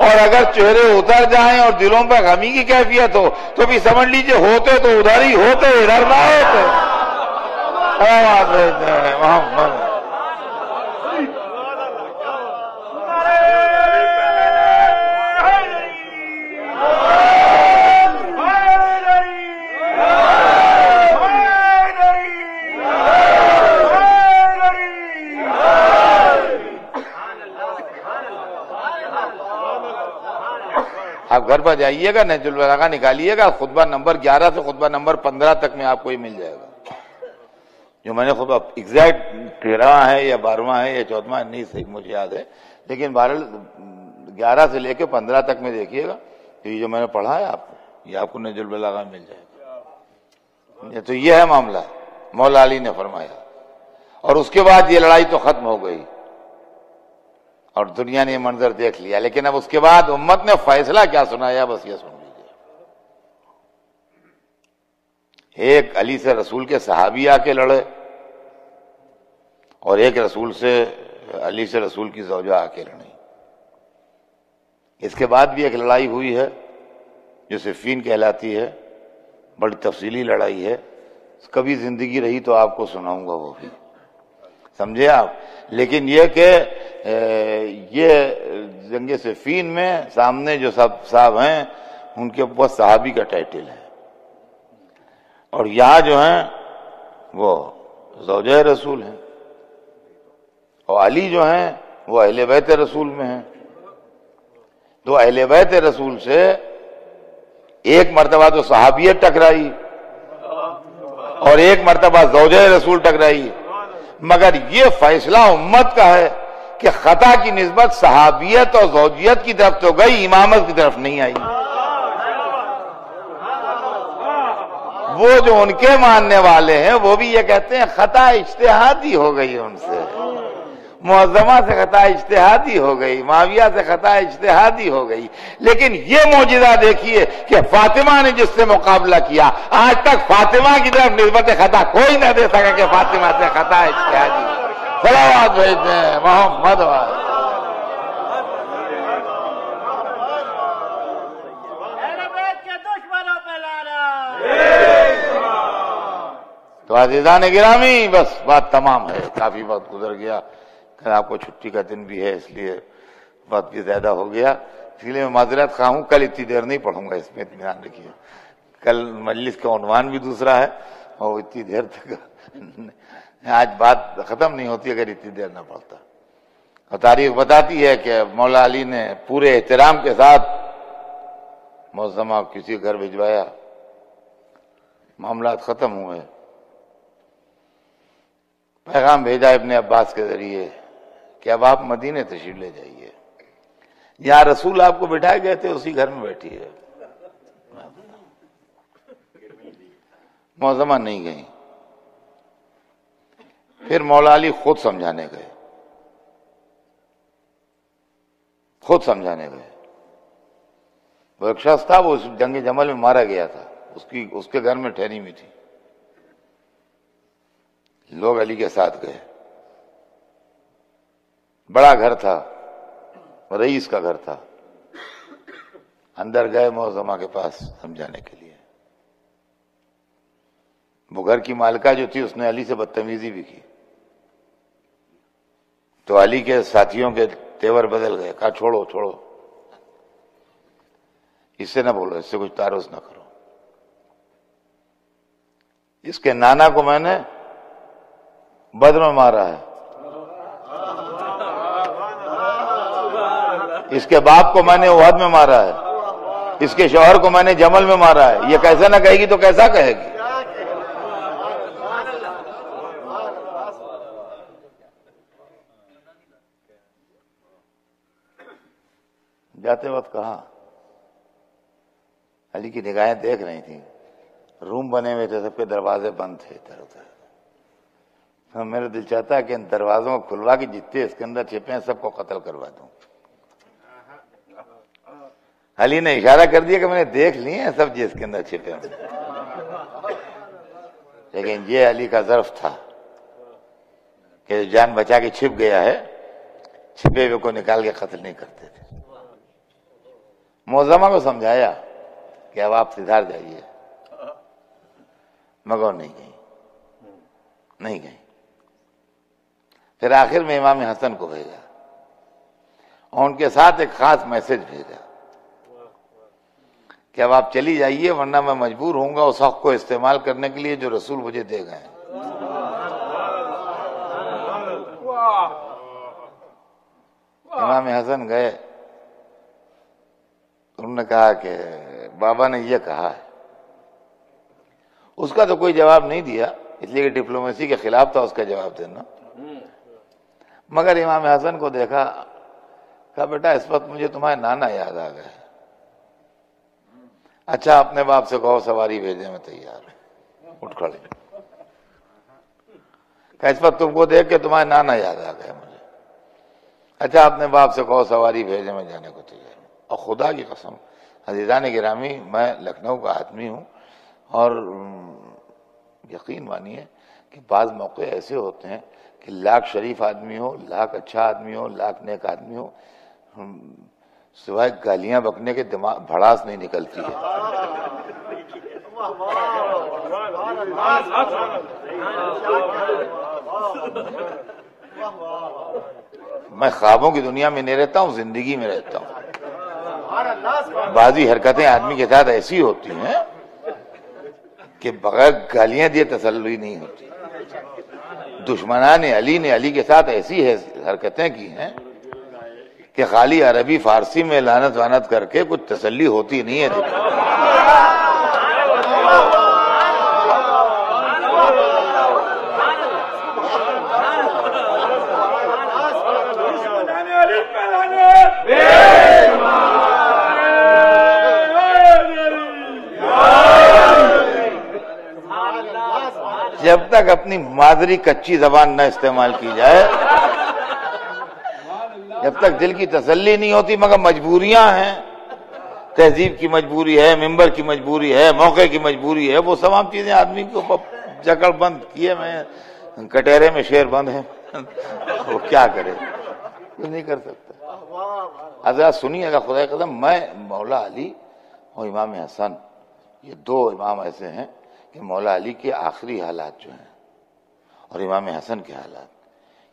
A: اور اگر چہرے اتر جائیں اور دلوں پہ غمی کی کیفیت ہو تو بھی سمجھ لیجئے ہوتے تو ادھر ہی ہوتے, ادھر نہ ہوتے. محمد آپ گھر پر جائیے گا, نہج البلاغہ نکالیے گا, خطبہ نمبر 11 سے خطبہ نمبر 15 تک میں آپ کو یہ مل جائے گا. جو میں نے خطبہ ایگزیکٹ 13واں ہے یا 12واں ہے یا 14واں نہیں صحیح مجھے یاد ہے, لیکن 11 سے لے کے 15 تک میں دیکھیے گا تو یہ جو میں نے پڑھا ہے آپ کو, یہ آپ کو نہج البلاغہ مل جائے گا. تو یہ ہے معاملہ, مولا علی نے فرمایا. اور اس کے بعد یہ لڑائی تو ختم ہو گئی اور دنیا نے یہ منظر دیکھ لیا, لیکن اب اس کے بعد امت نے فیصلہ کیا سنایا بس یہ سن لیجیے. ایک علی سے رسول کے صحابی آ کے لڑے اور ایک علی سے رسول کی زوجہ آ کے لڑی. اس کے بعد بھی ایک لڑائی ہوئی ہے جو صفین کہلاتی ہے, بڑی تفصیلی لڑائی ہے, کبھی زندگی رہی تو آپ کو سناؤں گا وہ بھی, سمجھے آپ. لیکن یہ کہ یہ جنگ صفین میں سامنے جو صاحب ہیں ان کے اوپر صحابی کا ٹائٹل ہے, اور یہاں جو ہیں وہ زوجہ رسول ہیں, اور علی جو ہیں وہ اہل بیت رسول میں ہیں. تو اہل بیت رسول سے ایک مرتبہ تو صحابیت ٹکرائی اور ایک مرتبہ زوجہ رسول ٹکرائی, مگر یہ فیصلہ امت کا ہے کہ خطا کی نسبت صحابیت اور زوجیت کی طرف تو گئی, امامت کی طرف نہیں آئی. وہ جو ان کے ماننے والے ہیں وہ بھی یہ کہتے ہیں خطا اجتہادی ہو گئی ان سے، معظمہ سے خطا اجتہادی ہو گئی، معاویہ سے خطا اجتہادی ہو گئی۔ لیکن یہ معجزہ دیکھیے کہ فاطمہ نے جس سے مقابلہ کیا، آج تک فاطمہ کی طرف نسبت خطا کوئی نہ دے سکا کہ فاطمہ سے خطا اجتہادی۔ صلوات بھیجتے ہیں محمد والے۔ تو عزیزان گرامی، بس بات تمام ہے، کافی وقت گزر گیا، کل آپ کو چھٹی کا دن بھی ہے، اس لیے وقت بھی زیادہ ہو گیا، اس لیے میں معذرت خواہ ہوں، کل اتنی دیر نہیں پڑھوں گا، اس میں اطمینان رکھیے، کل مجلس کا عنوان بھی دوسرا ہے اور اتنی دیر تک آج بات ختم نہیں ہوتی اگر اتنی دیر نہ پڑتا۔ اور تاریخ بتاتی ہے کہ مولا علی نے پورے احترام کے ساتھ معظمہ کسی گھر بھجوایا، معاملات ختم ہوئے، پیغام بھیجا ابن عباس کے ذریعے کہ اب آپ مدینے تشریف لے جائیے، یہاں رسول آپ کو بٹھائے گئے تھے اسی گھر میں بیٹھی ہے۔ معظمہ نہیں گئی، پھر مولا علی خود سمجھانے گئے، خود سمجھانے گئے۔ وہ ایک شخص تھا، وہ اس جنگ جمل میں مارا گیا تھا، اس کے گھر میں ٹھہری ہوئی تھی، لوگ علی کے ساتھ گئے، بڑا گھر تھا، رئیس کا گھر تھا، اندر گئے معظمہ کے پاس سمجھانے کے لیے۔ وہ گھر کی مالکہ جو تھی اس نے علی سے بدتمیزی بھی کی، تو علی کے ساتھیوں کے تیور بدل گئے، کہا چھوڑو چھوڑو، اس سے نہ بولو، اس سے کچھ تعارض نہ کرو، اس کے نانا کو میں نے بدر میں مارا ہے، اس کے باپ کو میں نے احد میں مارا ہے، اس کے شوہر کو میں نے جمل میں مارا ہے، یہ کیسے نہ کہے گی تو کیسا کہے گی؟ جاتے وقت کہا، علی کی نگاہیں دیکھ رہی تھیں، روم بنے ہوئے تھے، سب کے دروازے بند تھے ادھر ادھر، میرا دل چاہتا ہے کہ ان دروازوں کو کھلوا کے جتنے اس کے اندر چھپے ہیں سب کو قتل کروا دوں۔ علی نے اشارہ کر دیا کہ میں نے دیکھ لی ہیں سب جس کے اندر چھپے ہیں، لیکن یہ علی کا ظرف تھا کہ جان بچا کے چھپ گیا ہے، چھپے ہوئے کو نکال کے قتل نہیں کرتے تھے۔ معظمہ کو سمجھایا کہ اب آپ سدھار جائیے، مگر نہیں گئی، نہیں گئی۔ پھر آخر میں امام حسن کو بھیجا اور ان کے ساتھ ایک خاص میسج بھیجا کہ اب آپ چلی جائیے، ورنہ میں مجبور ہوں گا اس حق کو استعمال کرنے کے لیے جو رسول مجھے دے گئے ہیں۔ امام حسن گئے، انہوں نے کہا کہ بابا نے یہ کہا ہے، اس کا تو کوئی جواب نہیں دیا، اس لیے کہ ڈپلومیسی کے خلاف تھا اس کا جواب دینا، مگر امام حسن کو دیکھا، کہا بیٹا اس وقت مجھے تمہارے نانا یاد آ گئے، اچھا اپنے باپ سے کہو سواری بھیجے، میں تیار ہوں، اٹھ کھڑے، کہ اس وقت تم کو دیکھ کے تمہارے نانا یاد آ گئے مجھے، اچھا اپنے باپ سے کہو سواری بھیجے، میں جانے کو تیار ہوں۔ اور خدا کی قسم عزیزان گرامی، میں لکھنؤ کا آدمی ہوں اور یقین مانیے کہ بعض موقع ایسے ہوتے ہیں کہ لاکھ شریف آدمی ہو، لاکھ اچھا آدمی ہو، لاکھ نیک آدمی ہو، سوائے گالیاں بکنے کے دماغ بھڑاس نہیں نکلتی ہے۔ میں خوابوں کی دنیا میں نہیں رہتا ہوں، زندگی میں رہتا ہوں۔ بعضی حرکتیں آدمی کے ساتھ ایسی ہوتی ہیں کہ بغیر گالیاں دیے تسلی نہیں ہوتی۔ دشمنان علی نے علی کے ساتھ ایسی حرکتیں کی ہیں کہ خالی عربی فارسی میں لعنت وانت کر کے کچھ تسلی ہوتی نہیں ہے۔ جب تک اپنی مادری کچی زبان نہ استعمال کی جائے، جب تک دل کی تسلی نہیں ہوتی، مگر مجبوریاں ہیں، تہذیب کی مجبوری ہے، ممبر کی مجبوری ہے، موقع کی مجبوری ہے، وہ تمام چیزیں آدمی کو جکڑ بند کیے میں کٹہرے میں شیر بند ہے، وہ کیا کرے، کچھ نہیں کر سکتا۔ حضرات سنیے گا، خدا کی قسم، میں مولا علی اور امام حسن، یہ دو امام ایسے ہیں کہ مولا علی کے آخری حالات جو ہیں اور امام حسن کے حالات،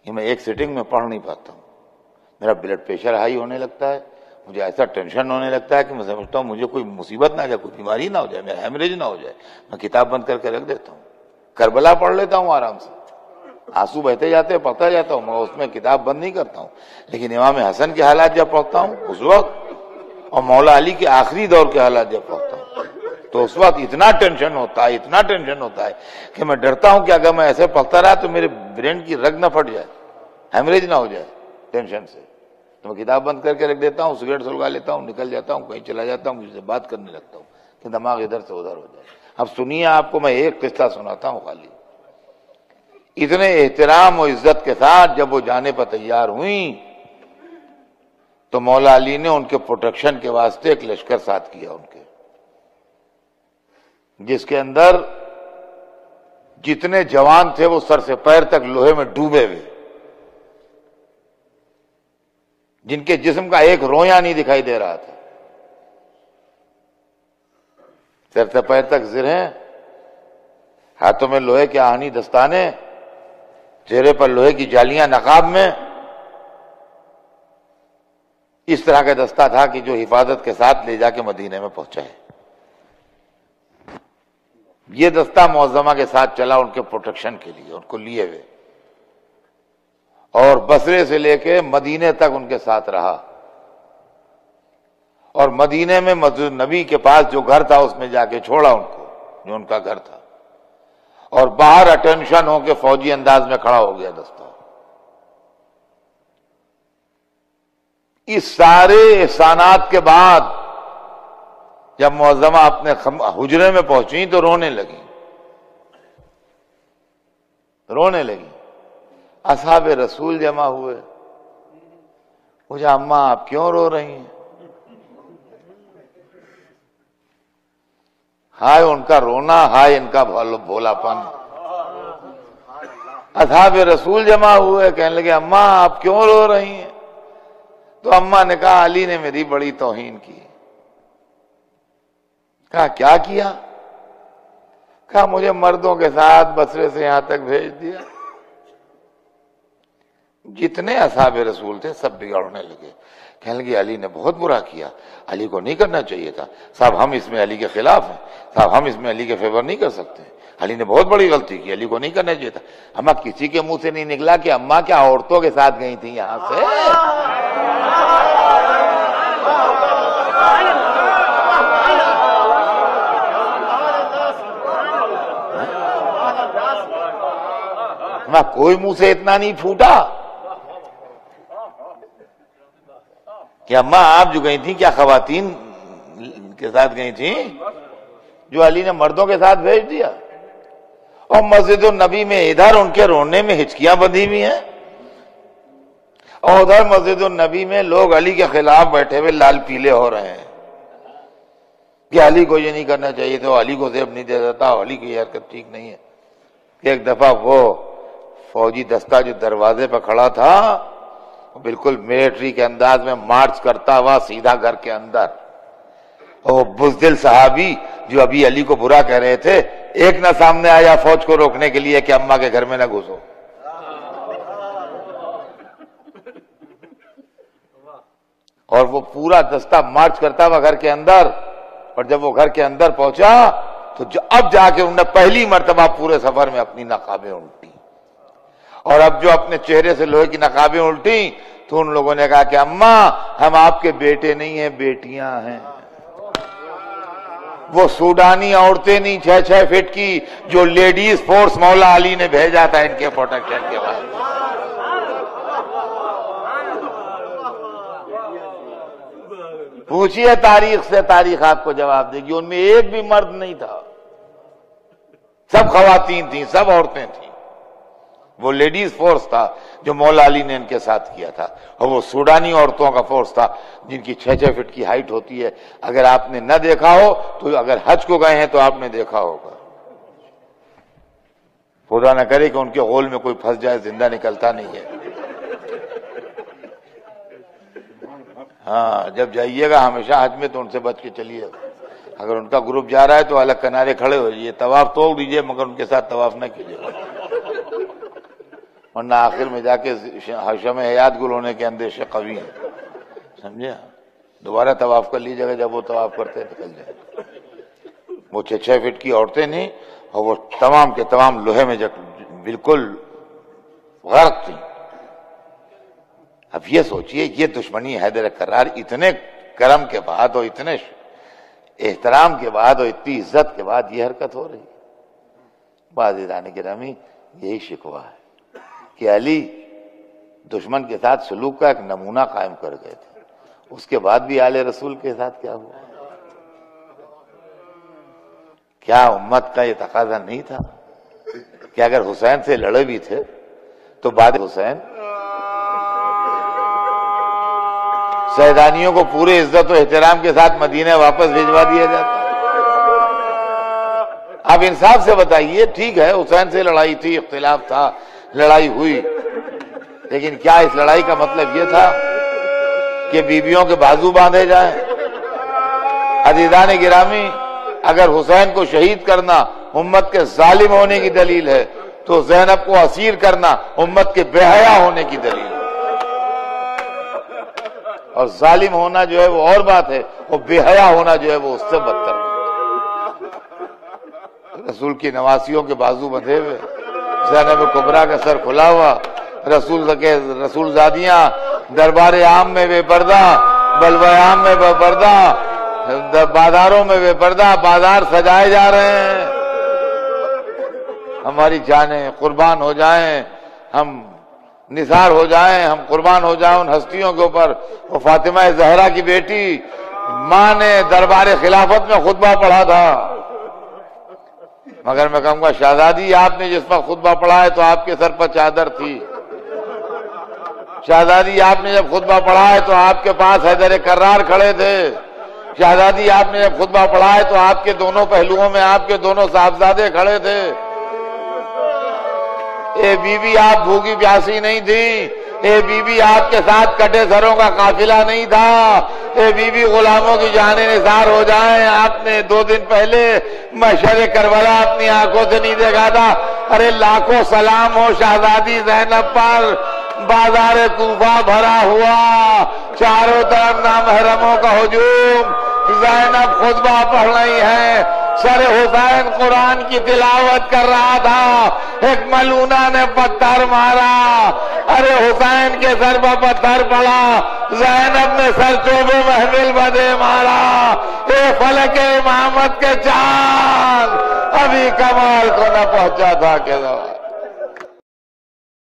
A: یہ میں ایک سیٹنگ میں پڑھ نہیں پاتا ہوں۔ میرا بلڈ پریشر ہائی ہونے لگتا ہے، مجھے ایسا ٹینشن ہونے لگتا ہے کہ میں سمجھتا ہوں مجھے کوئی مصیبت نہ آ جائے، کوئی بیماری نہ ہو جائے، میرا ہیمریج نہ ہو جائے، میں کتاب بند کر کے رکھ دیتا ہوں، کربلا پڑھ لیتا ہوں آرام سے، آنسو بہتے جاتے ہیں، پڑھتا جاتا ہوں، میں اس میں کتاب بند نہیں کرتا ہوں۔ لیکن امام حسن کے حالات جب پڑھتا ہوں اس وقت، اور مولا علی کے آخری دور کے حالات جب پڑھتا ہوں، تو اس وقت اتنا ٹینشن ہوتا ہے کہ میں ڈرتا ہوں کہ اگر میں ایسے پڑھتا رہا تو میرے برین کی رگ نہ پھٹ جائے، ہیمریج نہ ہو جائے ٹینشن سے، تو میں کتاب بند کر کے رکھ دیتا ہوں، سگریٹ سلگا لیتا ہوں، نکل جاتا ہوں، کہیں چلا جاتا ہوں، کسی سے بات کرنے لگتا ہوں کہ دماغ ادھر سے ادھر ہو جائے۔ اب سنیے، آپ کو میں ایک قصہ سناتا ہوں خالی۔ اتنے احترام و عزت کے ساتھ جب وہ جانے پر تیار ہوئیں تو مولا علی نے ان کے پروٹیکشن کے واسطے ایک لشکر ساتھ کیا ان کے، جس کے اندر جتنے جوان تھے وہ سر سے پیر تک لوہے میں ڈوبے ہوئے، جن کے جسم کا ایک رویاں نہیں دکھائی دے رہا تھا، سر سے پیر تک زرہیں، ہاتھوں میں لوہے کے آہنی دستانے، چہرے پر لوہے کی جالیاں نقاب میں، اس طرح کا دستہ تھا کہ جو حفاظت کے ساتھ لے جا کے مدینے میں پہنچا ہے۔ یہ دستہ معظمہ کے ساتھ چلا ان کے پروٹیکشن کے لیے، ان کو لیے ہوئے، اور بصرے سے لے کے مدینے تک ان کے ساتھ رہا، اور مدینے میں مسجد نبی کے پاس جو گھر تھا اس میں جا کے چھوڑا ان کو، جو ان کا گھر تھا، اور باہر اٹینشن ہو کے فوجی انداز میں کھڑا ہو گیا دستہ۔ اس سارے احسانات کے بعد جب معظمہ اپنے حجرے میں پہنچی تو رونے لگی، اصحاب رسول جمع ہوئے، مجھے اماں آپ کیوں رو رہی ہیں؟ ہائے ان کا رونا، ہائے ان کا بھولا پن۔ اصحاب رسول جمع ہوئے، کہنے لگے اماں آپ کیوں رو رہی ہیں؟ تو اماں نے کہا علی نے میری بڑی توہین کی۔ کہا کیا کیا؟ کہا مجھے مردوں کے ساتھ بصرے سے یہاں تک بھیج دیا۔ جتنے اصحاب رسول تھے سب بگڑنے لگے، کہنے لگے علی نے بہت برا کیا، علی کو نہیں کرنا چاہیے تھا، صاحب ہم اس میں علی کے خلاف ہیں، صاحب ہم اس میں علی کے فیور نہیں کر سکتے، علی نے بہت بڑی غلطی کی، علی کو نہیں کرنا چاہیے تھا۔ اماں کسی کے منہ سے نہیں نکلا کہ اماں کیا عورتوں کے ساتھ گئی تھیں یہاں سے؟ کوئی منہ سے اتنا نہیں پھوٹا کہ اماں آپ جو گئی تھی کیا خواتین کے ساتھ گئی تھی جو علی نے مردوں کے ساتھ بھیج دیا؟ اور مسجد النبی میں ادھر ان کے رونے میں ہچکیاں بندھی ہوئی ہیں، اور ادھر مسجد النبی میں لوگ علی کے خلاف بیٹھے ہوئے لال پیلے ہو رہے ہیں کہ علی کو یہ نہیں کرنا چاہیے تھا، علی کو زیب نہیں دے دیتا، علی کی یہ حرکت ٹھیک نہیں ہے۔ ایک دفعہ وہ فوجی دستہ جو دروازے پہ کھڑا تھا بالکل ملٹری کے انداز میں مارچ کرتا ہوا سیدھا گھر کے اندر، اور بزدل صحابی جو ابھی علی کو برا کہہ رہے تھے ایک نہ سامنے آیا فوج کو روکنے کے لیے کہ اماں کے گھر میں نہ گھسو۔ اور وہ پورا دستہ مارچ کرتا ہوا گھر کے اندر، اور جب وہ گھر کے اندر پہنچا تو اب جا کے انہوں نے پہلی مرتبہ پورے سفر میں اپنی نقابیں الٹی، اور اب جو اپنے چہرے سے لوہے کی نقابیں الٹی تو ان لوگوں نے کہا کہ اماں ہم آپ کے بیٹے نہیں ہیں، بیٹیاں ہیں۔ وہ سوڈانی عورتیں نہیں 6-6 فٹ کی جو لیڈیز فورس مولا علی نے بھیجا تھا ان کے پروٹیکشن کے بعد۔ پوچھئے تاریخ سے، تاریخ آپ کو جواب دے گی، ان میں ایک بھی مرد نہیں تھا، سب خواتین تھیں، سب عورتیں تھیں. وہ لیڈیز فورس تھا جو مولا علی نے ان کے ساتھ کیا تھا، اور وہ سوڈانی عورتوں کا فورس تھا جن کی 6 فٹ کی ہائٹ ہوتی ہے. اگر آپ نے نہ دیکھا ہو تو اگر حج کو گئے ہیں تو آپ نے دیکھا ہوگا. خدا نہ کرے کہ ان کے غول میں کوئی پھنس جائے، زندہ نکلتا نہیں ہے. ہاں جب جائیے گا ہمیشہ حج میں تو ان سے بچ کے چلیے. اگر ان کا گروپ جا رہا ہے تو الگ کنارے کھڑے ہو جائیے، طواف توڑ دیجیے مگر ان کے ساتھ طواف نہ کیجیے، ورنہ آخر میں جا کے حشم حیات گل ہونے کے اندیشے قوی ہیں. سمجھے؟ دوبارہ طواف کر لیجیے گا، جب وہ طواف کرتے نکل جائے. وہ 6 فٹ کی عورتیں نہیں، اور وہ تمام کے تمام لوہے میں بالکل غرق تھیں. اب یہ سوچئے یہ دشمنی حیدر کرار اتنے کرم کے بعد اور اتنے احترام کے بعد اور اتنی عزت کے بعد یہ حرکت ہو رہی. عزیزان گرامی یہی شکوہ ہے کہ علی دشمن کے ساتھ سلوک کا ایک نمونہ قائم کر گئے تھے، اس کے بعد بھی آل رسول کے ساتھ کیا ہوا؟ کیا امت کا یہ تقاضا نہیں تھا کہ اگر حسین سے لڑے بھی تھے تو بعد حسین سیدانیوں کو پورے عزت و احترام کے ساتھ مدینہ واپس بھیجوا دیا جاتا؟ آپ انصاف سے بتائیے. ٹھیک ہے حسین سے لڑائی تھی، اختلاف تھا، لڑائی ہوئی، لیکن کیا اس لڑائی کا مطلب یہ تھا کہ بیویوں کے بازو باندھے جائیں؟ عزیزان گرامی اگر حسین کو شہید کرنا امت کے ظالم ہونے کی دلیل ہے تو زینب کو اسیر کرنا امت کے بے حیا ہونے کی دلیل ہے. اور ظالم ہونا جو ہے وہ اور بات ہے، اور بے حیا ہونا جو ہے وہ اس سے بدتر ہے. رسول کی نواسیوں کے بازو بندھے ہوئے، زینب کبریٰ کا سر کھلا ہوا، رسول زادیاں دربار عام میں بے پردہ، بلوہ عام میں بے پردہ، بازاروں میں بے پردہ، بازار سجائے جا رہے ہیں. ہماری جانیں قربان ہو جائیں، ہم نثار ہو جائیں، ہم قربان ہو جائیں ان ہستیوں کے اوپر. وہ فاطمہ زہرا کی بیٹی ماں نے دربار خلافت میں خطبہ پڑھا تھا، مگر میں کہوں گا شہزادی آپ نے جس پر خطبہ پڑھا ہے تو آپ کے سر پر چادر تھی. شہزادی آپ نے جب خطبہ پڑھا ہے تو آپ کے پاس حیدر کرار کھڑے تھے. شہزادی آپ نے جب خطبہ پڑھا ہے تو آپ کے دونوں پہلوؤں میں آپ کے دونوں صاحبزادے کھڑے تھے. اے بی بی آپ بھوکی پیاسی نہیں تھی، اے بی بی آپ کے ساتھ کٹے سروں کا قافلہ نہیں تھا، اے بی بی غلاموں کی جانیں نثار ہو جائیں. آپ نے 2 دن پہلے محشر کربلا اپنی آنکھوں سے نہیں دیکھا تھا. ارے لاکھوں سلام ہو شہزادی زینب پر. بازار کوفہ بھرا ہوا، چاروں طرف نامحرموں کا ہجوم، زینب خطبہ پڑھ رہی ہے، سر حسین قرآن کی تلاوت کر رہا تھا، ایک ملونہ نے پتھر مارا. ارے حسین کے سر پر پتھر پڑا، زینب نے سر چوبے محمل بدے مارا. اے فلک امامت کے چاند ابھی کمال کو نہ پہنچا تھا کہ